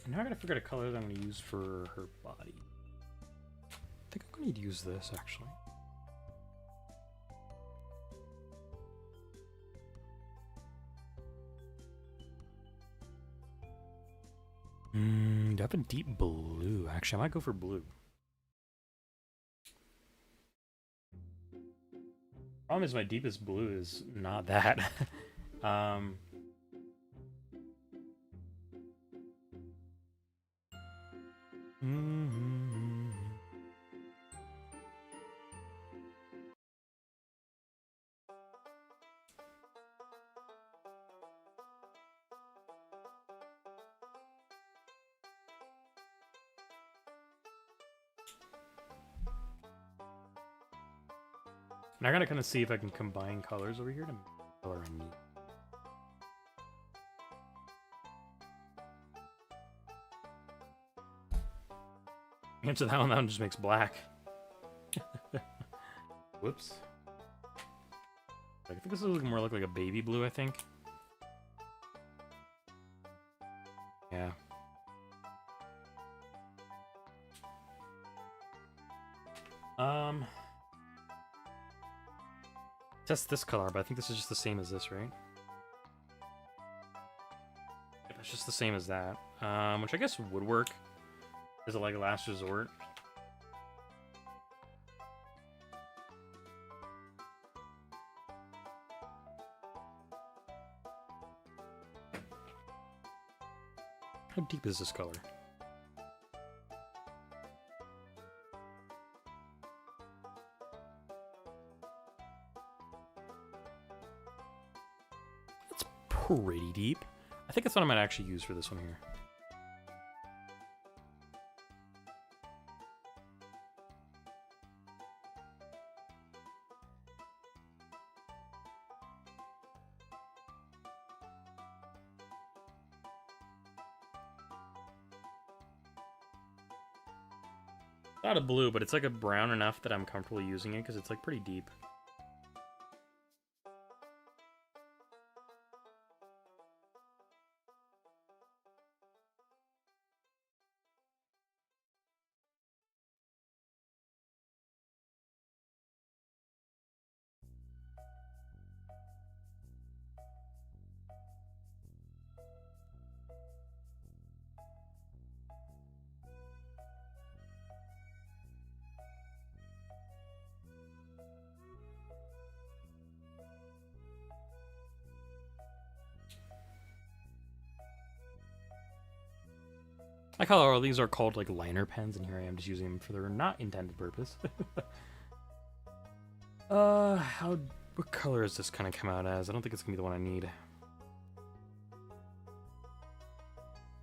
Now I gotta figure out a color that I'm gonna use for her body. I think I'm gonna use this actually. Do I have a deep blue? Actually, I might go for blue. Problem is my deepest blue is not that. And I gotta kind of see if I can combine colors over here to make the color I need. Answer that one just makes black. Whoops. I think this is looking more like a baby blue, I think. Yeah. Test this color, but I think this is just the same as this, right? Yep, it's just the same as that. Which I guess would work. Is it like a last resort? How deep is this color? That's pretty deep. I think that's what I might actually use for this one here. Not a blue, but it's like a brown enough that I'm comfortable using it because it's like pretty deep. I like how all these are called like liner pens, and here I am just using them for their not intended purpose. What color is this kind of come out as? I don't think it's gonna be the one I need.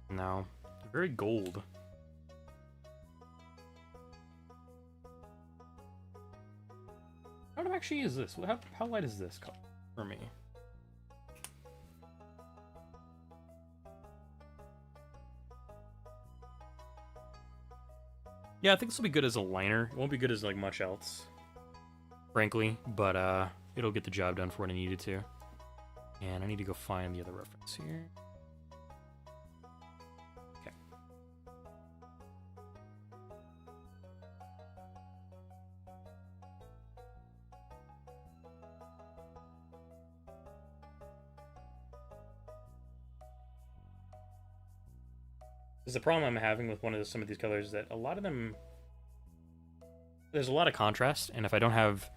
No, very gold. How do I actually use this? How light is this color for me? Yeah, I think this will be good as a liner. It won't be good as like much else, frankly, but it'll get the job done for what I needed to. And I need to go find the other reference here. Okay. Because the problem I'm having with some of these colors is that a lot of them, there's a lot of contrast, and if I don't have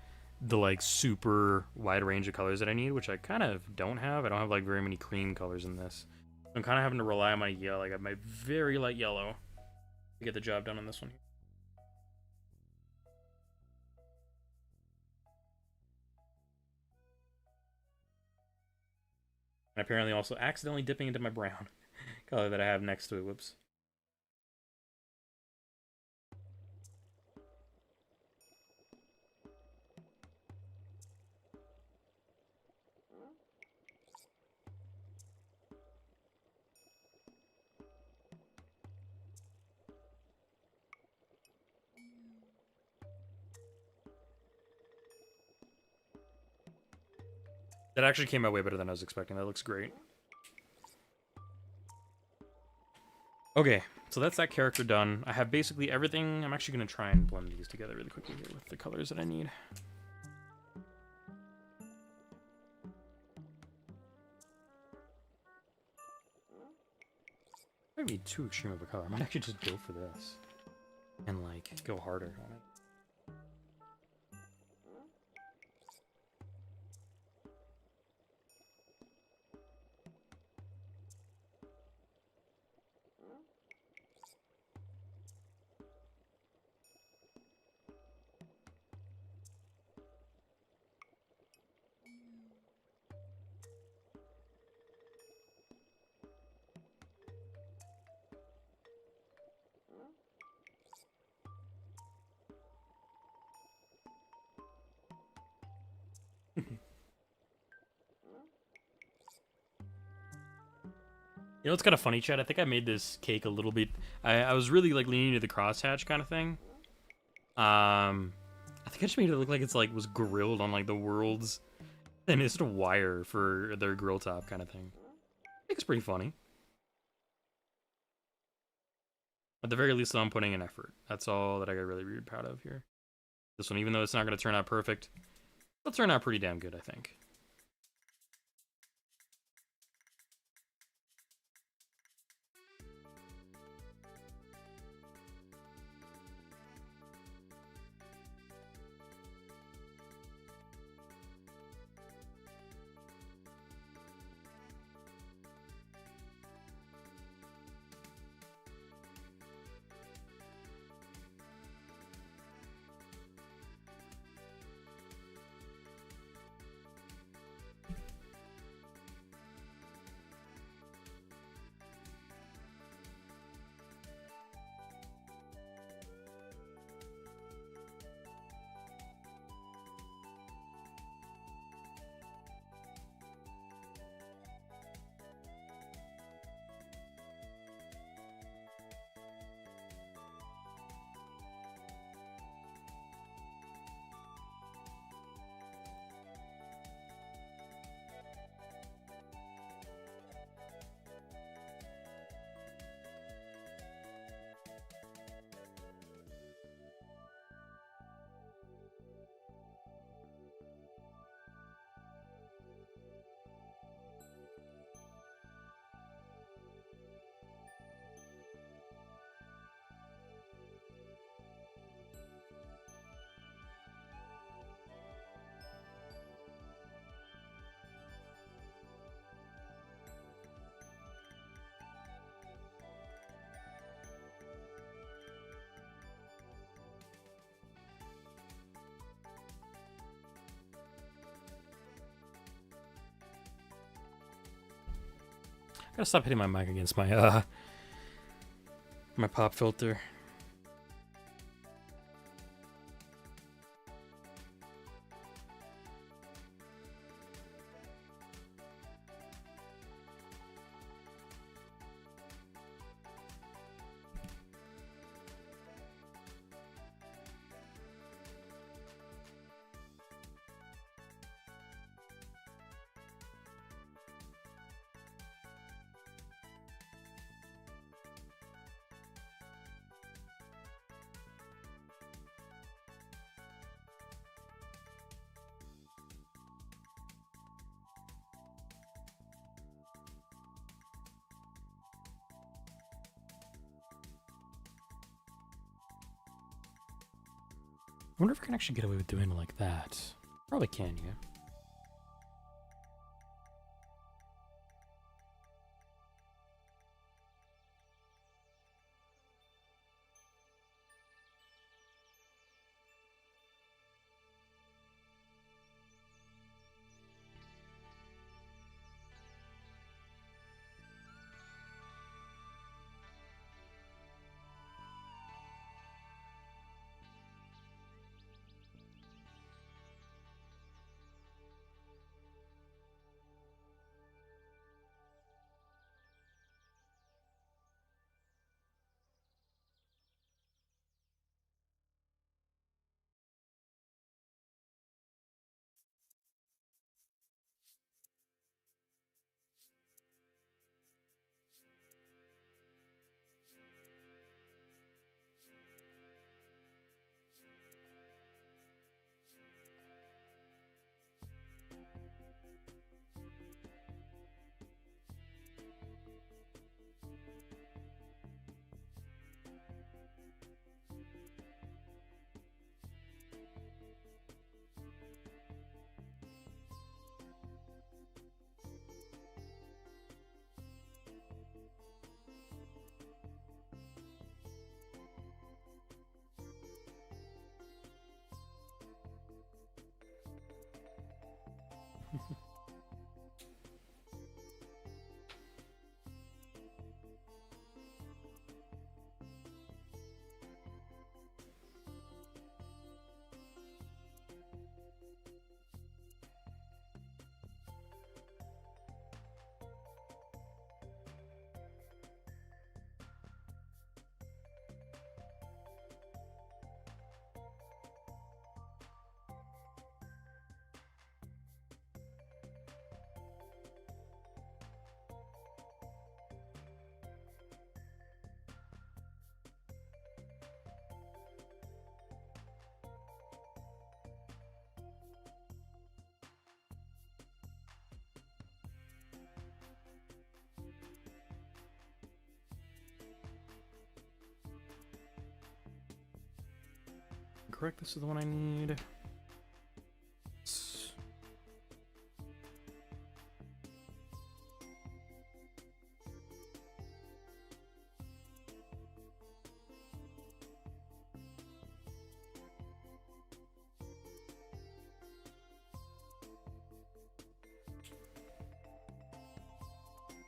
the like super wide range of colors that I need, which I kind of don't have. I don't have like very many cream colors in this. I'm kind of having to rely on my yellow, like my very light yellow, to get the job done on this one. And apparently also accidentally dipping into my brown color that I have next to it. Whoops. That actually came out way better than I was expecting. That looks great. Okay, so that's that character done. I have basically everything. I'm actually going to try and blend these together really quickly here with the colors that I need. Might be too extreme of a color. I might actually just go for this and like go harder on it. You know, it's kind of funny, Chad. I think I made this cake a little bit. I was really like leaning to the crosshatch kind of thing. I think I just made it look like it's like was grilled on like the world's thinnest wire for their grill top kind of thing. I think it's pretty funny. At the very least, I'm putting in effort. That's all that I got really proud of here. This one, even though it's not going to turn out perfect, it'll turn out pretty damn good, I think. I gotta stop hitting my mic against my my pop filter. I wonder if I can actually get away with doing it like that. Probably can, yeah. Correct, this is the one I need.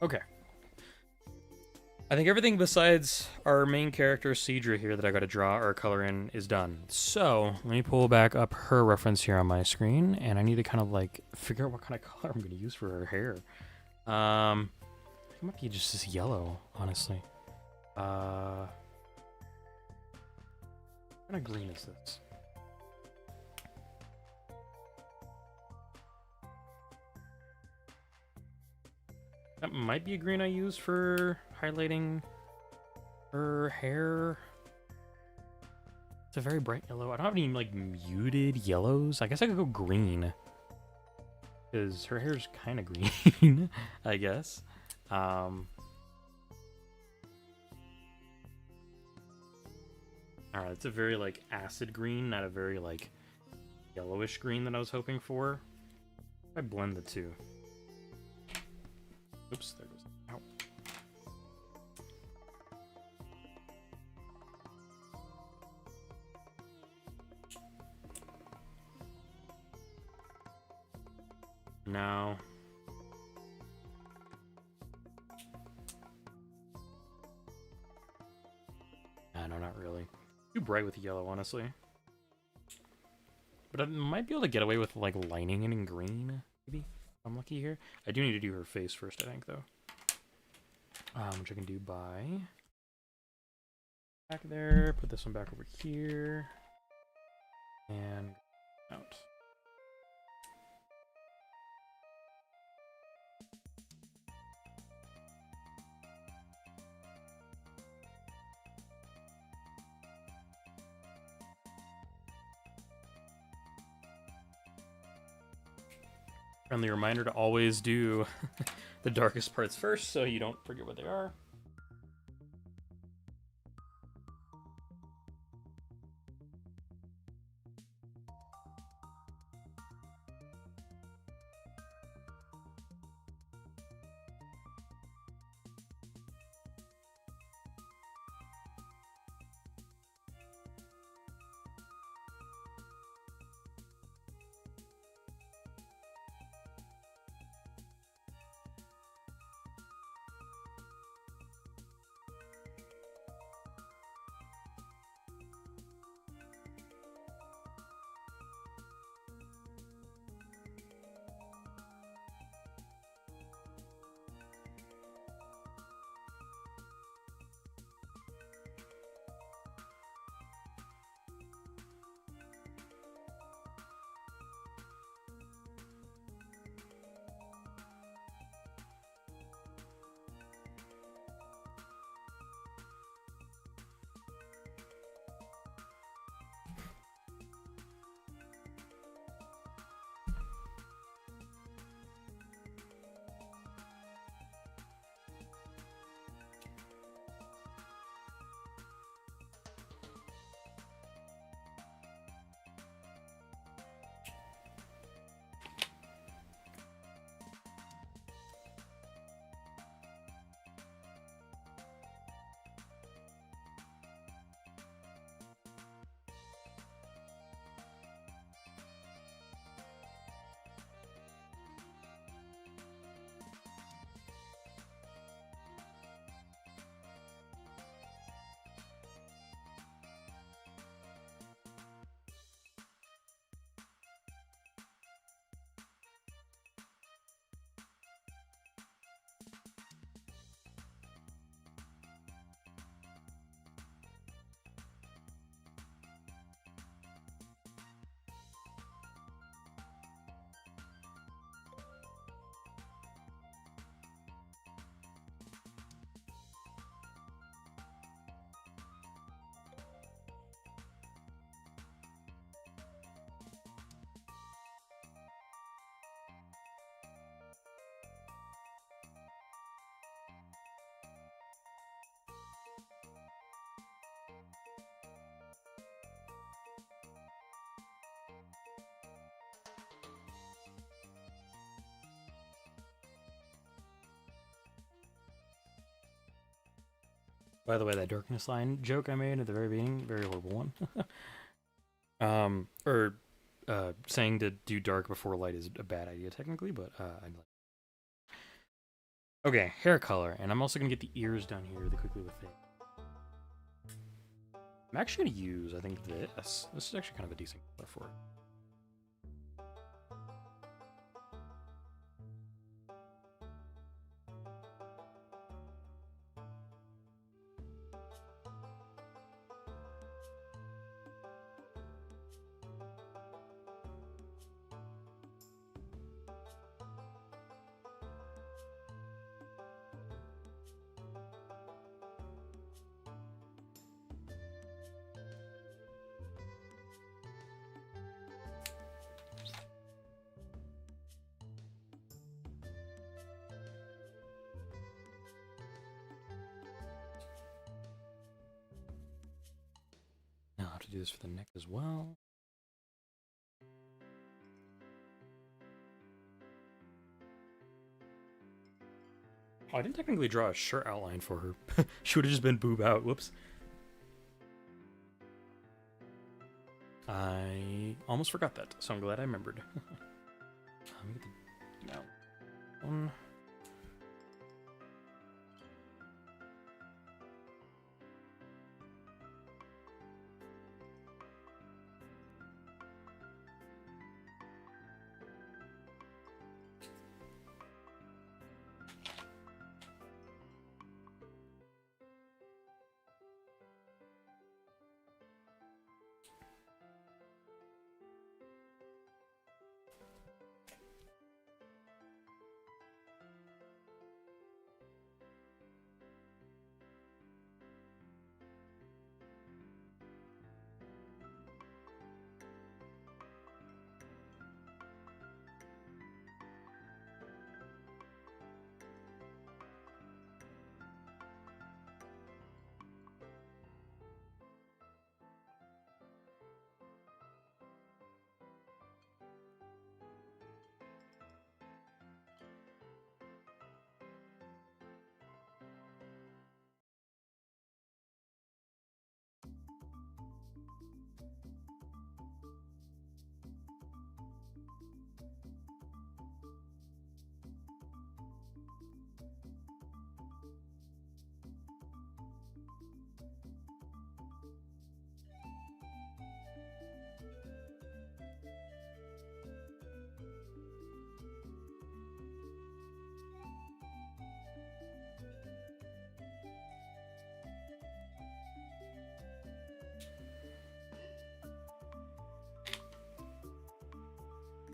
Okay. I think everything besides our main character, Cedra, here that I got to draw or color in is done. So, let me pull back up her reference here on my screen, and I need to kind of like figure out what kind of color I'm going to use for her hair. It might be just this yellow, honestly. What kind of green is this? That might be a green I use for highlighting her hair. It's a very bright yellow. I don't have any like muted yellows. I guess I could go green, because her hair's kind of green, I guess. Alright, it's a very like acid green, not a very like yellowish green that I was hoping for. I blend the two. Oops, there goes. Ow. No. No, not really. Too bright with the yellow, honestly. But I might be able to get away with like lining it in green, maybe. I'm lucky here. I do need to do her face first, I think, though. Which I can do by back there. Put this one back over here, and out. Friendly reminder to always do the darkest parts first so you don't forget what they are. By the way, that darkness line joke I made at the very beginning, very horrible one. Or saying to do dark before light is a bad idea technically, but I like. Okay, hair color, and I'm also gonna get the ears done here really quickly with it. I'm actually gonna use, I think, this. This is actually kind of a decent color for it. Now I'll have to do this for the neck as well. Oh, I didn't technically draw a shirt outline for her. She would have just been boob out. Whoops. I almost forgot that, so I'm glad I remembered. Let me get the mount one.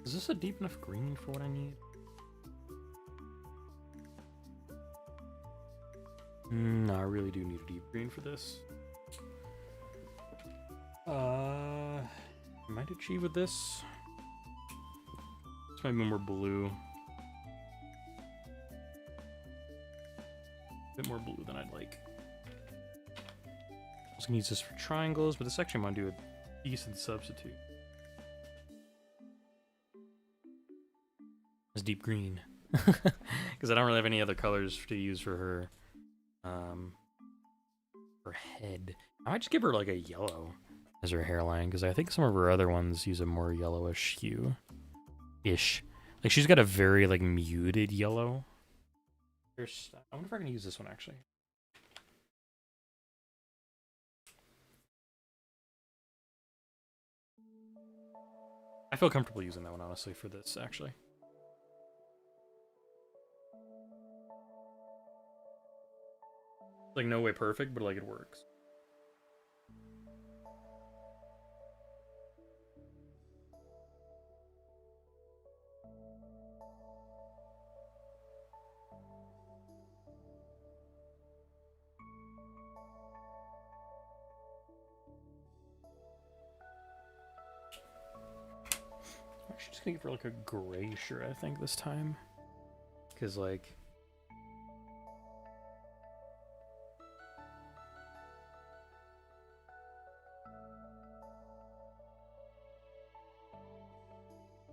Is this a deep enough green for what I need? No, I really do need a deep green for this. Might achieve with this. This might be more blue. A bit more blue than I'd like. I was gonna use this for triangles, but this actually might do a decent substitute. It's deep green. Because I don't really have any other colors to use for her head. I might just give her like a yellow as her hairline, because I think some of her other ones use a more yellowish hue. Like she's got a very like muted yellow. I wonder if I can use this one actually. I feel comfortable using that one honestly for this actually. Like no way perfect, but like it works. I'm actually just gonna give her like a gray shirt, I think, this time. Because like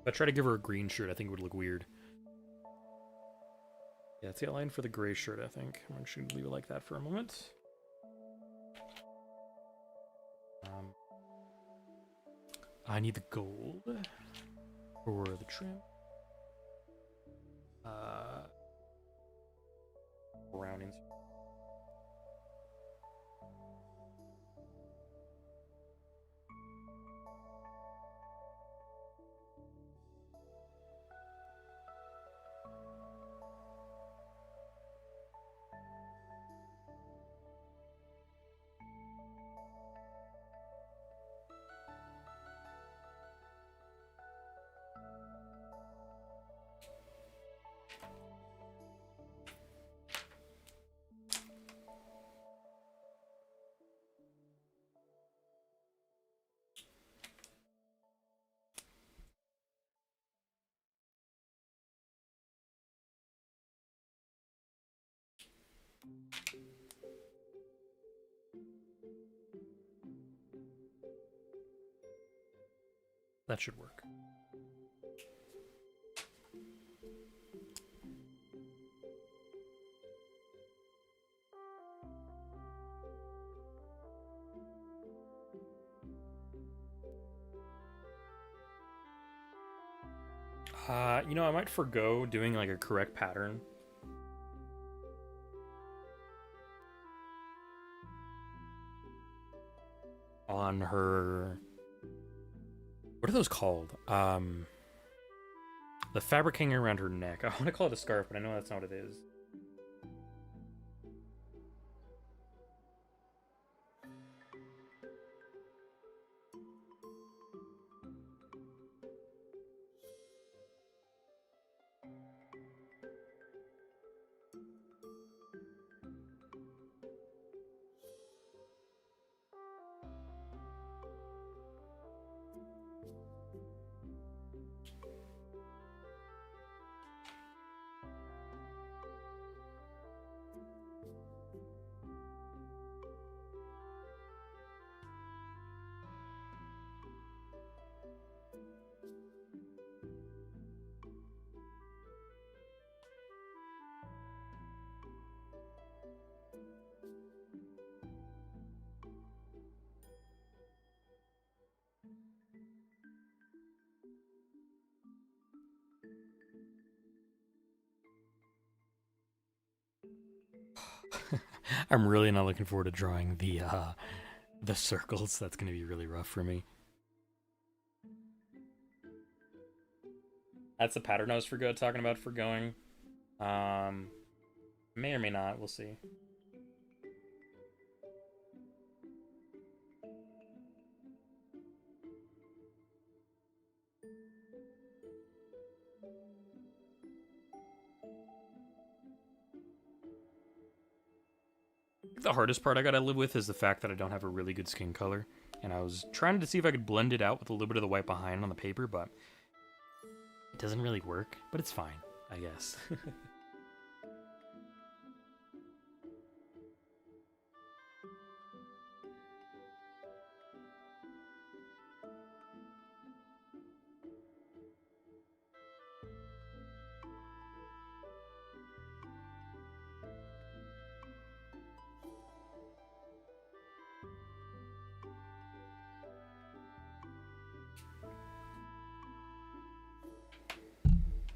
if I try to give her a green shirt, I think it would look weird. Yeah, that's the outline for the gray shirt, I think. I'm just gonna leave it like that for a moment. I need the gold for the trim. Brown insert. That should work. You know, I might forgo doing like a correct pattern. On her... What are those called? The fabric hanging around her neck. I want to call it a scarf, but I know that's not what it is. I'm really not looking forward to drawing the circles. That's gonna be really rough for me. That's the pattern I was talking about forgoing. May or may not. We'll see. The hardest part I gotta live with is the fact that I don't have a really good skin color. And I was trying to see if I could blend it out with a little bit of the white behind on the paper, but it doesn't really work. But it's fine, I guess.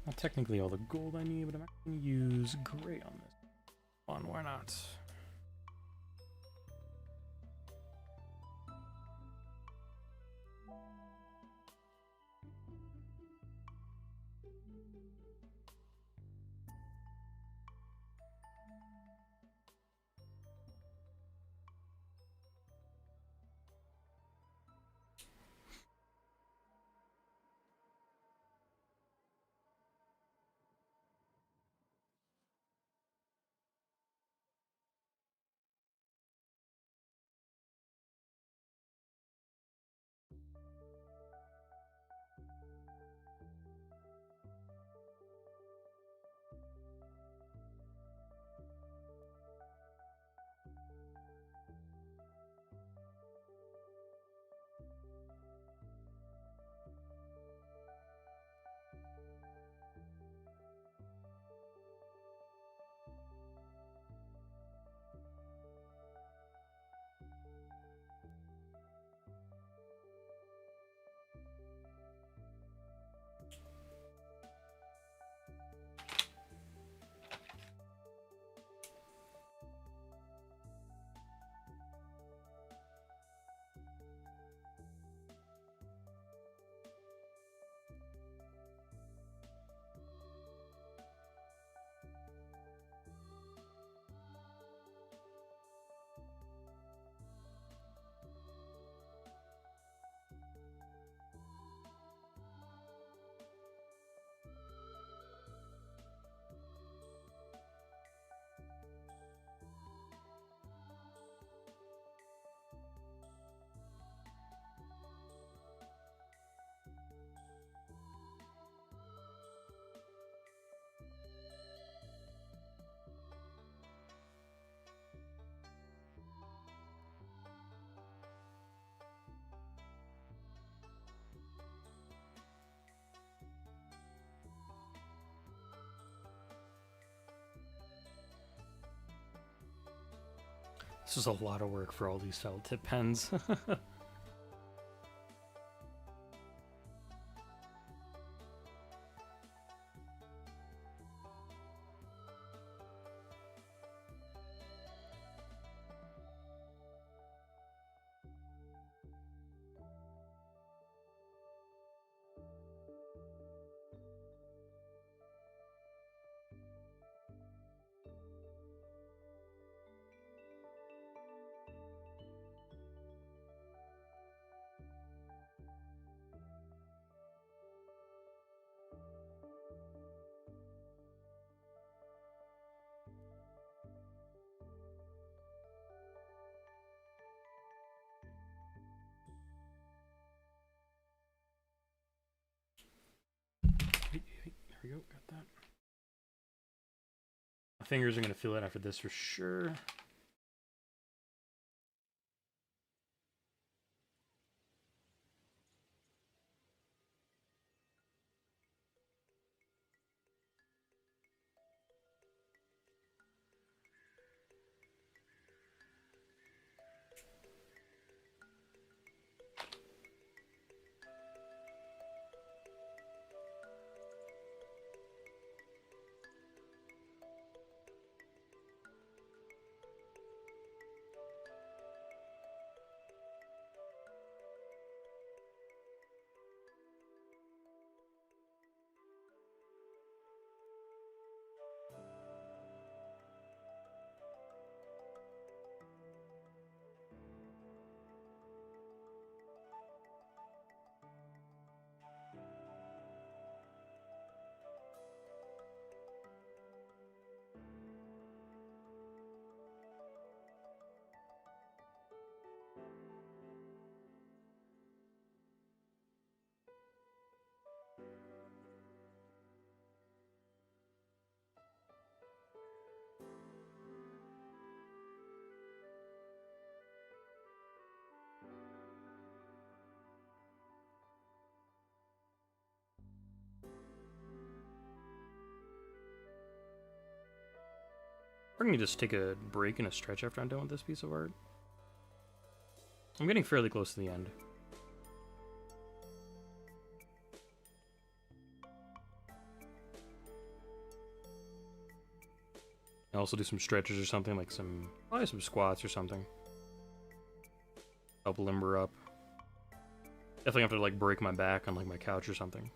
Not technically all the gold I need, but I'm going to use gray on this one. Why not? This is a lot of work for all these felt tip pens. There we go, got that. My fingers are gonna feel it after this for sure. We're gonna just take a break and a stretch after I'm done with this piece of art. I'm getting fairly close to the end. I'll also do some stretches or something, like probably some squats or something. Help limber up. Definitely have to like break my back on like my couch or something.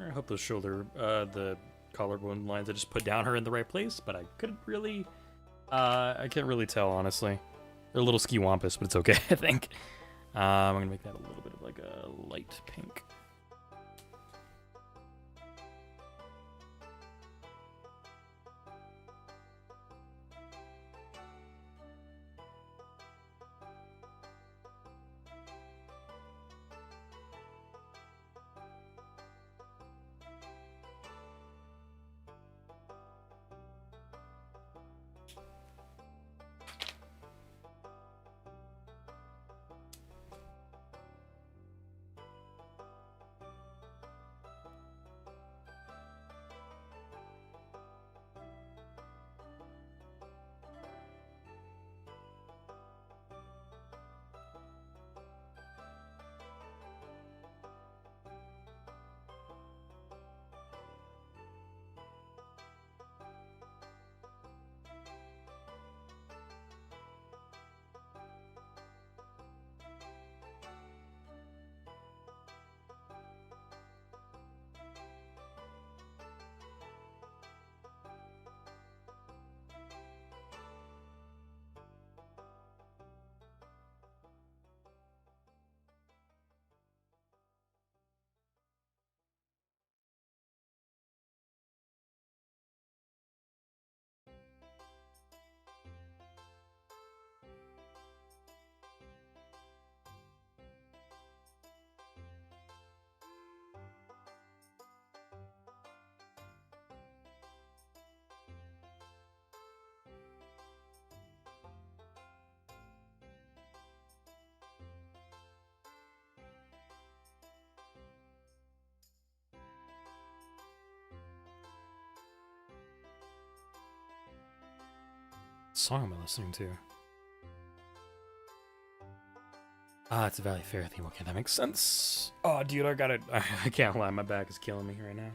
I hope those the collarbone lines I just put down are in the right place, but I couldn't really, I can't really tell, honestly. They're a little ski-wampus, but it's okay, I think. I'm gonna make that a little bit of like a light pink. song am I listening to? Ah, it's a Valley Fair theme. Okay, that makes sense. Oh, dude, I got it. I can't lie. My back is killing me right now.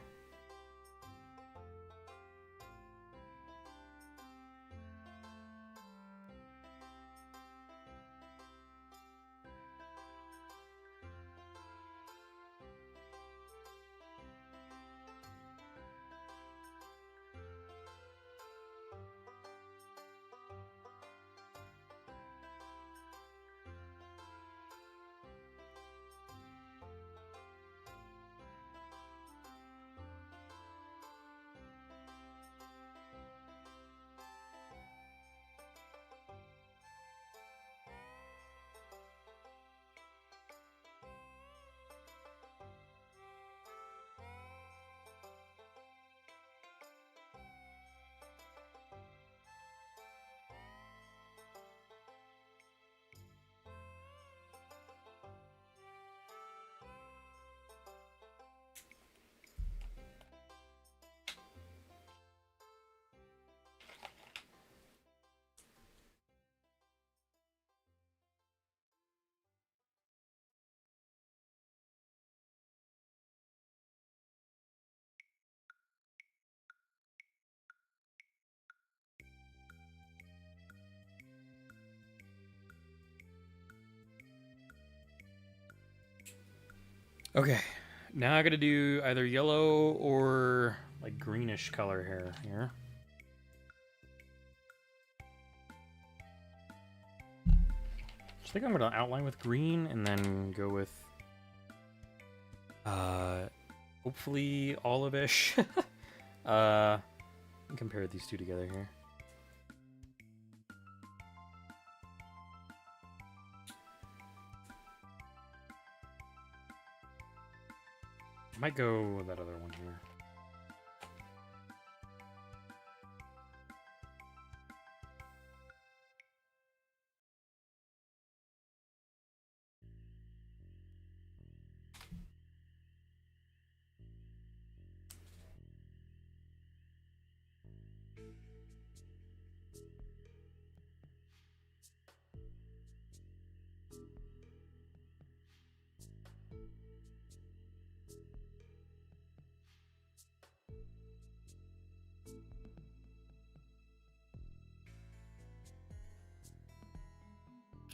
Okay, now I gotta do either yellow or like greenish color hair here. I think I'm gonna outline with green and then go with hopefully olive-ish. Compare these two together here. I might go with that other one here.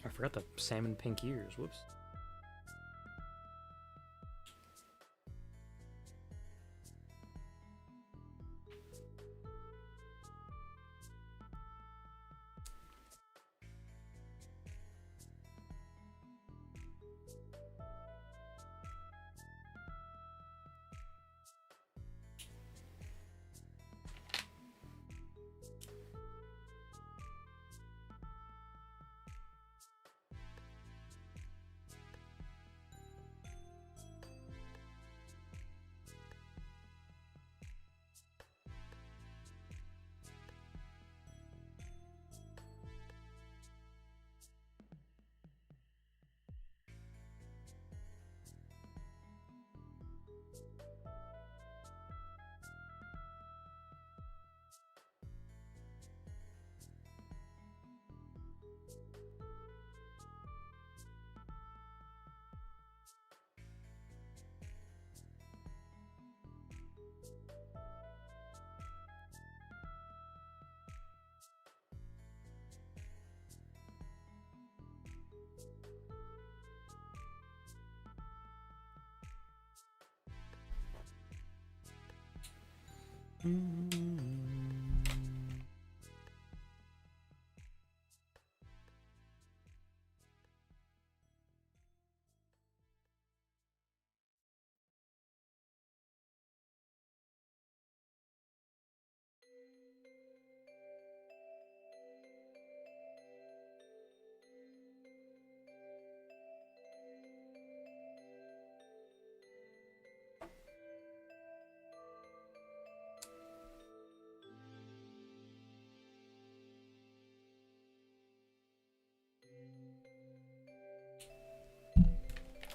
I forgot the salmon pink ears. Whoops.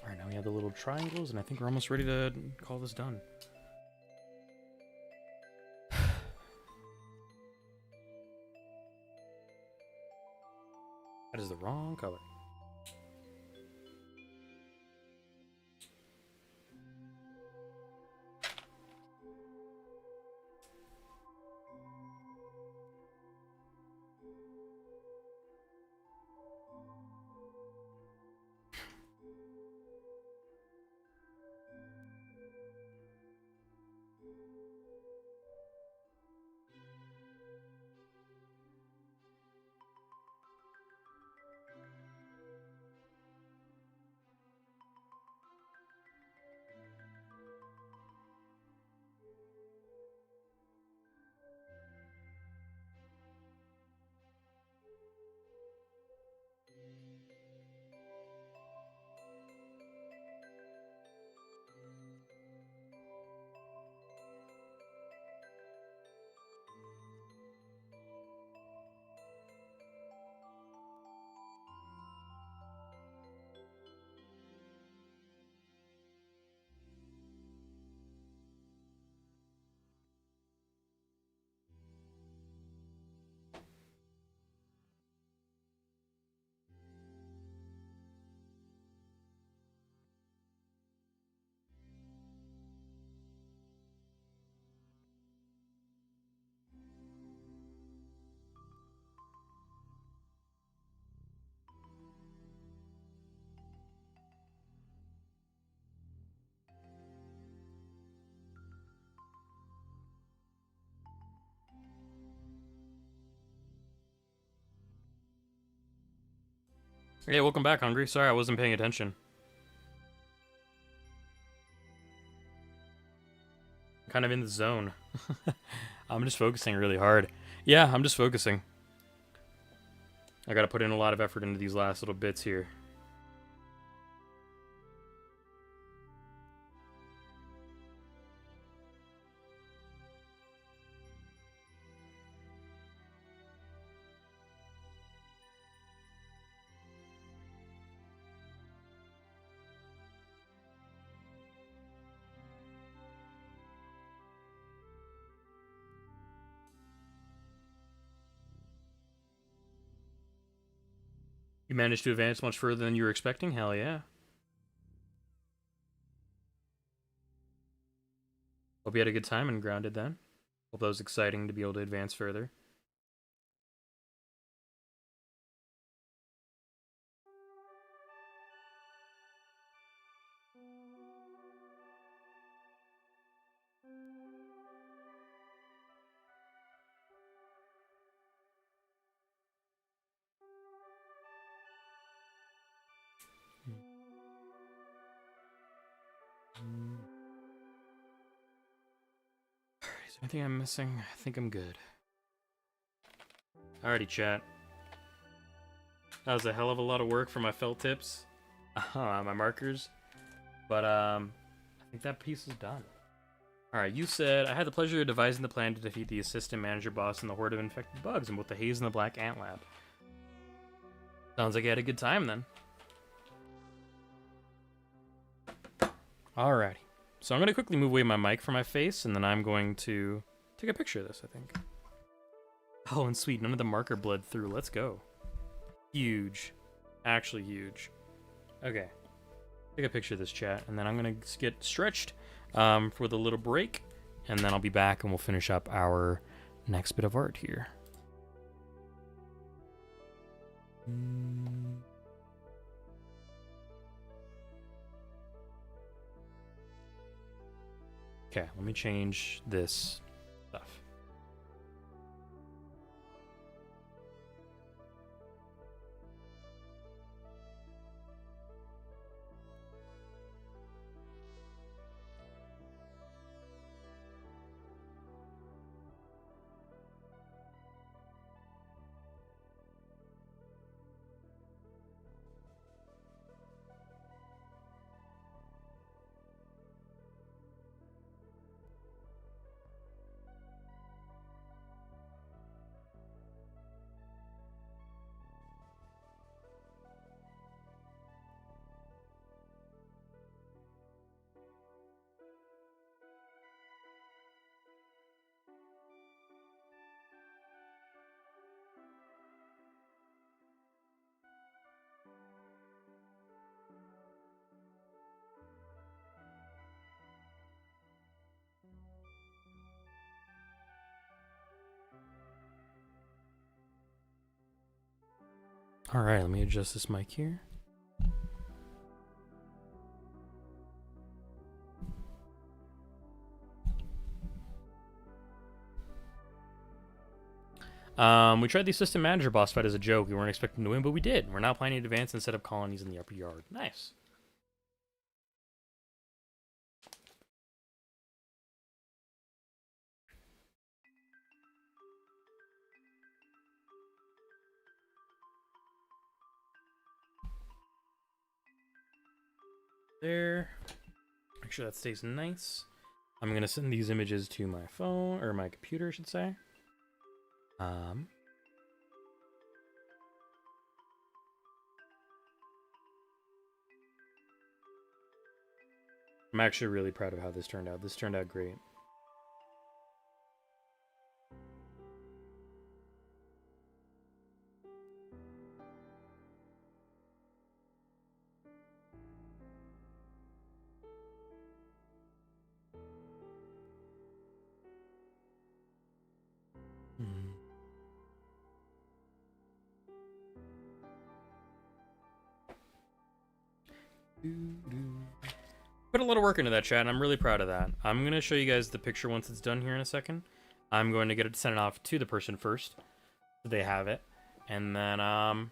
Alright, now we have the little triangles, and I think we're almost ready to call this done. That is the wrong color. Hey, welcome back, Hungry. Sorry, I wasn't paying attention. I'm kind of in the zone. I'm just focusing really hard. Yeah, I'm just focusing. I gotta put in a lot of effort into these last little bits here. You managed to advance much further than you were expecting? Hell yeah. Hope you had a good time and grounded then. Hope that was exciting to be able to advance further. Is there anything I'm missing? I think I'm good. Alrighty, chat. That was a hell of a lot of work for my felt tips. My markers. But, I think that piece is done. Alright, you said, I had the pleasure of devising the plan to defeat the assistant manager boss and the horde of infected bugs in both the Haze and the Black Ant Lab. Sounds like you had a good time then. Alrighty. So I'm going to quickly move away my mic from my face, and then I'm going to take a picture of this, I think. Oh, and sweet, none of the marker bled through. Let's go. Huge. Actually huge. Okay. Take a picture of this, chat, and then I'm going to get stretched for the little break, and then I'll be back, and we'll finish up our next bit of art here. Okay, let me change this stuff. All right, let me adjust this mic here. We tried the assistant manager boss fight as a joke. We weren't expecting to win, but we did. We're now planning to advance and set up colonies in the upper yard. Nice. There. Make sure that stays nice. I'm gonna send these images to my phone, or my computer, I should say. I'm actually really proud of how this turned out. This turned out great. Put a lot of work into that, chat, and I'm really proud of that. I'm going to show you guys the picture once it's done here in a second. I'm going to get it sent off to the person first, so they have it, and then I'll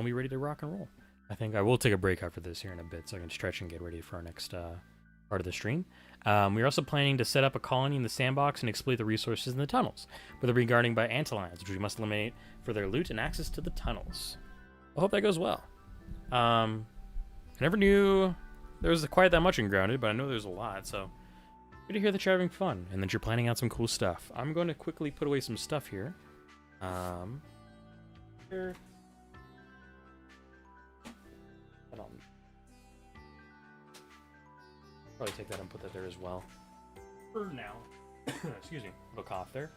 be ready to rock and roll. I think I will take a break after this here in a bit, so I can stretch and get ready for our next part of the stream. We're also planning to set up a colony in the sandbox and exploit the resources in the tunnels, but they're being guarded by antlions, which we must eliminate for their loot and access to the tunnels. I hope that goes well. I never knew there was quite that much in Grounded, but I know there's a lot, so good to hear that you're having fun and that you're planning out some cool stuff. I'm going to quickly put away some stuff here. Here. Probably take that and put that there as well. For now. Excuse me. Little cough there.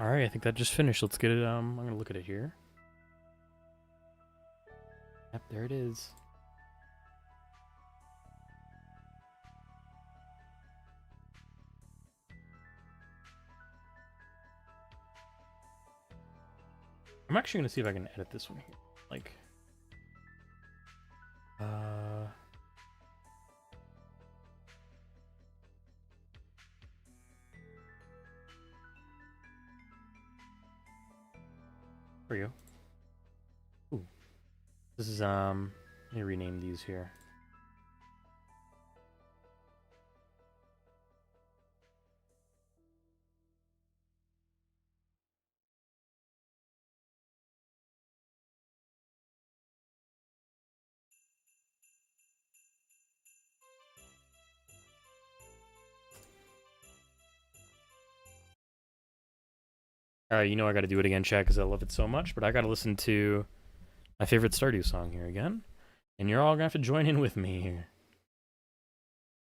All right, I think that just finished. Let's get it. I'm gonna look at it here. Yep, there it is. I'm actually gonna see if I can edit this one here. Like, for you. Ooh, this is let me rename these here. Alright, you know I gotta do it again, chat, because I love it so much, but I gotta listen to my favorite Stardew song here again. And you're all gonna have to join in with me here.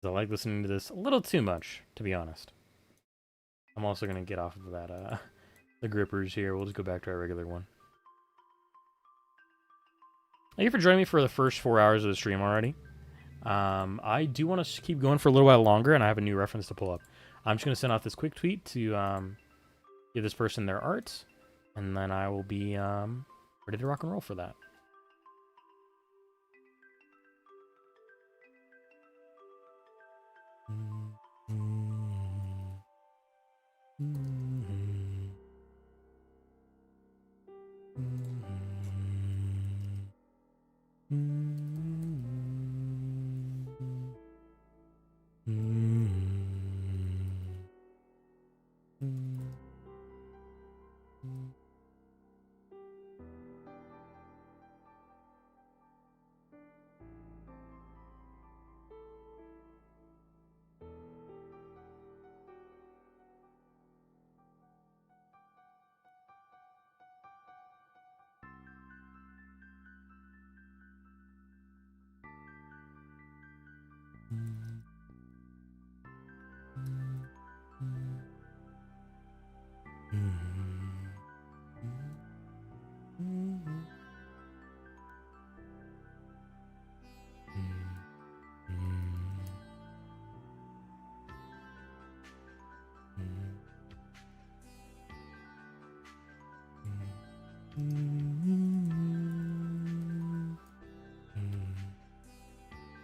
I like listening to this a little too much, to be honest. I'm also gonna get off of that, the grippers here. We'll just go back to our regular one. Thank you for joining me for the first 4 hours of the stream already. I do want to keep going for a little while longer, and I have a new reference to pull up. I'm just gonna send off this quick tweet to give this person their art, and then I will be ready to rock and roll for that.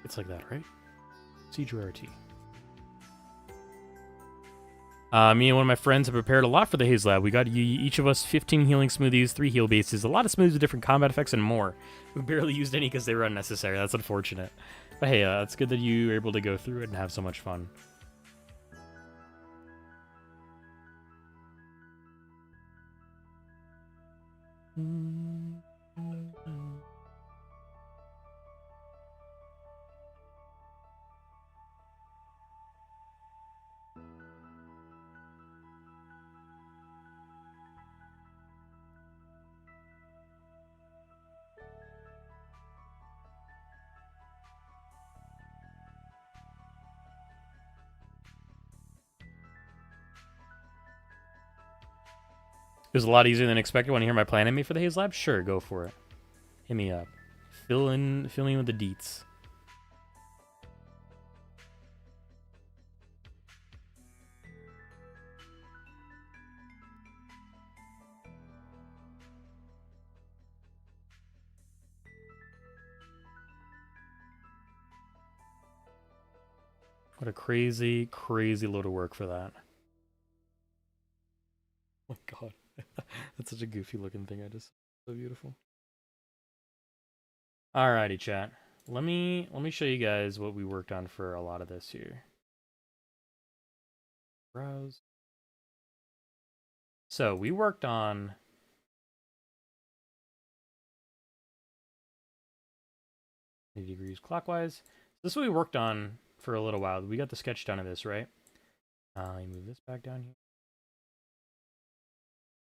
It's like that, right? Siege rarity. Me and one of my friends have prepared a lot for the Haze Lab. We got each of us 15 healing smoothies, 3 heal bases, a lot of smoothies with different combat effects, and more. We barely used any because they were unnecessary. That's unfortunate. But hey, it's good that you were able to go through it and have so much fun. It was a lot easier than expected. Want to hear my plan in me for the Haze Lab? Sure, go for it. Hit me up. Fill in with the deets. What a crazy, crazy load of work for that. Oh my god. That's such a goofy looking thing. So beautiful. Alrighty, chat. Let me show you guys what we worked on for a lot of this here. Browse. So we worked on 80 degrees clockwise. This is what we worked on for a little while. We got the sketch done of this, right? Let me move this back down here.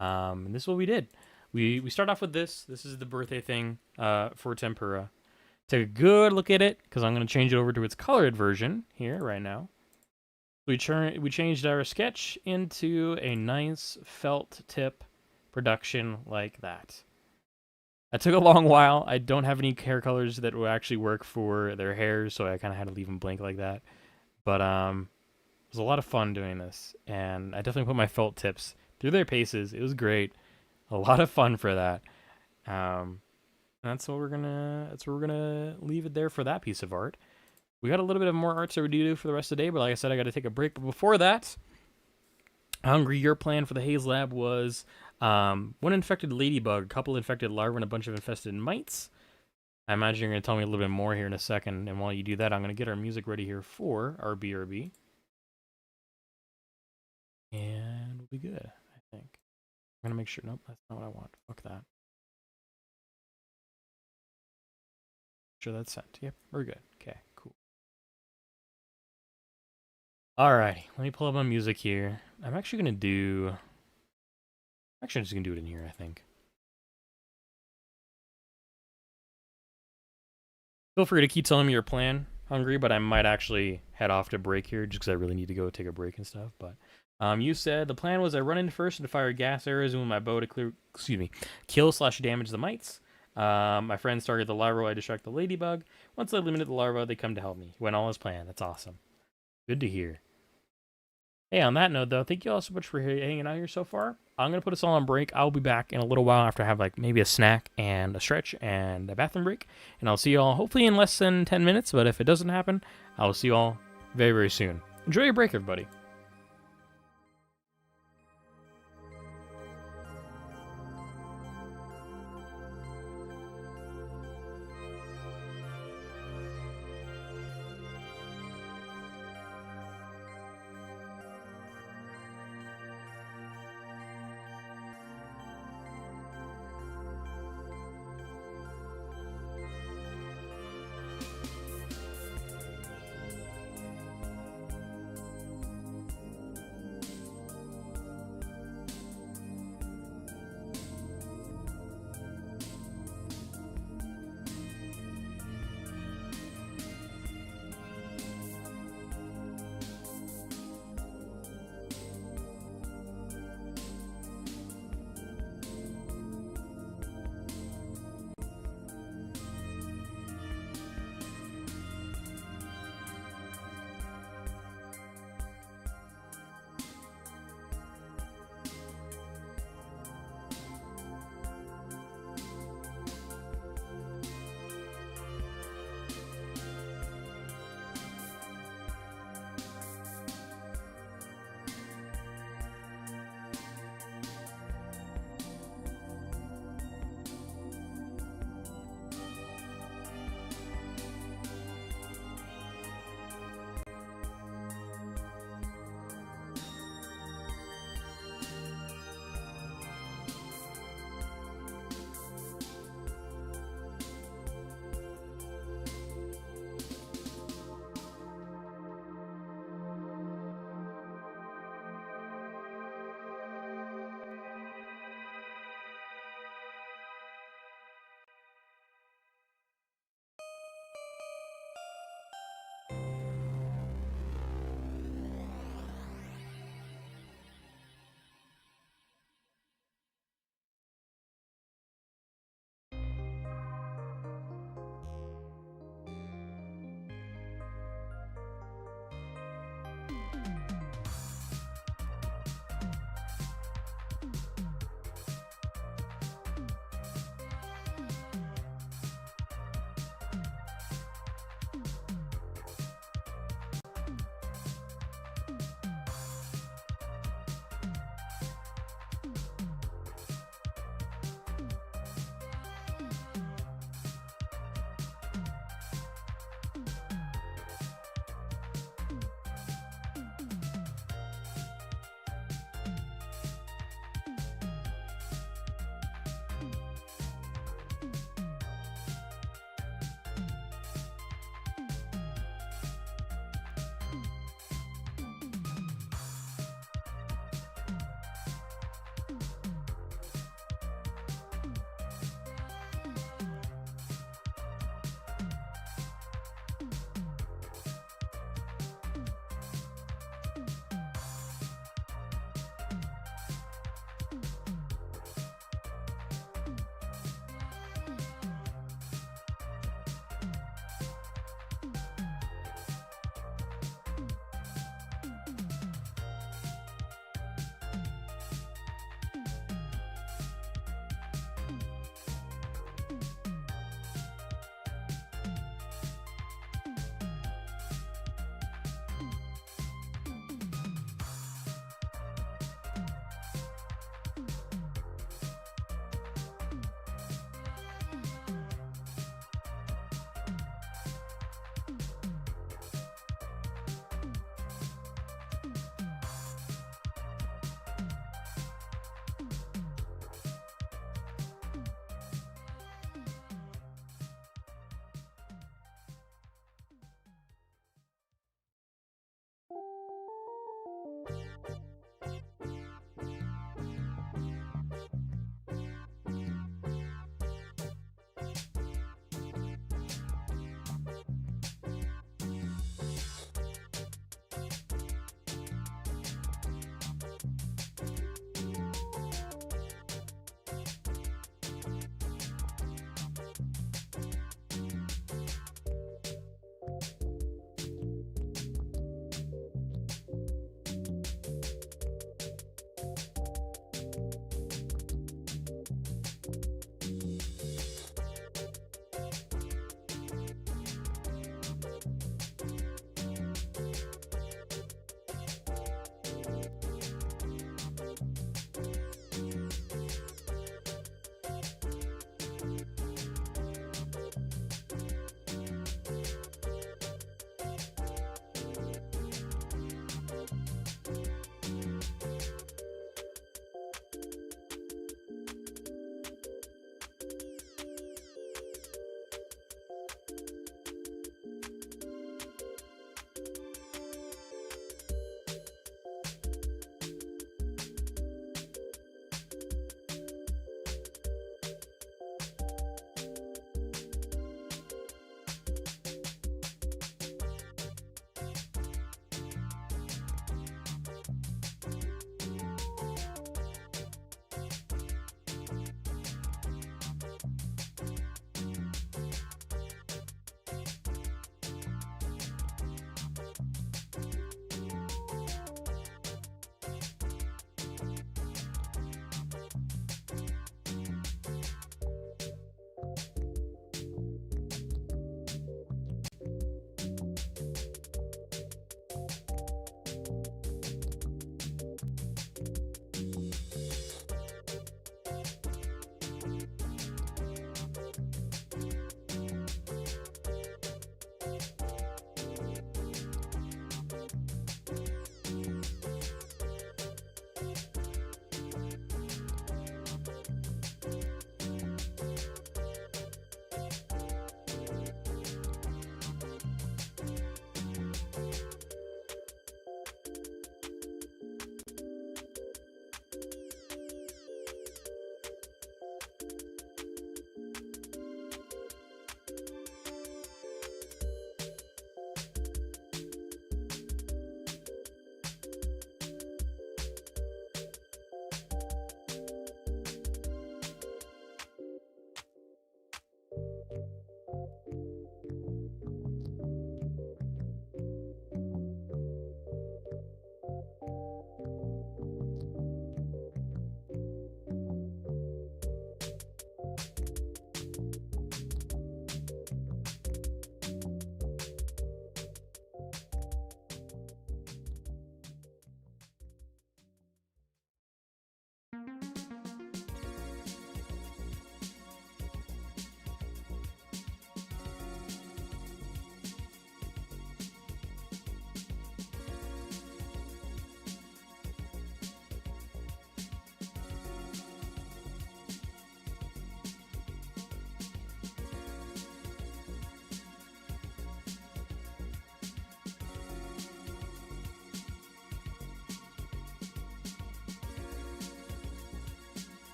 And this is what we did. We start off with this. This is the birthday thing for Tempura. Take a good look at it, because I'm going to change it over to its colored version here right now. We changed our sketch into a nice felt tip production like that. That took a long while. I don't have any hair colors that will actually work for their hair, so I kind of had to leave them blank like that. But it was a lot of fun doing this, and I definitely put my felt tips through their paces. It was great. A lot of fun for that. That's what we're gonna leave it there for that piece of art. We got a little bit of more arts that we do for the rest of the day, but like I said, I got to take a break. But before that, Hungry, your plan for the Haze Lab was one infected ladybug, a couple infected larvae, and a bunch of infested mites. I imagine you're going to tell me a little bit more here in a second, and while you do that, I'm going to get our music ready here for our BRB. And we'll be good, I think. I'm going to make sure. Nope, that's not what I want. Fuck that. Sure, that's sent. Yep, we're good. Okay, cool. Alrighty, let me pull up my music here. I'm actually going to do... Actually, I'm just going to do it in here, I think. Feel free to keep telling me your plan, Hungry, but I might actually head off to break here just because I really need to go take a break and stuff. But you said the plan was I run in first and fire gas arrows with my bow to kill/damage the mites. My friends target the larva, I distract the ladybug. Once I eliminate the larva, they come to help me. Went all as planned. That's awesome. Good to hear. Hey, on that note, though, thank you all so much for hanging out here so far. I'm going to put us all on break. I'll be back in a little while after I have, like, maybe a snack and a stretch and a bathroom break. And I'll see you all hopefully in less than 10 minutes. But if it doesn't happen, I'll see you all very, very soon. Enjoy your break, everybody.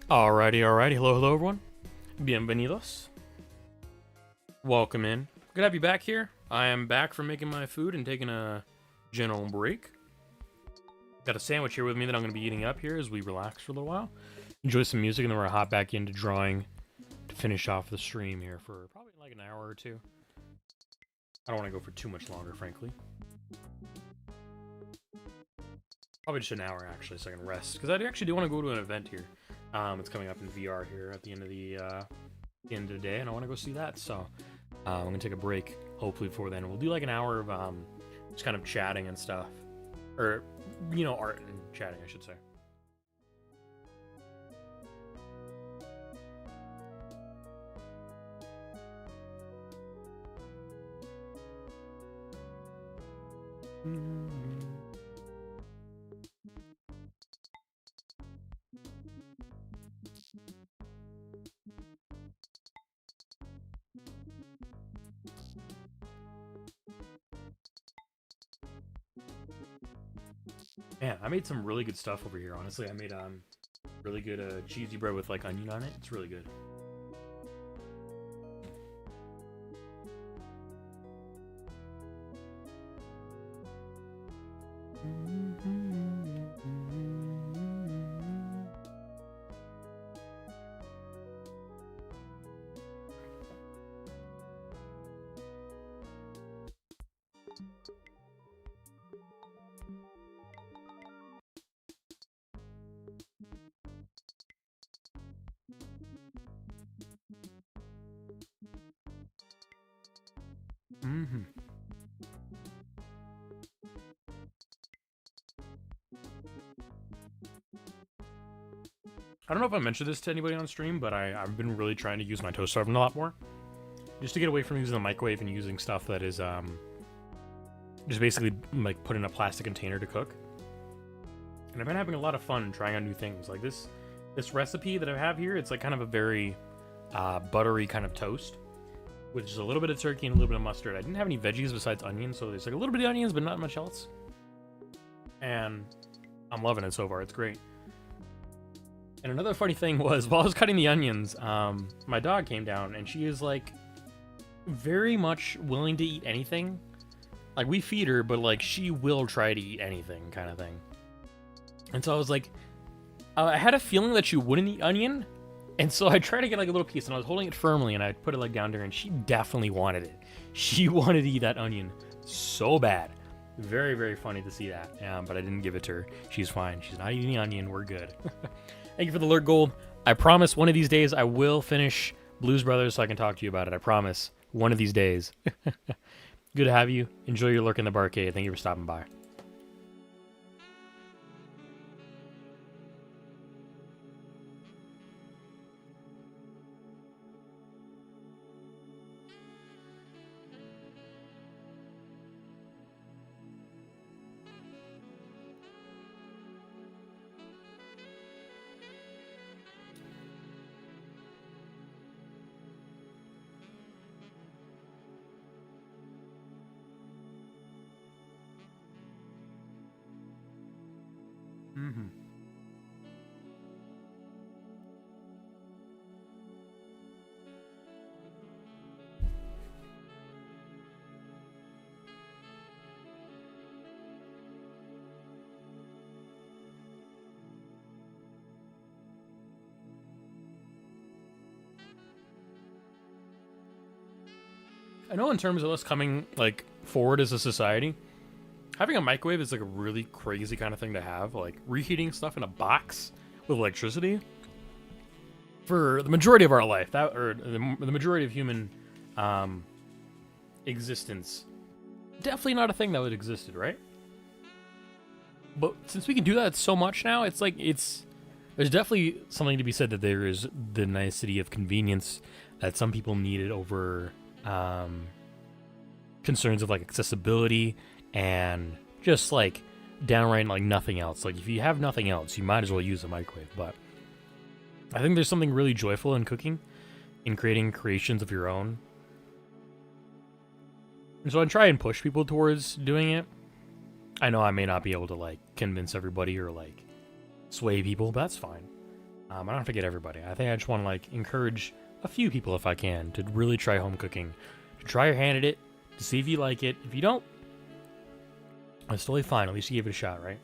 Alrighty. Hello, everyone. Bienvenidos. Welcome in. Good to have you back here. I am back from making my food and taking a gentle break. Got a sandwich here with me that I'm going to be eating up here as we relax for a little while. Enjoy some music, and then we're going to hop back into drawing to finish off the stream here for probably like an hour or two. I don't want to go for too much longer, frankly. Probably just an hour, actually, so I can rest. Because I actually do want to go to an event here. It's coming up in VR here at the end of the day, and I want to go see that. So I'm gonna take a break, hopefully before then. We'll do like an hour of just kind of chatting and stuff, or art and chatting, I should say. Man, I made some really good stuff over here, honestly. I made really good cheesy bread with like onion on it. It's really good. I don't know if I mentioned this to anybody on stream, but I've been really trying to use my toaster oven a lot more. Just to get away from using the microwave and using stuff that is just basically like put in a plastic container to cook. And I've been having a lot of fun trying out new things. Like this recipe that I have here, it's like kind of a very buttery kind of toast with just a little bit of turkey and a little bit of mustard. I didn't have any veggies besides onions, so there's like a little bit of onions, but not much else. And I'm loving it so far. It's great. And another funny thing was, while I was cutting the onions, my dog came down, and she is, like, very much willing to eat anything. Like, we feed her, but, like, she will try to eat anything kind of thing. And so I was like, I had a feeling that she wouldn't eat onion, and so I tried to get, like, a little piece, and I was holding it firmly, and I put it, like, down to her, and she definitely wanted it. She wanted to eat that onion so bad. Very, very funny to see that, but I didn't give it to her. She's fine. She's not eating onion. We're good. Thank you for the alert, Gold. I promise one of these days I will finish Blues Brothers so I can talk to you about it. I promise. One of these days. Good to have you. Enjoy your lurk in the Barkade. Thank you for stopping by. I know in terms of us coming, like, forward as a society, having a microwave is, like, a really crazy kind of thing to have. Like, reheating stuff in a box with electricity. For the majority of our life, the majority of human existence, definitely not a thing that would existed, right? But since we can do that so much now, it's like, there's definitely something to be said that there is the nicety of convenience that some people needed over concerns of like accessibility and just like downright like nothing else. Like if you have nothing else, you might as well use a microwave. But I think there's something really joyful in cooking, in creating creations of your own. And so I try and push people towards doing it. I know I may not be able to like convince everybody or like sway people, but that's fine. I don't have to get everybody. I think I just want to like encourage a few people if I can to really try home cooking, to try your hand at it, to see if you like it. If you don't, that's totally fine. At least you gave it a shot, right?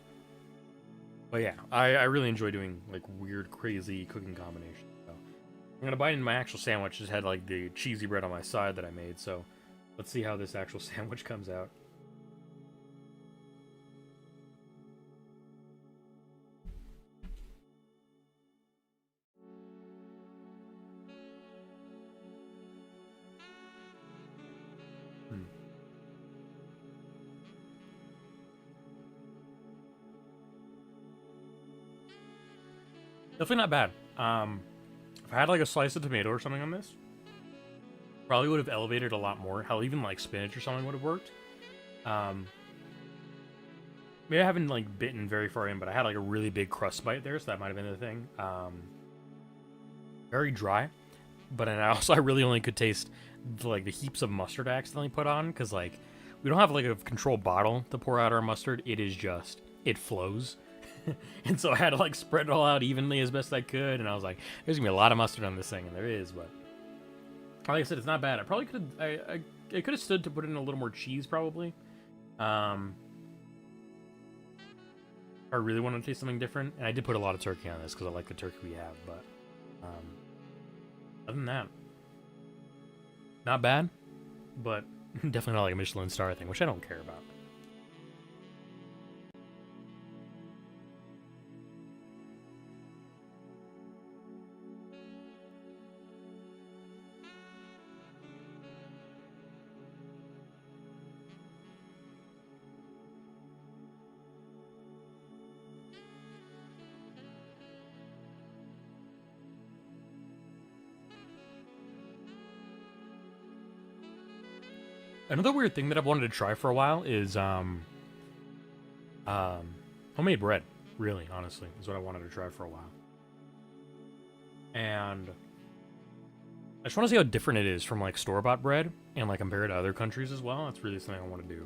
But yeah, I really enjoy doing like weird, crazy cooking combinations. So I'm gonna bite into my actual sandwich. Just had like the cheesy bread on my side that I made. So let's see how this actual sandwich comes out. Definitely not bad. If I had like a slice of tomato or something on this, probably would have elevated a lot more. Hell, even like spinach or something would have worked. Maybe I haven't like bitten very far in, but I had like a really big crust bite there, so that might have been the thing. Very dry, but then I really only could taste like the heaps of mustard I accidentally put on, because like we don't have like a controlled bottle to pour out our mustard. It is just, it flows. And so I had to like spread it all out evenly as best I could, and I was like, there's gonna be a lot of mustard on this thing, and there is, but like I said, it's not bad. I probably could have, I could have stood to put in a little more cheese, probably. I really want to taste something different, and I did put a lot of turkey on this because I like the turkey we have, but other than that, not bad, but definitely not like a Michelin star thing, which I don't care about. Another weird thing that I've wanted to try for a while is homemade bread. Really, honestly, is what I wanted to try for a while. And I just want to see how different it is from like store-bought bread and like compare it to other countries as well. That's really something I want to do.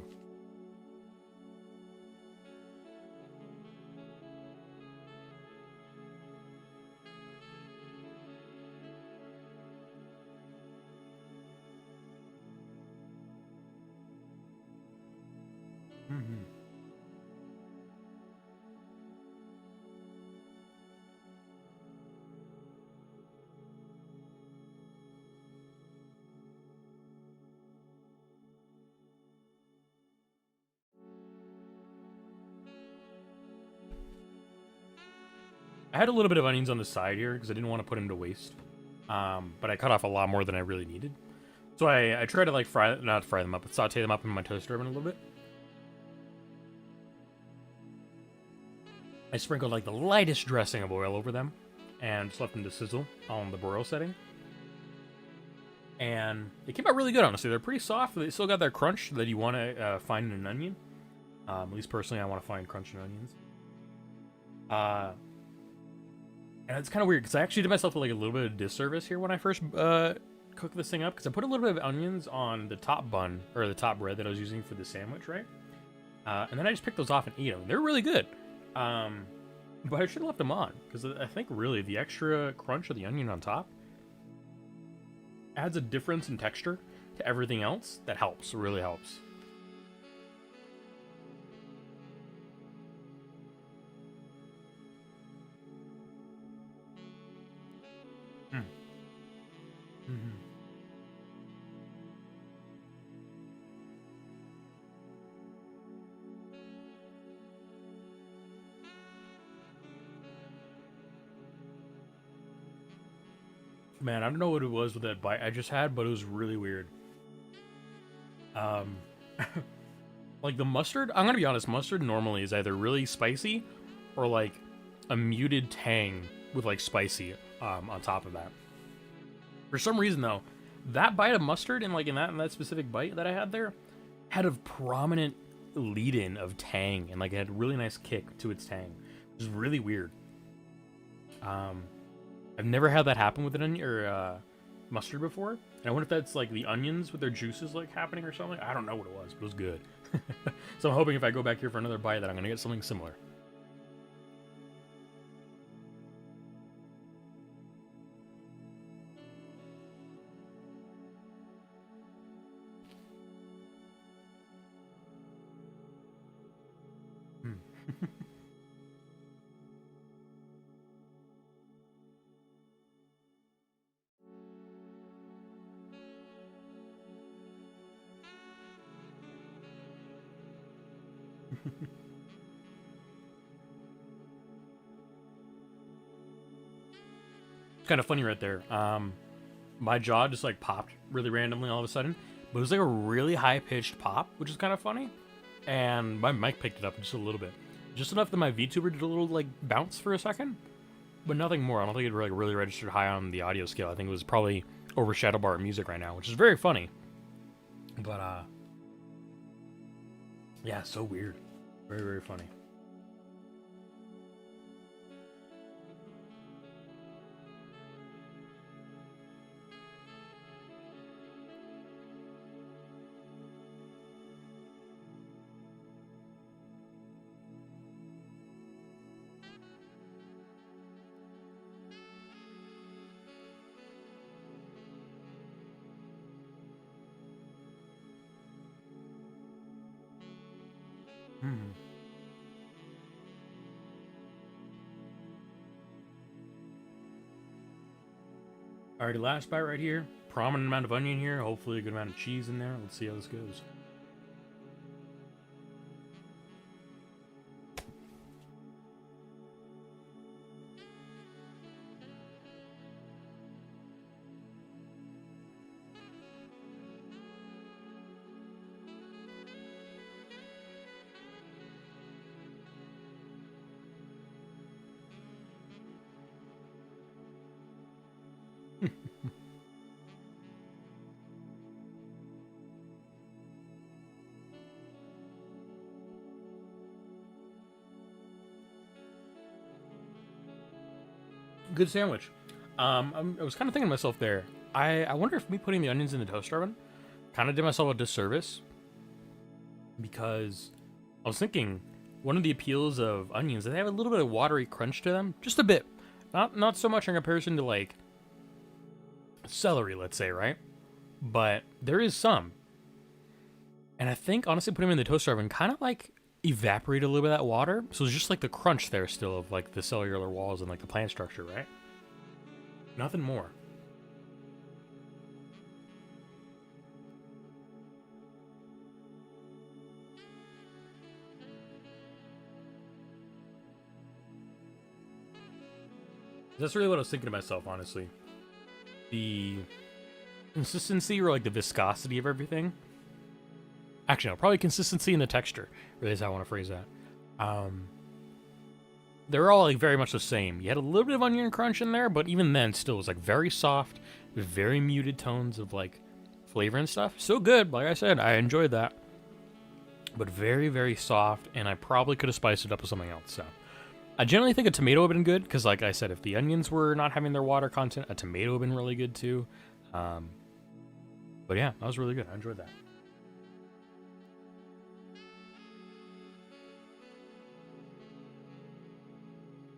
I had a little bit of onions on the side here because I didn't want to put them to waste. But I cut off a lot more than I really needed. So I tried to like not fry them up, but saute them up in my toaster oven a little bit. I sprinkled like the lightest dressing of oil over them and just left them to sizzle on the broil setting. And they came out really good, honestly. They're pretty soft. They still got that crunch that you want to find in an onion. At least personally, I want to find crunch in onions. And it's kind of weird because I actually did myself like a little bit of disservice here when I first cooked this thing up, because I put a little bit of onions on the top bun, or the top bread that I was using for the sandwich, right? And then I just picked those off and ate them. They're really good. But I should have left them on, because I think really the extra crunch of the onion on top adds a difference in texture to everything else that helps, really helps. Man, I don't know what it was with that bite I just had, but it was really weird. Like the mustard, I'm gonna be honest, mustard normally is either really spicy or like a muted tang with like spicy on top of that. For some reason though, that bite of mustard and like in that specific bite that I had there had a prominent lead-in of tang, and like it had a really nice kick to its tang, which is really weird. I've never had that happen with an onion or mustard before. And I wonder if that's like the onions with their juices like happening or something. I don't know what it was, but it was good. So I'm hoping if I go back here for another bite that I'm gonna get something similar. Hmm. It's kind of funny right there. My jaw just like popped really randomly all of a sudden, but it was like a really high pitched pop, which is kind of funny. And my mic picked it up just a little bit, just enough that my VTuber did a little like bounce for a second, but nothing more. I don't think it like really registered high on the audio scale. I think it was probably overshadowed by our music right now, which is very funny. But yeah, so weird, very very funny. Hmm. Alrighty, last bite right here. Prominent amount of onion here. Hopefully a good amount of cheese in there. Let's see how this goes. Good sandwich. I was kind of thinking to myself there. I wonder if me putting the onions in the toaster oven kind of did myself a disservice, because I was thinking one of the appeals of onions is they have a little bit of watery crunch to them, just a bit. Not so much in comparison to like celery, let's say, right? But there is some. And I think honestly putting them in the toaster oven kind of like evaporated a little bit of that water. So it's just like the crunch there still of like the cellular walls and like the plant structure, right? Nothing more. That's really what I was thinking to myself, honestly. The consistency or like the viscosity of everything. Actually, no, probably consistency in the texture. Really is how I want to phrase that. They're all like very much the same. You had a little bit of onion crunch in there, but even then, still it was like very soft, with very muted tones of like flavor and stuff. So good, like I said, I enjoyed that. But very, very soft, and I probably could have spiced it up with something else. So I generally think a tomato would have been good, because like I said, if the onions were not having their water content, a tomato would have been really good too. But yeah, that was really good. I enjoyed that.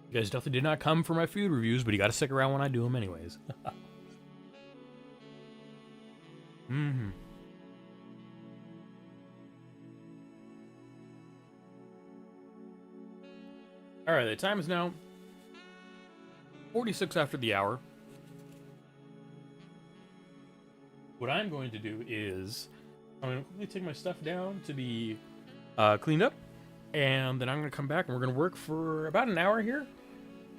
You guys definitely did not come for my food reviews, but you got to stick around when I do them anyways. Mm-hmm. All right, the time is now 46 after the hour. What I'm going to do is I'm going to quickly take my stuff down to be cleaned up, and then I'm going to come back and we're going to work for about an hour here,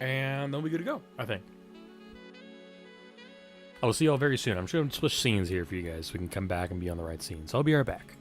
and then we'll be good to go, I think. I will see y'all very soon. I'm sure I'm going to switch scenes here for you guys so we can come back and be on the right scene. So I'll be right back.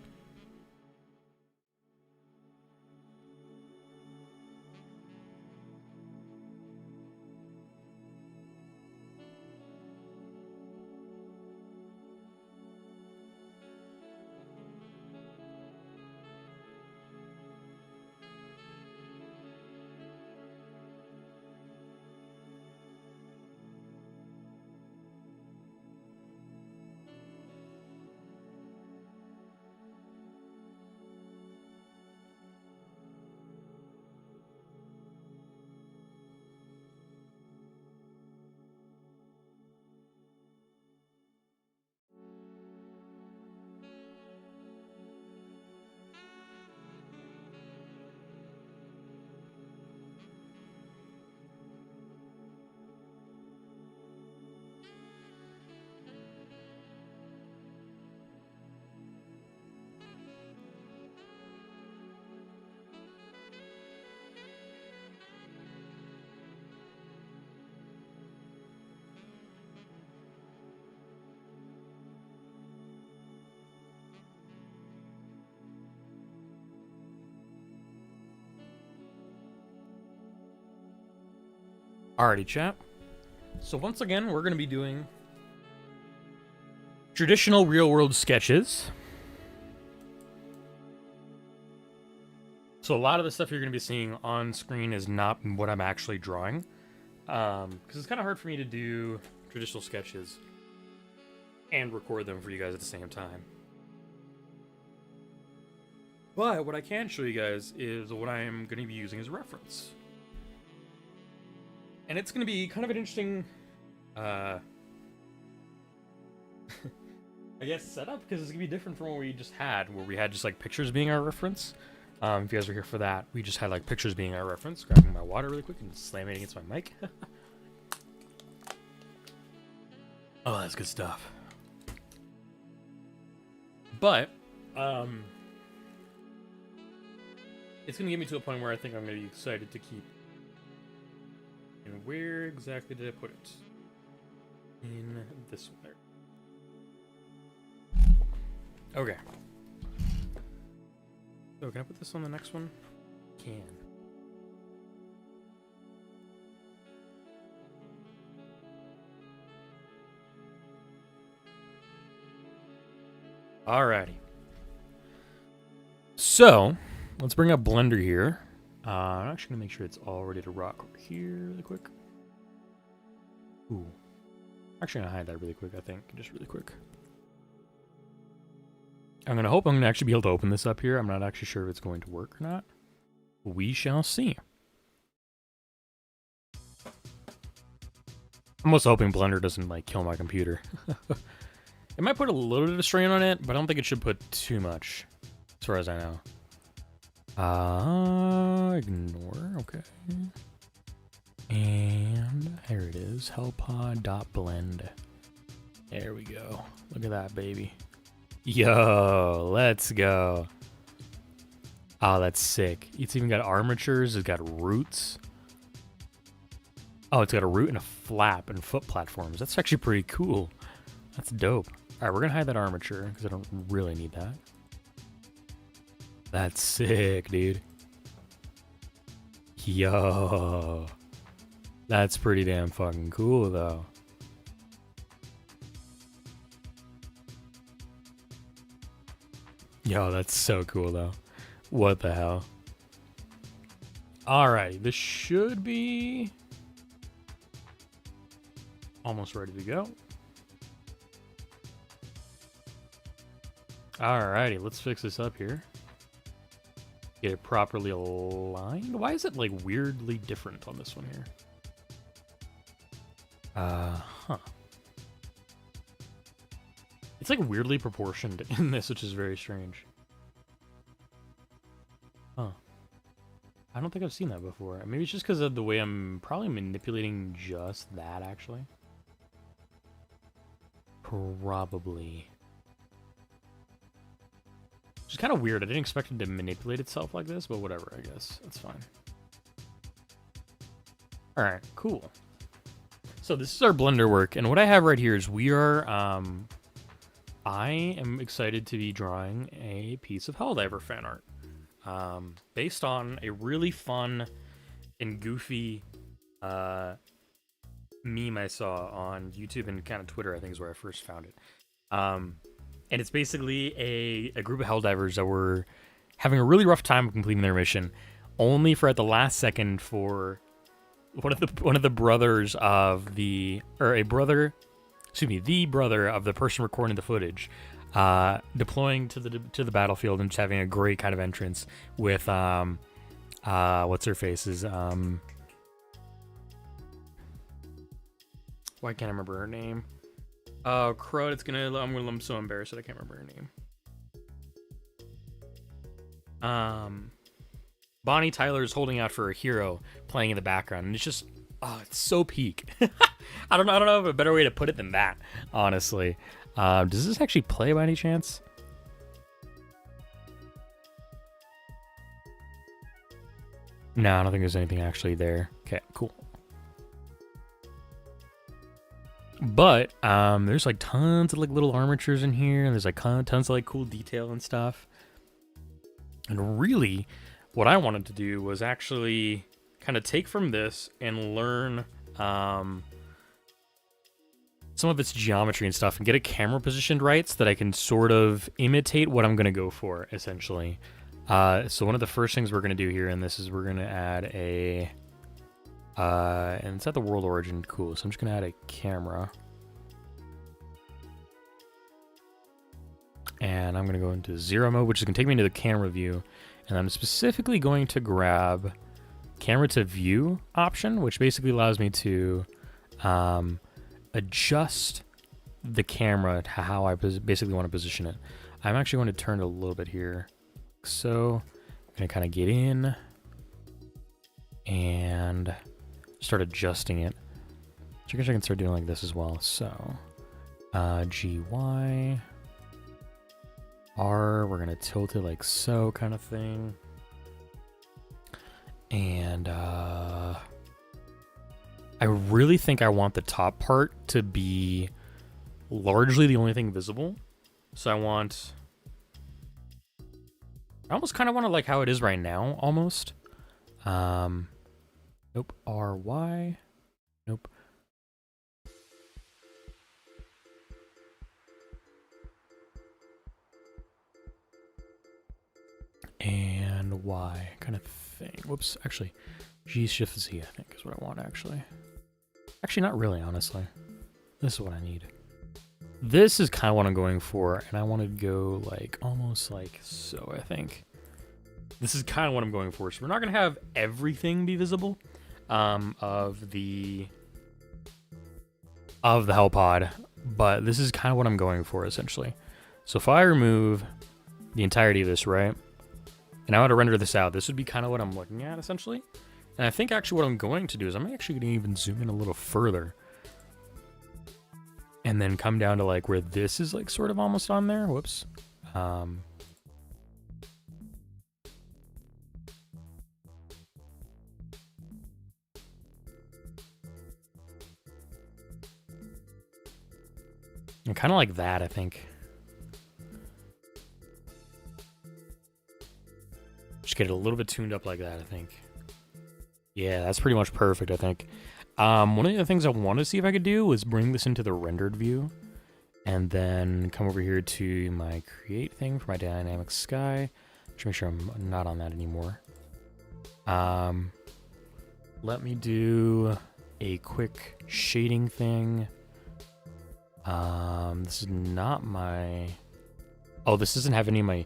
Alrighty, chat. So once again, we're going to be doing traditional real-world sketches. So a lot of the stuff you're going to be seeing on screen is not what I'm actually drawing. Because it's kind of hard for me to do traditional sketches and record them for you guys at the same time. But what I can show you guys is what I am going to be using as a reference. And it's going to be kind of an interesting, I guess, setup, because it's going to be different from what we just had, where we had just like pictures being our reference. If you guys were here for that, we just had like pictures being our reference. Grabbing my water really quick and slamming it against my mic. Oh, that's good stuff. But, it's going to get me to a point where I think I'm going to be excited to keep. And where exactly did I put it? In this one there. Okay. So can I put this on the next one? Can. Alrighty. So, let's bring up Blender here. I'm actually going to make sure it's all ready to rock over here really quick. Ooh. Actually, I'm going to hide that really quick, I think. Just really quick. I'm going to hope I'm going to actually be able to open this up here. I'm not actually sure if it's going to work or not. We shall see. I'm also hoping Blender doesn't, like, kill my computer. It might put a little bit of strain on it, but I don't think it should put too much, as far as I know. Ignore, okay. And here it is, hellpod.blend. There we go. Look at that, baby. Yo, let's go. Oh, that's sick. It's even got armatures, it's got roots. Oh, it's got a root and a flap and foot platforms. That's actually pretty cool. That's dope. All right, we're gonna hide that armature because I don't really need that. That's sick, dude. Yo. That's pretty damn fucking cool, though. Yo, that's so cool, though. What the hell? Alright, this should be almost ready to go. Alrighty, let's fix this up here. Get it properly aligned. Why is it like weirdly different on this one here? Huh. It's like weirdly proportioned in this, which is very strange. Huh. I don't think I've seen that before. Maybe it's just because of the way I'm probably manipulating just that, actually. Probably. Which is kind of weird. I didn't expect it to manipulate itself like this, but whatever, I guess. That's fine. Alright, cool. So this is our Blender work, and what I have right here is we are, I am excited to be drawing a piece of Helldiver fan art. Based on a really fun and goofy meme I saw on YouTube and kind of Twitter, I think is where I first found it. And it's basically a group of Helldivers that were having a really rough time completing their mission, only for at the last second for one of the brothers of the brother of the person recording the footage, deploying to the battlefield and just having a great kind of entrance with what's her face's why can't I remember her name? Oh, crud, I'm so embarrassed that I can't remember her name. Bonnie Tyler is holding out for a hero playing in the background, and it's just, oh, it's so peak. I don't know of a better way to put it than that, honestly. Does this actually play by any chance? No, I don't think there's anything actually there. Okay, cool. But there's like tons of like little armatures in here, and there's like tons of like cool detail and stuff. And really, what I wanted to do was actually kind of take from this and learn some of its geometry and stuff and get a camera positioned right so that I can sort of imitate what I'm going to go for, essentially. So one of the first things we're going to do here in this is we're going to add a... and it's at the world origin. Cool. So I'm just going to add a camera. And I'm going to go into 0 mode, which is going to take me into the camera view. And I'm specifically going to grab camera to view option, which basically allows me to adjust the camera to how I basically want to position it. I'm actually going to turn it a little bit here. So I'm going to kind of get in and start adjusting it. So I guess I can start doing like this as well. So G, Y, R, we're going to tilt it like so kind of thing. And I really think I want the top part to be largely the only thing visible. So I almost kind of want it like how it is right now, almost. Nope, R, Y, nope. And Y kind of thing. Whoops, actually, G shift Z, I think is what I want, actually. Actually, not really, honestly. This is what I need. This is kind of what I'm going for, and I want to go like almost like so, I think. This is kind of what I'm going for. So we're not going to have everything be visible of the hell pod, but this is kind of what I'm going for, essentially. So if I remove the entirety of this, right, and I want to render this out, this would be kind of what I'm looking at, essentially. And I think actually what I'm going to do is I'm actually going to even zoom in a little further. And then come down to like where this is like sort of almost on there. Whoops. And kind of like that, I think. Just get it a little bit tuned up like that, I think. Yeah, that's pretty much perfect, I think. One of the things I want to see if I could do was bring this into the rendered view and then come over here to my create thing for my dynamic sky. Just make sure I'm not on that anymore. Let me do a quick shading thing. This is not my... Oh, this doesn't have any of my...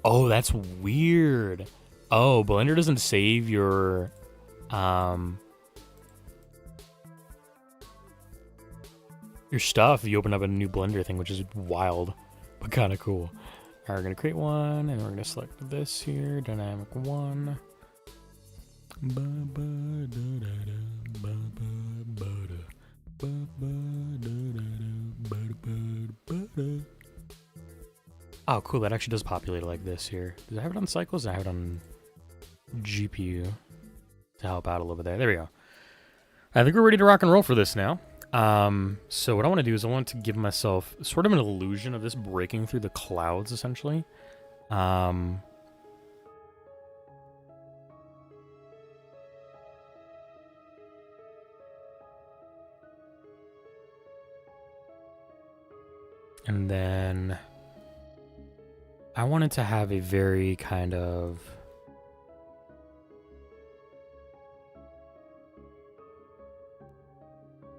Oh, that's weird. Oh, Blender doesn't save your... your stuff if you open up a new Blender thing, which is wild, but kind of cool. All right, we're gonna create one, and we're gonna select this here, dynamic one. Oh, cool, that actually does populate like this here. Does I have it on cycles? I have it on GPU to help out a little bit there. There we go. I think we're ready to rock and roll for this now. So what I want to do is I want to give myself sort of an illusion of this breaking through the clouds, essentially. And then I wanted to have a very kind of...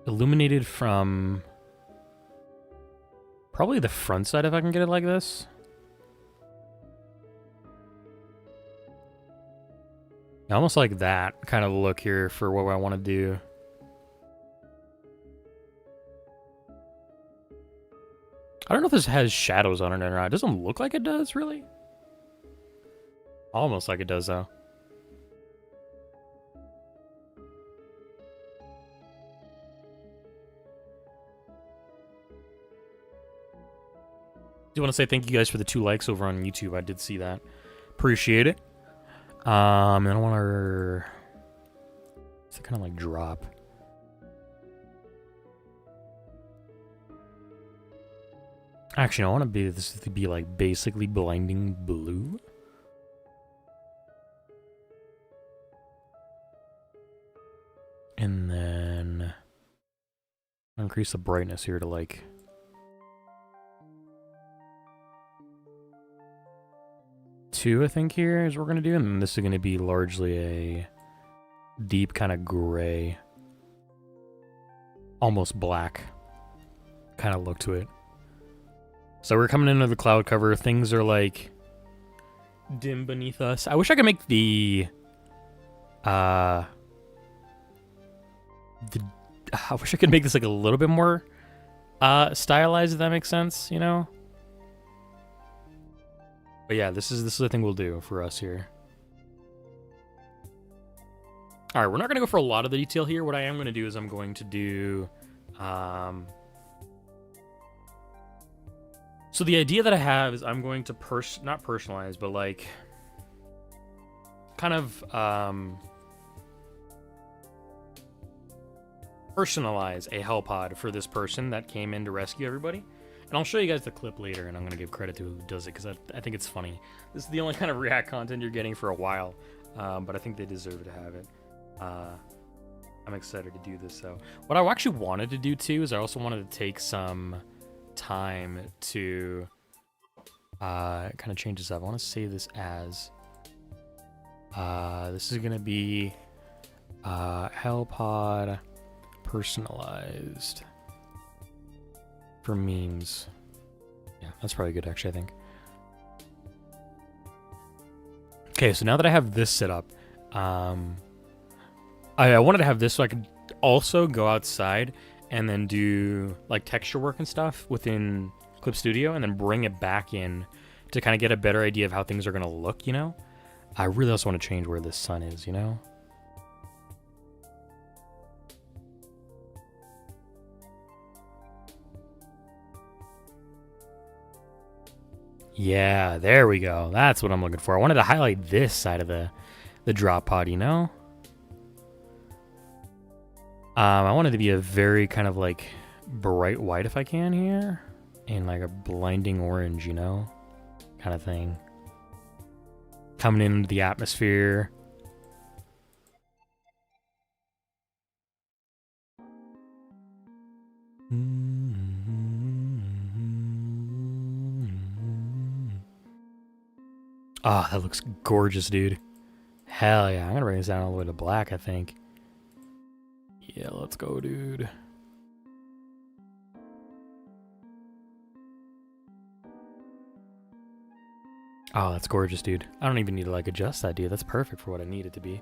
illuminated from probably the front side if I can get it like this. Almost like that kind of look here for what I want to do. I don't know if this has shadows on it or not. It doesn't look like it does, really. Almost like it does, though. I do want to say thank you guys for the 2 likes over on YouTube. I did see that. Appreciate it. And I want to... It's kind of like drop. Actually, I want this to be like basically blinding blue. And then... increase the brightness here to like 2, I think here is what we're gonna do, and then this is gonna be largely a deep kind of gray, almost black kind of look to it. So we're coming into the cloud cover. Things are like dim beneath us. I wish I could make I wish I could make this like a little bit more stylized, if that makes sense, you know? But yeah, this is the thing we'll do for us here. All right, we're not going to go for a lot of the detail here. What I am going to do is I'm going to do... so the idea that I have is I'm going to not personalize, but like kind of personalize a hell pod for this person that came in to rescue everybody. And I'll show you guys the clip later, and I'm going to give credit to who does it because I think it's funny. This is the only kind of React content you're getting for a while, but I think they deserve to have it. I'm excited to do this. So what I actually wanted to do too is I also wanted to take some time to kind of change this up. I want to save this as this is going to be hell pod personalized for memes. Yeah, that's probably good actually, I think. Okay, so now that I have this set up, I wanted to have this so I could also go outside and then do like texture work and stuff within Clip Studio and then bring it back in to kind of get a better idea of how things are going to look, you know? I really also want to change where this sun is, you know? Yeah, there we go. That's what I'm looking for. I wanted to highlight this side of the drop pod, you know? I want it to be a very kind of like bright white if I can here. And like a blinding orange, you know? Kind of thing. Coming into the atmosphere. Oh, that looks gorgeous, dude. Hell yeah. I'm going to bring this down all the way to black, I think. Yeah, let's go, dude. Oh, that's gorgeous, dude. I don't even need to like adjust that, dude. That's perfect for what I need it to be.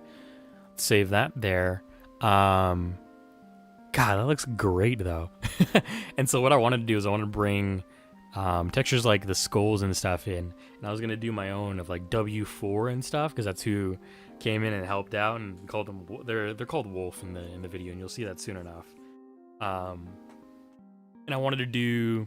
Let's save that there. God, that looks great, though. And so what I wanted to do is I want to bring textures like the skulls and stuff in. And I was going to do my own of like W4 and stuff, because that's who came in and helped out and called them. They're called Wolf in the video, and you'll see that soon enough. And I wanted to do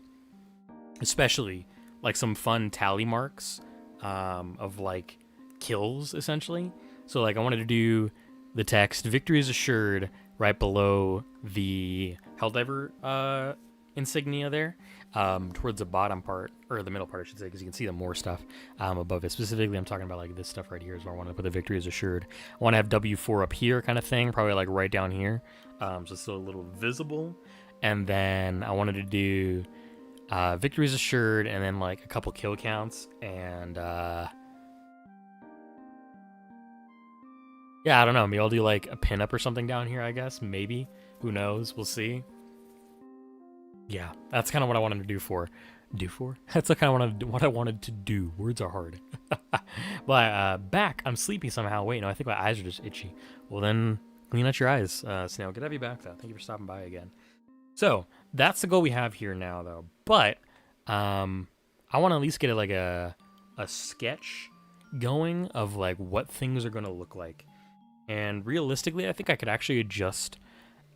especially like some fun tally marks of like kills, essentially. So like I wanted to do the text "Victory is assured" right below the Helldiver insignia there, towards the bottom part, or the middle part, I should say, because you can see the more stuff above it. Specifically, I'm talking about like this stuff right here is where I want to put the "Victory is assured." I want to have W4 up here kind of thing, probably like right down here, so it's still a little visible. And then I wanted to do "Victory is assured," and then like a couple kill counts, and yeah, I don't know. Maybe I'll do like a pinup or something down here, I guess. Maybe. Who knows? We'll see. Yeah, that's kind of what I wanted to do for. That's kind of what I wanted to do. Words are hard. But back, I'm sleepy somehow. Wait, no, I think my eyes are just itchy. Well, then clean out your eyes, Snail. Good to have you back, though. Thank you for stopping by again. So that's the goal we have here now, though. But I want to at least get like a sketch going of like what things are going to look like. And realistically, I think I could actually adjust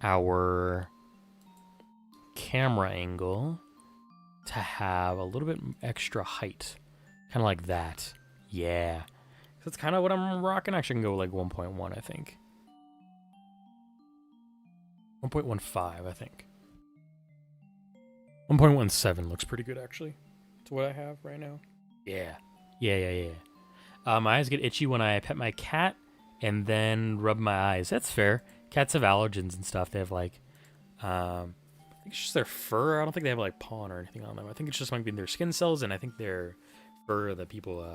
our camera angle to have a little bit extra height. Kind of like that. Yeah. That's kind of what I'm rocking. Actually, I can go like 1.1, I think. 1.15, I think. 1.17 looks pretty good, actually. That's what I have right now. Yeah. Yeah. My eyes get itchy when I pet my cat and then rub my eyes. That's fair. Cats have allergens and stuff. They have like I think it's just their fur. I don't think they have like pawn or anything on them. I think it's just might be their skin cells, and I think their fur that people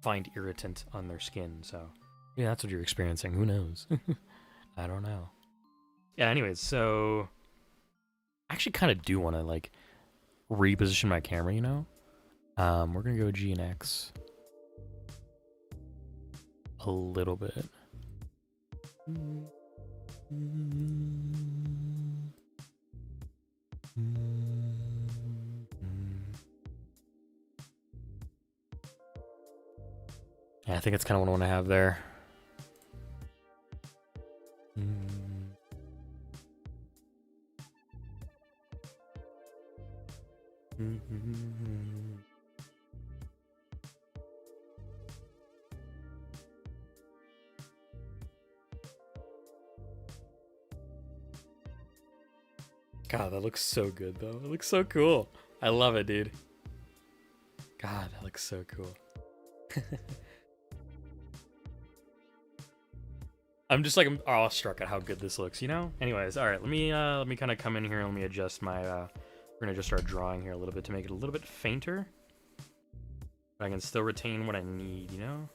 find irritant on their skin. So yeah, that's what you're experiencing. Who knows? I don't know. Yeah. Anyways, so I actually kind of do want to like reposition my camera. You know, we're gonna go G and X a little bit. Yeah, I think it's kind of what I want to have there. God, that looks so good, though. It looks so cool. I love it, dude. God, that looks so cool. I'm just like awestruck at how good this looks, you know? Anyways, all right, let me kind of come in here and let me adjust my we're gonna just start drawing here a little bit to make it a little bit fainter. But I can still retain what I need, you know?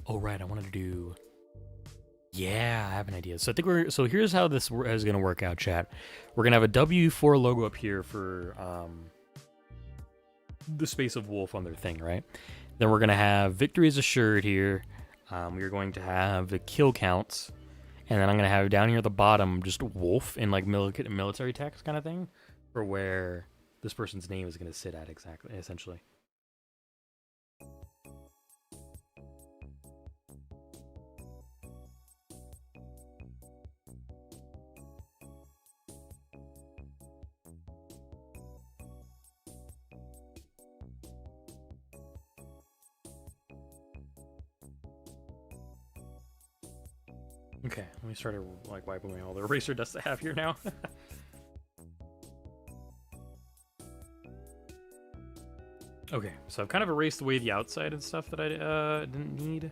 Oh right, I wanted to do. Yeah, I have an idea. So I think so here's how this is gonna work out, chat. We're gonna have a W4 logo up here for the space of wolf on their thing, right? Then we're gonna have victory is assured here. We're going to have the kill counts, and then I'm gonna have down here at the bottom just wolf in like military text kind of thing for where this person's name is gonna sit at exactly, essentially. Okay, let me start like wiping away all the eraser dust I have here now. Okay, so I've kind of erased away the outside and stuff that I didn't need.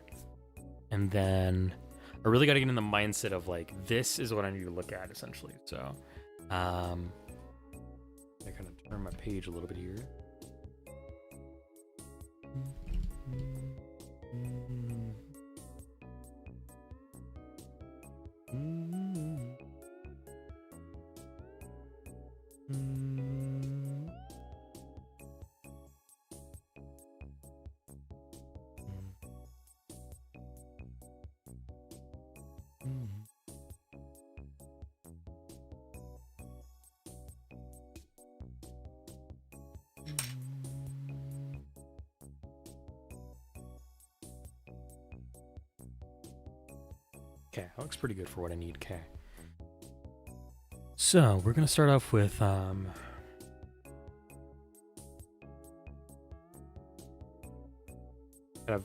And then I really got to get in the mindset of like, this is what I need to look at essentially. So I kind of turn my page a little bit here. Okay, that looks pretty good for what I need. Okay. So we're gonna start off with got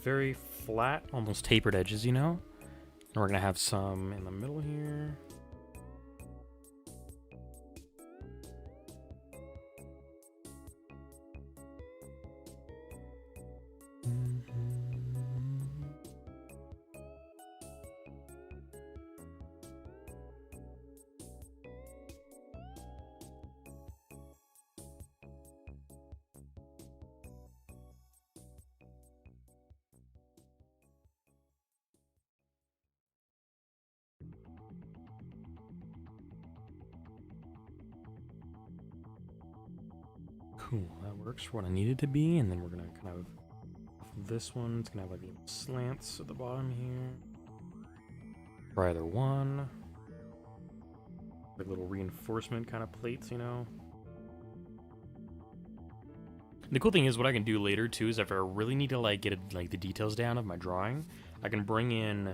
very flat, almost tapered edges, you know? And we're gonna have some in the middle here. Cool, that works for what I need it to be, and then we're gonna kind of this one, it's gonna have like little slants at the bottom here. For either one. Like little reinforcement kind of plates, you know. And the cool thing is what I can do later too is if I really need to like get like the details down of my drawing, I can bring in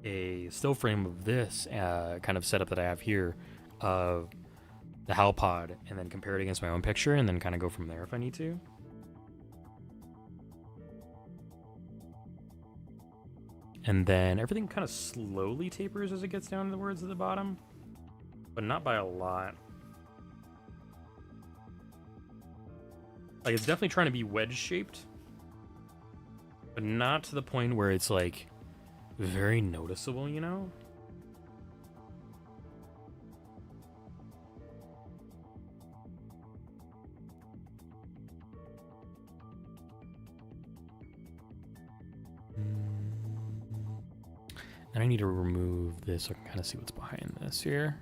a still frame of this kind of setup that I have here of the Halpod and then compare it against my own picture and then kind of go from there if I need to. And then everything kind of slowly tapers as it gets down to the words at the bottom, but not by a lot. Like it's definitely trying to be wedge shaped. but not to the point where it's like very noticeable, you know? And I need to remove this so I can kind of see what's behind this here.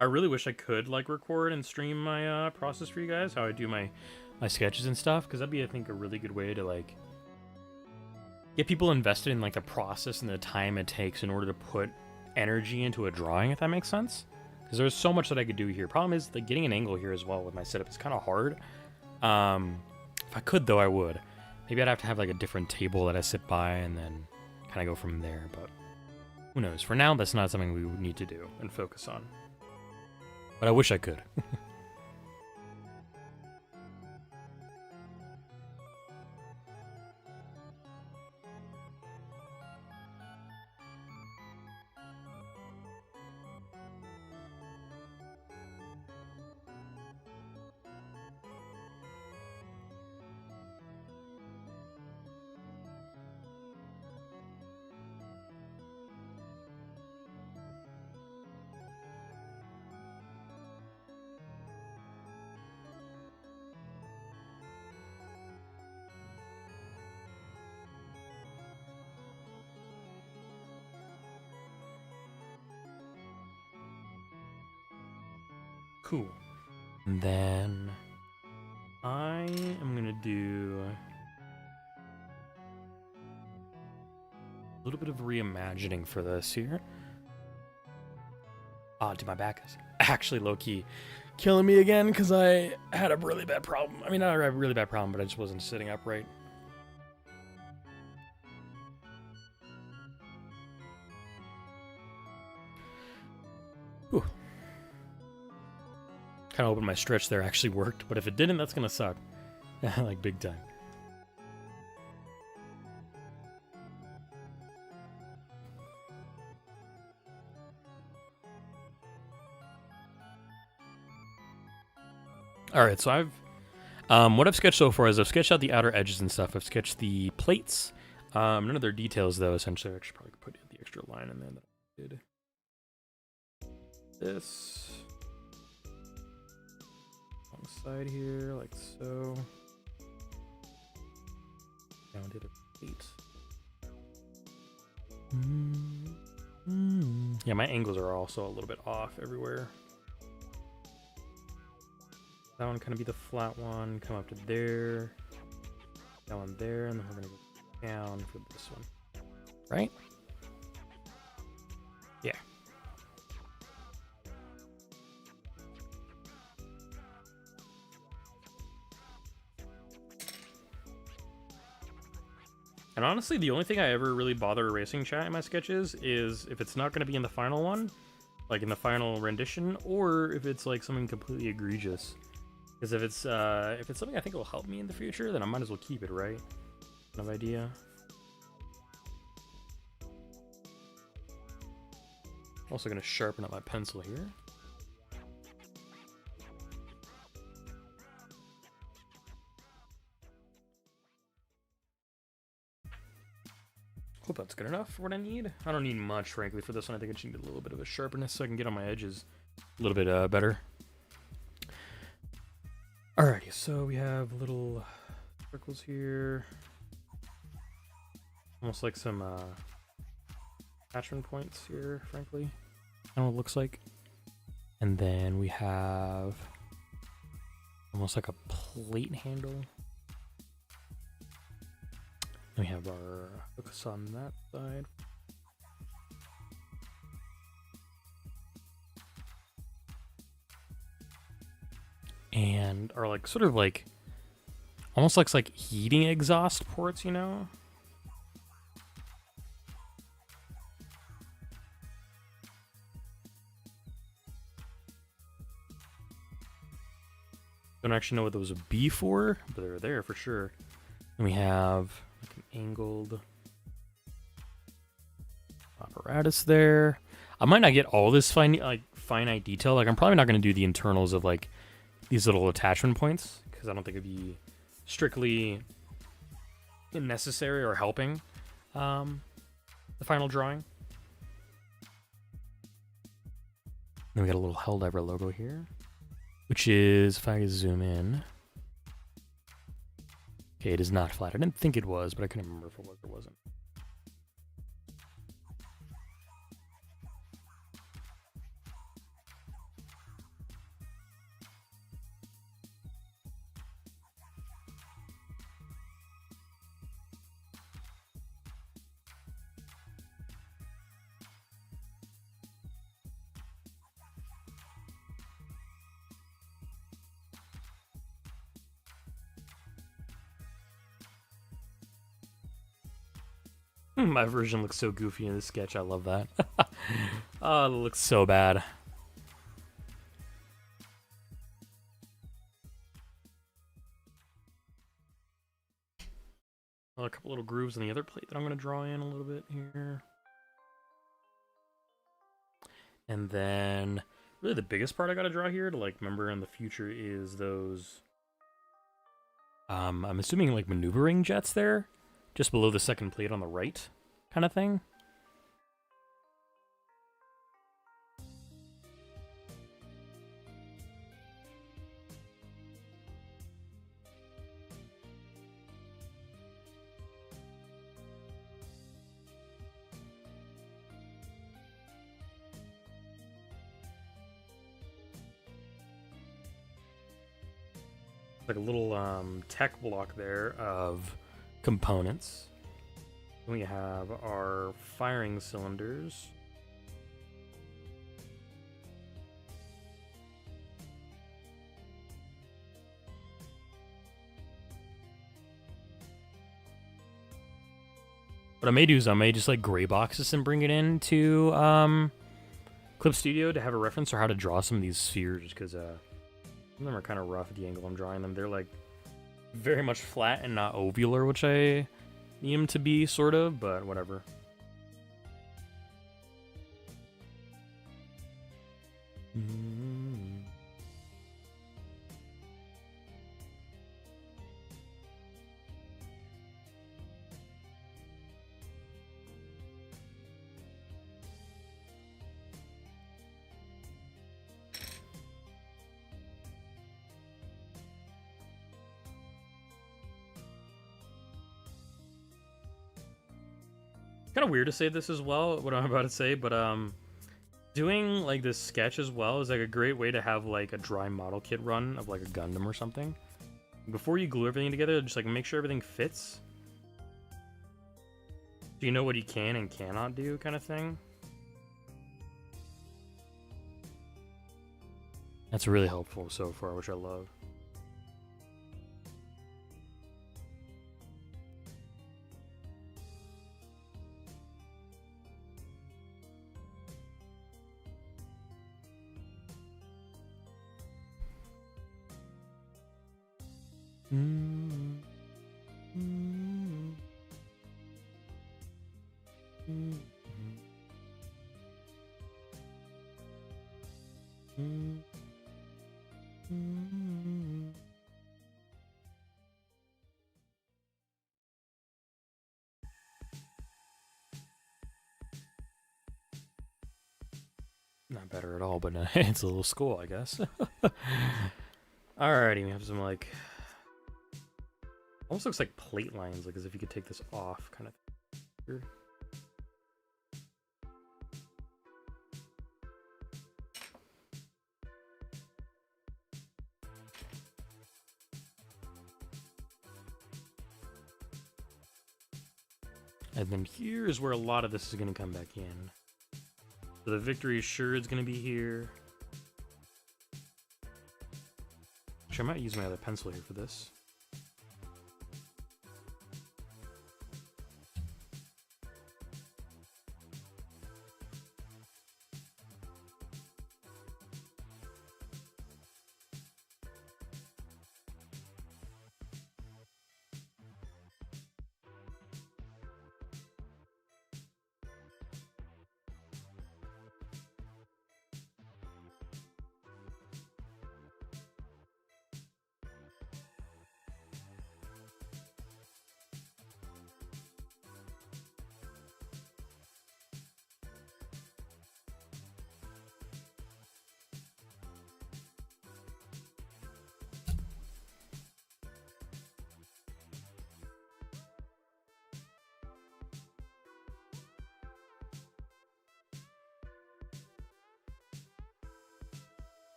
I really wish I could like record and stream my process for you guys, how I do my sketches and stuff, because that'd be, I think, a really good way to like get people invested in like the process and the time it takes in order to put energy into a drawing, if that makes sense. Because there's so much that I could do here. Problem is like getting an angle here as well with my setup is kind of hard. If I could though, I would. Maybe I'd have to have like a different table that I sit by and then kind of go from there. But who knows? For now, that's not something we would need to do and focus on. But I wish I could. Cool. And then I am gonna do a little bit of reimagining for this here. Oh, dude, my back is actually low-key killing me again because I had a really bad problem. I mean, not a really bad problem, but I just wasn't sitting up right. Whew. Kind of hoping my stretch there actually worked, but if it didn't, that's gonna suck. Like, big time. Alright, so what I've sketched so far is I've sketched out the outer edges and stuff. I've sketched the plates. None of their details, though, essentially. I should probably put the extra line in there that I did. This. On the side here, like so. Now I did a plate. Yeah, my angles are also a little bit off everywhere. That one kind of be the flat one, come up to there. That one there, and then we're gonna go down for this one. Right? Yeah. And honestly, the only thing I ever really bother erasing, chat, in my sketches is if it's not going to be in the final one, like in the final rendition, or if it's like something completely egregious. Because if it's something I think will help me in the future, then I might as well keep it, right? Kind of idea. Also going to sharpen up my pencil here. Hope that's good enough for what I need. I don't need much, frankly, for this one. I think I just need a little bit of a sharpness so I can get on my edges a little bit better. Alrighty, so we have little circles here. Almost like some attachment points here, frankly. I don't know what it looks like. And then we have almost like a plate handle. And we have our hooks on that side. and are like sort of like almost looks like heating exhaust ports, you know? Don't actually know what those would be for, but they're there for sure. And we have like an angled apparatus there. I might not get all this finite detail. Like I'm probably not going to do the internals of like these little attachment points because I don't think it'd be strictly necessary or helping the final drawing. Then we got a little Helldiver logo here, which is, if I zoom in, okay, it is not flat. I didn't think it was, but I couldn't remember if it was or wasn't. My version looks so goofy in this sketch. I love that. Oh, it looks so bad. A couple little grooves on the other plate that I'm going to draw in a little bit here. And then really the biggest part I got to draw here to like remember in the future is those I'm assuming like maneuvering jets there, just below the second plate on the right kind of thing. Like a little tech block there of components. We have our firing cylinders. What I may do is I may just like gray box this and bring it into Clip Studio to have a reference for how to draw some of these spheres, because some of them are kind of rough at the angle I'm drawing them. They're like very much flat and not ovular, which I need them to be, sort of, but whatever. Kind of weird to say this as well, what I'm about to say, but doing like this sketch as well is like a great way to have like a dry model kit run of like a Gundam or something. Before you glue everything together, just like make sure everything fits. So you know what you can and cannot do, kind of thing. That's really helpful so far, which I love. Not better at all, but it's a little school, I guess. Alrighty, we have some like almost looks like plate lines, like as if you could take this off, kind of here. And then here is where a lot of this is going to come back in. So the victory assured is going to be here. Actually, I might use my other pencil here for this.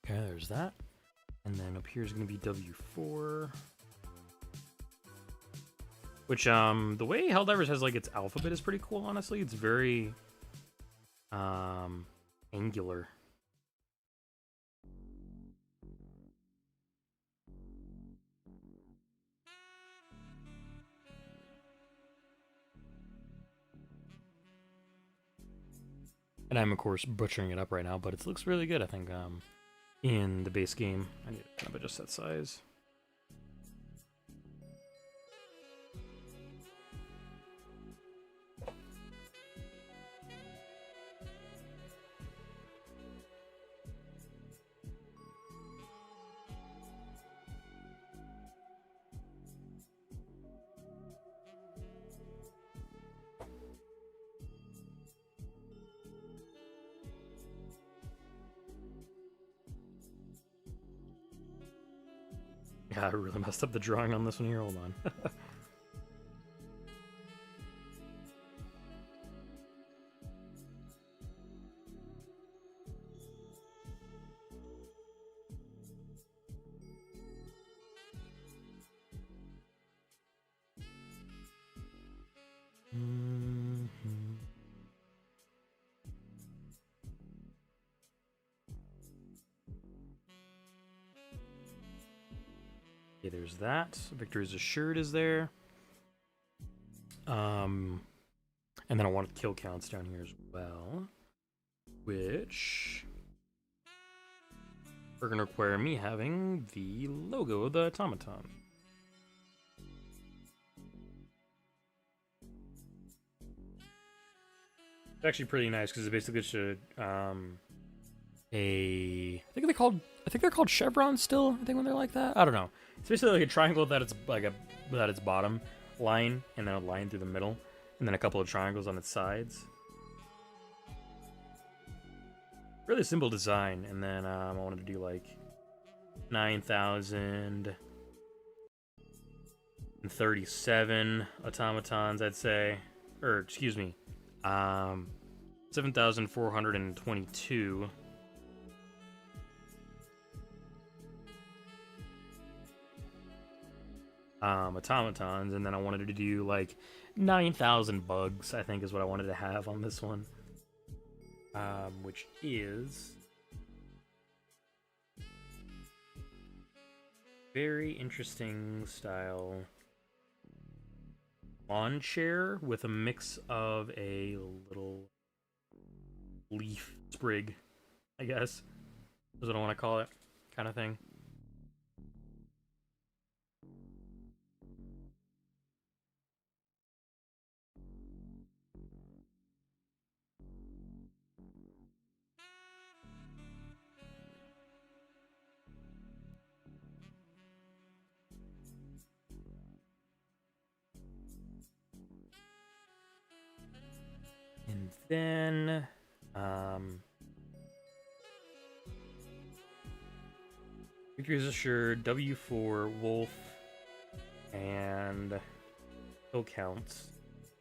Okay, there's that. And then up here is going to be W4. Which, the way Helldivers has, like, its alphabet is pretty cool, honestly. It's very, angular. And I'm, of course, butchering it up right now, but it looks really good, I think, in the base game. I need to kind of adjust that size. Yeah, I really messed up the drawing on this one here. Hold on. Okay, there's that. Victory is assured is there. And then I want kill counts down here as well, which are going to require me having the logo of the automaton. It's actually pretty nice because it's basically just I think they're called chevrons still. I think when they're like that, I don't know. It's basically like a triangle that it's like without its bottom line, and then a line through the middle, and then a couple of triangles on its sides. Really simple design. And then I wanted to do like 9,037 automatons, I'd say, or excuse me, 7,422. Automatons, and then I wanted to do like 9,000 bugs, I think is what I wanted to have on this one, which is very interesting style lawn chair with a mix of a little leaf sprig, I guess is what I want to call it, kind of thing. And then, victory is assured, W4, Wolf, and kill counts.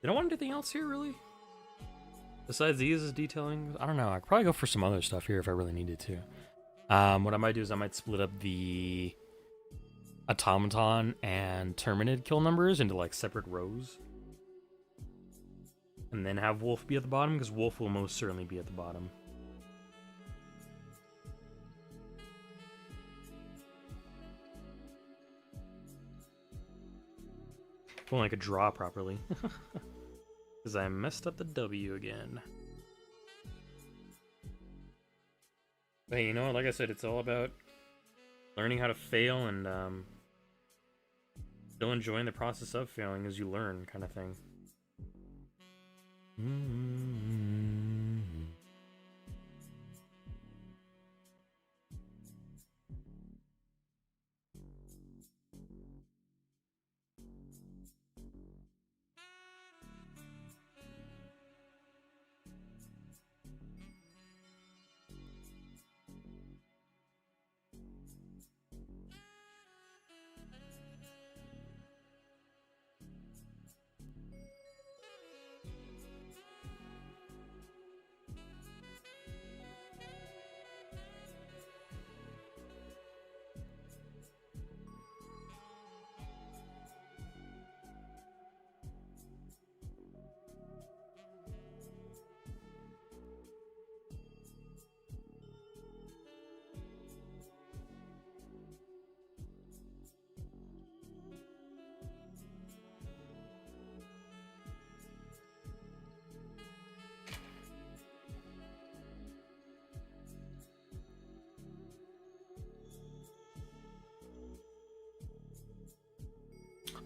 Did I want anything else here, really? Besides these as detailing? I don't know. I could probably go for some other stuff here if I really needed to. What I might do is I might split up the automaton and terminid kill numbers into like separate rows. And then have Wolf be at the bottom, because Wolf will most certainly be at the bottom. If only I could draw properly. Because I messed up the W again. But hey, you know what? Like I said, it's all about learning how to fail and still enjoying the process of failing as you learn, kind of thing.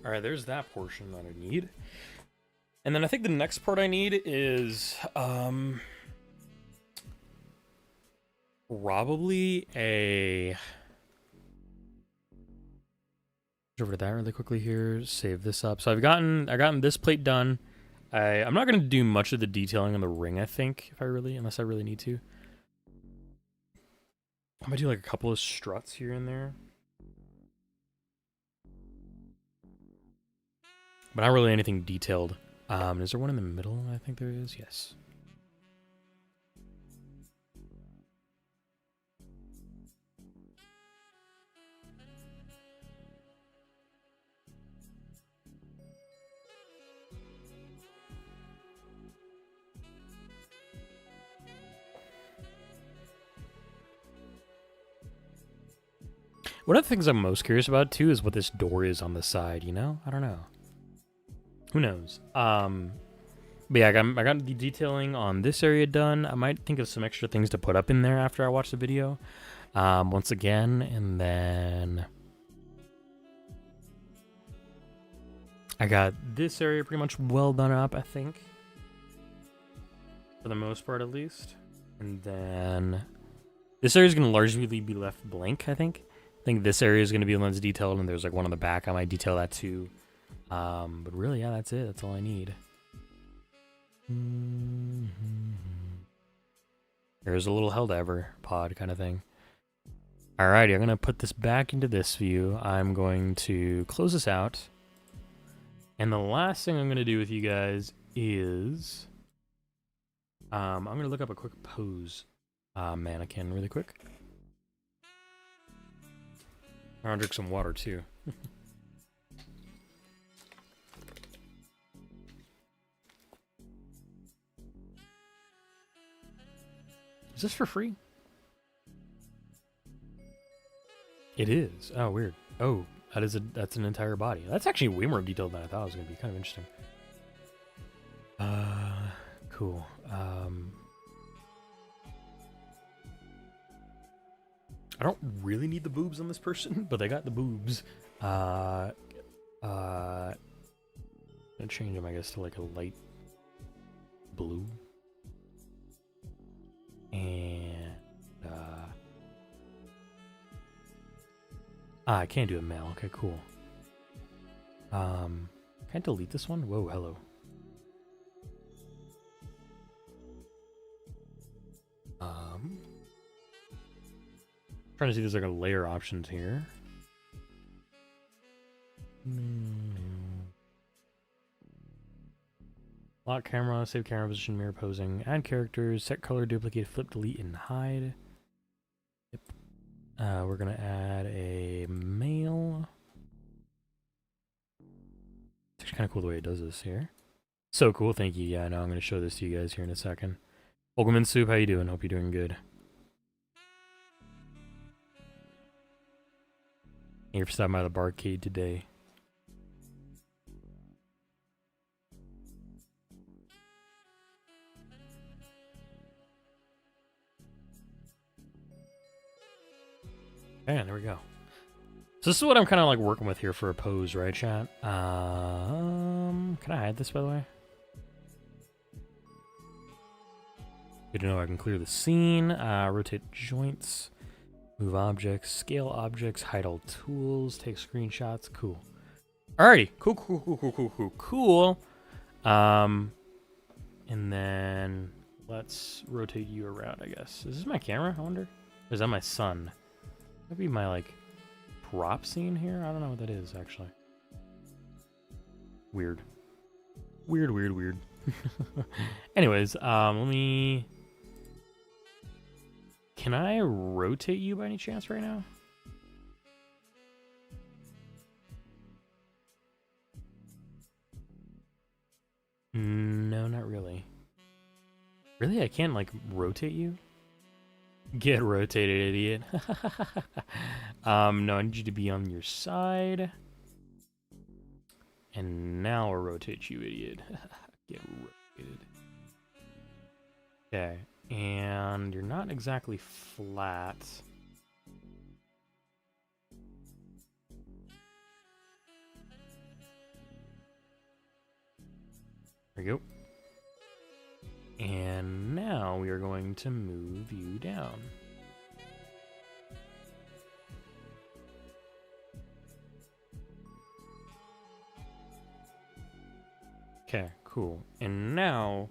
Alright, there's that portion that I need. And then I think the next part I need is probably a... Over to that really quickly here, save this up. So I gotten this plate done. I'm not gonna do much of the detailing on the ring, I think, unless I really need to. I'm gonna do like a couple of struts here and there. But not really anything detailed. Is there one in the middle? I think there is, yes. One of the things I'm most curious about, too, is what this door is on the side, you know? I don't know. Who knows? But yeah, I got the detailing on this area done. I might think of some extra things to put up in there after I watch the video. Once again, and then... I got this area pretty much well done up, I think. For the most part, at least. And then... This area is going to largely be left blank, I think. I think this area is going to be the one that's detailed, and there's like one on the back. I might detail that too. But really, yeah, that's it. That's all I need. There's a little Helldiver pod kind of thing. Alrighty, I'm going to put this back into this view. I'm going to close this out. And the last thing I'm going to do with you guys is... I'm going to look up a quick pose mannequin really quick. I'll drink some water too. Is this for free? It is. Oh, weird. Oh, that's an entire body. That's actually way more detailed than I thought it was going to be. Kind of interesting. Cool. I don't really need the boobs on this person, but they got the boobs. I'm gonna change them, I guess, to like a light blue. And I can't do a male. Okay, cool. Can I delete this one? Whoa, hello. Trying to see if there's like a layer options here. Lock camera, save camera position, mirror posing, add characters, set color, duplicate, flip, delete, and hide. Yep. We're gonna add a male. It's actually kind of cool the way it does this here. So cool, thank you. Yeah, I know I'm gonna show this to you guys here in a second. Welcome in, Soup. How you doing? Hope you're doing good. Here for stopping by the Barkade today. yeah, there we go. So this is what I'm kind of like working with here for a pose, right, chat? Can I hide this, by the way? Good to know I can clear the scene, rotate joints, move objects, scale objects, hide all tools, take screenshots. Cool. Alrighty, cool. And then let's rotate you around, I guess. Is this my camera, I wonder? Or is that my sun? That'd be my, like, prop scene here? I don't know what that is, actually. Weird. Weird. Anyways, let me... Can I rotate you by any chance right now? No, not really. Really? I can't, like, rotate you? Get rotated, idiot. No, I need you to be on your side. And now I'll rotate you, idiot. Get rotated. Okay. And you're not exactly flat. There we go. And now we are going to move you down. Okay, cool. And now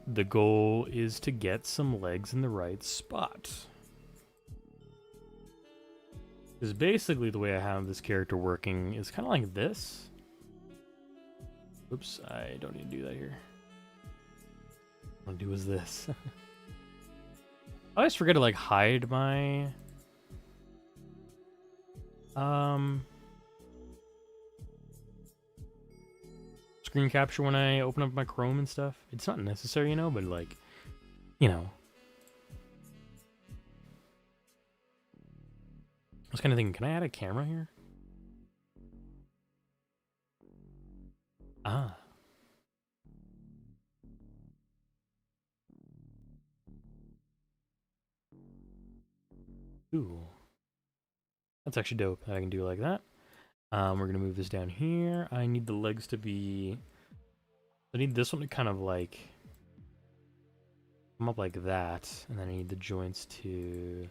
the goal is to get some legs in the right spot. Because basically the way I have this character working is kind of like this. Oops, I don't need to do that here. What I'll do is this. I always forget to like hide my screen capture when I open up my Chrome and stuff. It's not necessary, you know, but like, you know. I was kind of thinking, can I add a camera here? Ah. Ooh. That's actually dope that I can do like that. We're gonna move this down here. I need the legs to be... I need this one to kind of like come up like that, and then I need the joints to...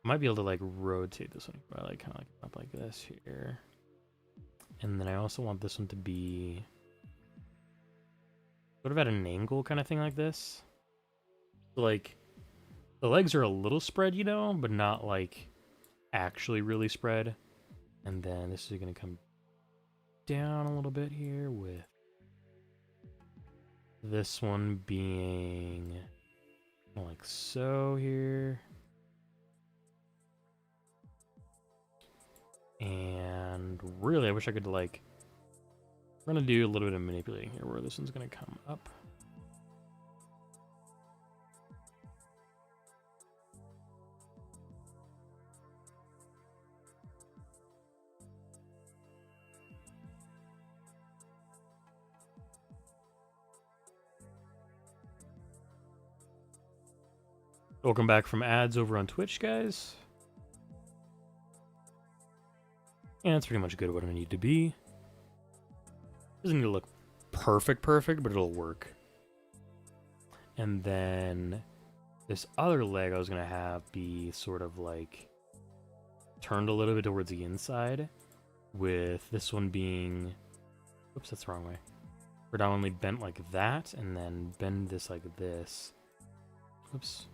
I might be able to like rotate this one, but I like kind of like up like this here. And then I also want this one to be sort of at an angle kind of thing like this. So like the legs are a little spread, you know, but not like actually really spread. And then this is going to come down a little bit here with this one being like so here. And really, I wish I could like, we're going to do a little bit of manipulating here where this one's going to come up. Welcome back from ads over on Twitch, guys. And it's pretty much good what I need to be. Doesn't need to look perfect, but it'll work. And then this other leg I was going to have be sort of like turned a little bit towards the inside, with this one being, oops, that's the wrong way. Predominantly bent like that, and then bend this like this. Oops.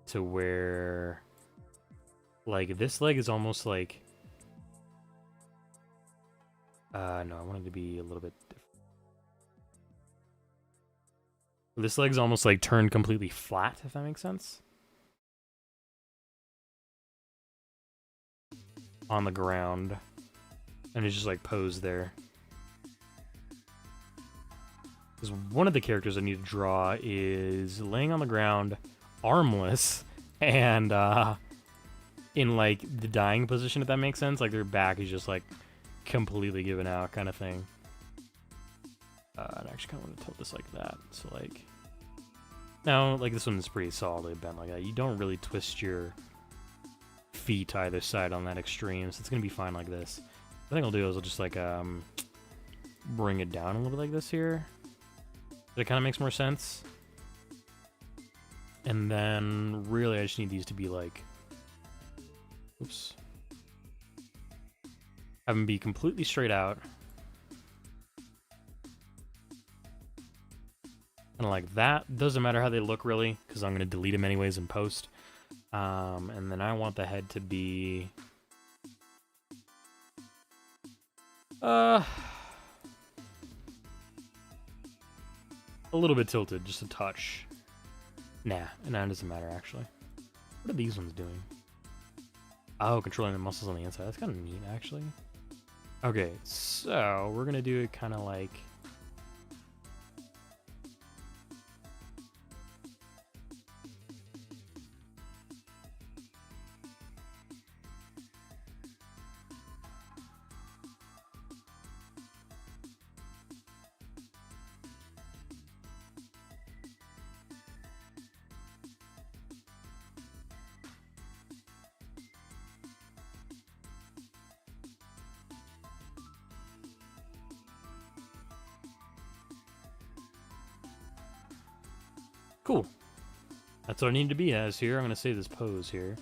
To where, like, this leg is almost like, no, I want it to be a little bit different. This leg's almost like turned completely flat, if that makes sense. On the ground. And it's just like posed there. Because one of the characters I need to draw is laying on the ground, armless, and in like the dying position, if that makes sense. Like their back is just like completely given out kind of thing. I actually kind of want to tilt this like that. So like Now, like, this one's pretty solidly bent like that. You don't really twist your feet to either side on that extreme, so it's gonna be fine like this. I think I'll do is I'll just, like, bring it down a little bit like this here. That kind of makes more sense. And then, really, I just need these to be, like... Oops. Have them be completely straight out. And like that. Doesn't matter how they look, really, because I'm going to delete them anyways in post. And then I want the head to be... a little bit tilted, just a touch. Nah, it doesn't matter, actually. What are these ones doing? Oh, controlling the muscles on the inside. That's kind of neat, actually. Okay, so we're going to do it kind of like... Cool. That's what I need to be as here. I'm going to save this pose here.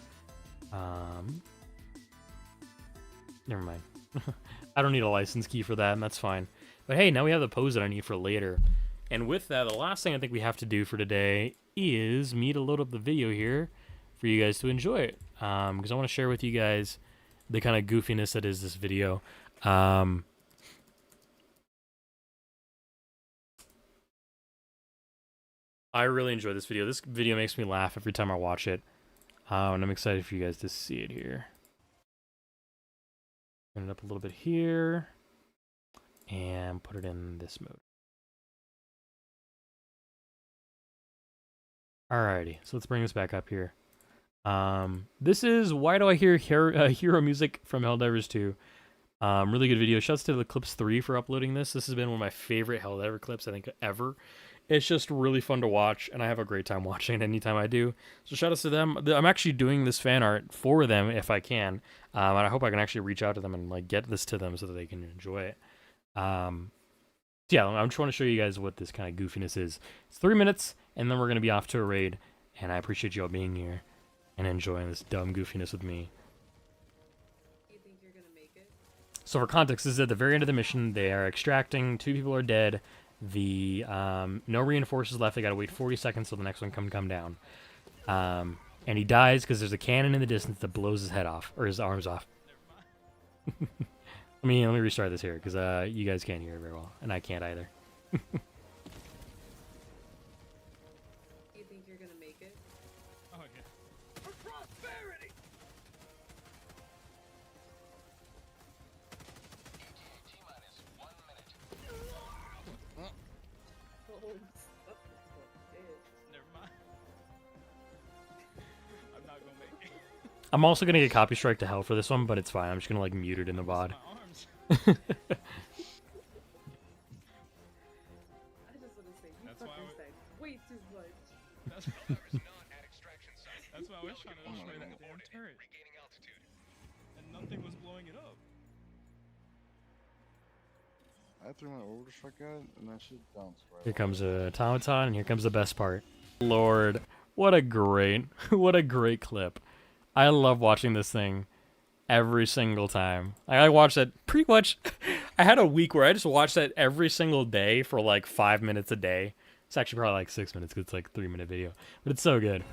Never mind. I don't need a license key for that, and that's fine. But hey, now we have the pose that I need for later. And with that, the last thing I think we have to do for today is me to load up the video here for you guys to enjoy it. Because I want to share with you guys the kind of goofiness that is this video. I really enjoy this video. This video makes me laugh every time I watch it. And I'm excited for you guys to see it here. Turn it up a little bit here. And put it in this mode. Alrighty, so let's bring this back up here. This is Why Do I Hear Hero Music from Helldivers 2. Really good video. Shouts to the Clips 3 for uploading this. This has been one of my favorite Helldiver clips, I think, ever. It's just really fun to watch, and I have a great time watching it anytime I do. So shout outs to them. I'm actually doing this fan art for them if I can. And I hope I can actually reach out to them and like get this to them so that they can enjoy it. Yeah, I just want to show you guys what this kind of goofiness is. It's 3 minutes, and then we're going to be off to a raid. And I appreciate you all being here and enjoying this dumb goofiness with me. Do you think you're gonna make it? So for context, this is at the very end of the mission. They are extracting. 2 people are dead. The no reinforcers left. They gotta wait 40 seconds till the next one can come down. And he dies because there's a cannon in the distance that blows his head off, or his arms off. let me restart this here because you guys can't hear it very well, and I can't either. Do you think you're gonna make it? Oh yeah. For prosperity. Never mind. I'm not gonna make it. I'm also gonna get copy strike to hell for this one, but it's fine. I'm just gonna like mute it in the VOD. My arms. I just wanna say, you That's why fucking I said way too much. That's why I was trying to destroy that damn turret. And nothing was blowing it up. I threw my order strike at and that shit bounced right Here off. comes a automaton, and here comes the best part. Lord, what a great clip. I love watching this thing every single time. I watch that pretty much. I had a week where I just watched that every single day for like 5 minutes a day. It's actually probably like 6 minutes because it's like a 3-minute video, but it's so good.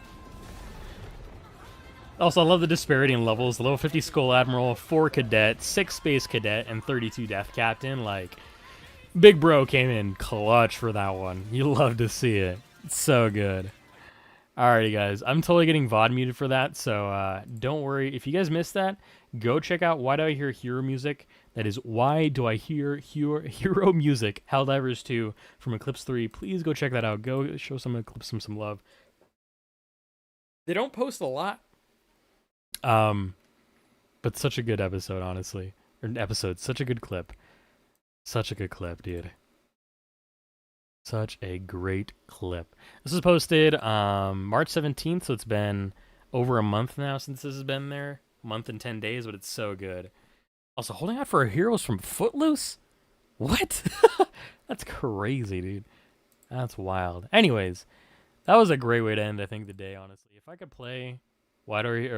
Also, I love the disparity in levels. The level 50 Skull Admiral, 4 Cadet, 6 Space Cadet, and 32 Death Captain. Like, Big Bro came in clutch for that one. You love to see it. It's so good. Alrighty, guys. I'm totally getting VOD muted for that, so don't worry. If you guys missed that, go check out Why Do I Hear Hero Music. That is Why Do I Hear Hero Music, Helldivers 2 from Eclipse 3. Please go check that out. Go show some Eclipse some love. They don't post a lot. But such a good episode, honestly. Or episode, such a good clip. Such a good clip, dude. Such a great clip. This was posted March 17th, so it's been over a month now since this has been there. A month and 10 days, but it's so good. Also, holding out for our heroes from Footloose? What? That's crazy, dude. That's wild. Anyways, that was a great way to end, I think, the day, honestly. If I could play Bonnie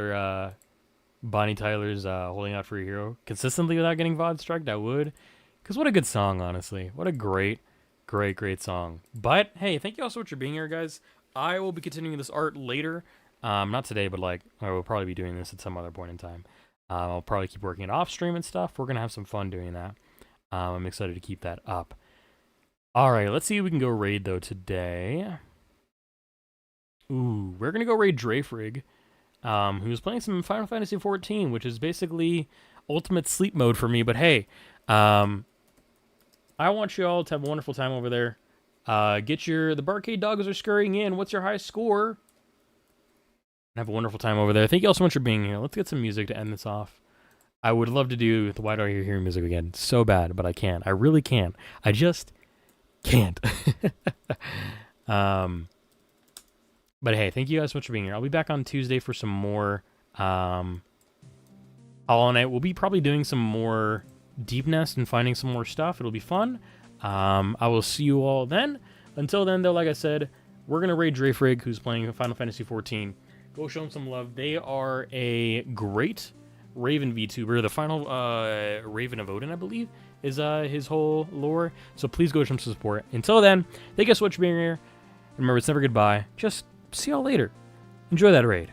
Tyler's Holding Out for a Hero consistently without getting VOD struck, I would. Because what a good song, honestly. What a great song. But, hey, thank you all so much for being here, guys. I will be continuing this art later. Not today, but, like, I will probably be doing this at some other point in time. I'll probably keep working it off stream and stuff. We're going to have some fun doing that. I'm excited to keep that up. All right, let's see if we can go raid, though, today. Ooh, we're going to go raid Dreyfrig, who's playing some Final Fantasy XIV, which is basically ultimate sleep mode for me. But, hey, I want you all to have a wonderful time over there. The Barkade dogs are scurrying in. What's your high score? Have a wonderful time over there. Thank you all so much for being here. Let's get some music to end this off. I would love to do the Why Do I Hear music again so bad, but I can't. I really can't. I just can't. But hey, thank you guys so much for being here. I'll be back on Tuesday for some more Hollow Knight. We'll be probably doing some more Deep Nest and finding some more stuff. It'll be fun. I will see you all then. Until then, though, like I said, we're going to raid Dreyfrig, who's playing Final Fantasy XIV. Go show them some love. They are a great Raven VTuber. The final Raven of Odin, I believe, is his whole lore. So please go show them some support. Until then, thank you so much for being here. Remember, it's never goodbye. Just see y'all later. Enjoy that raid.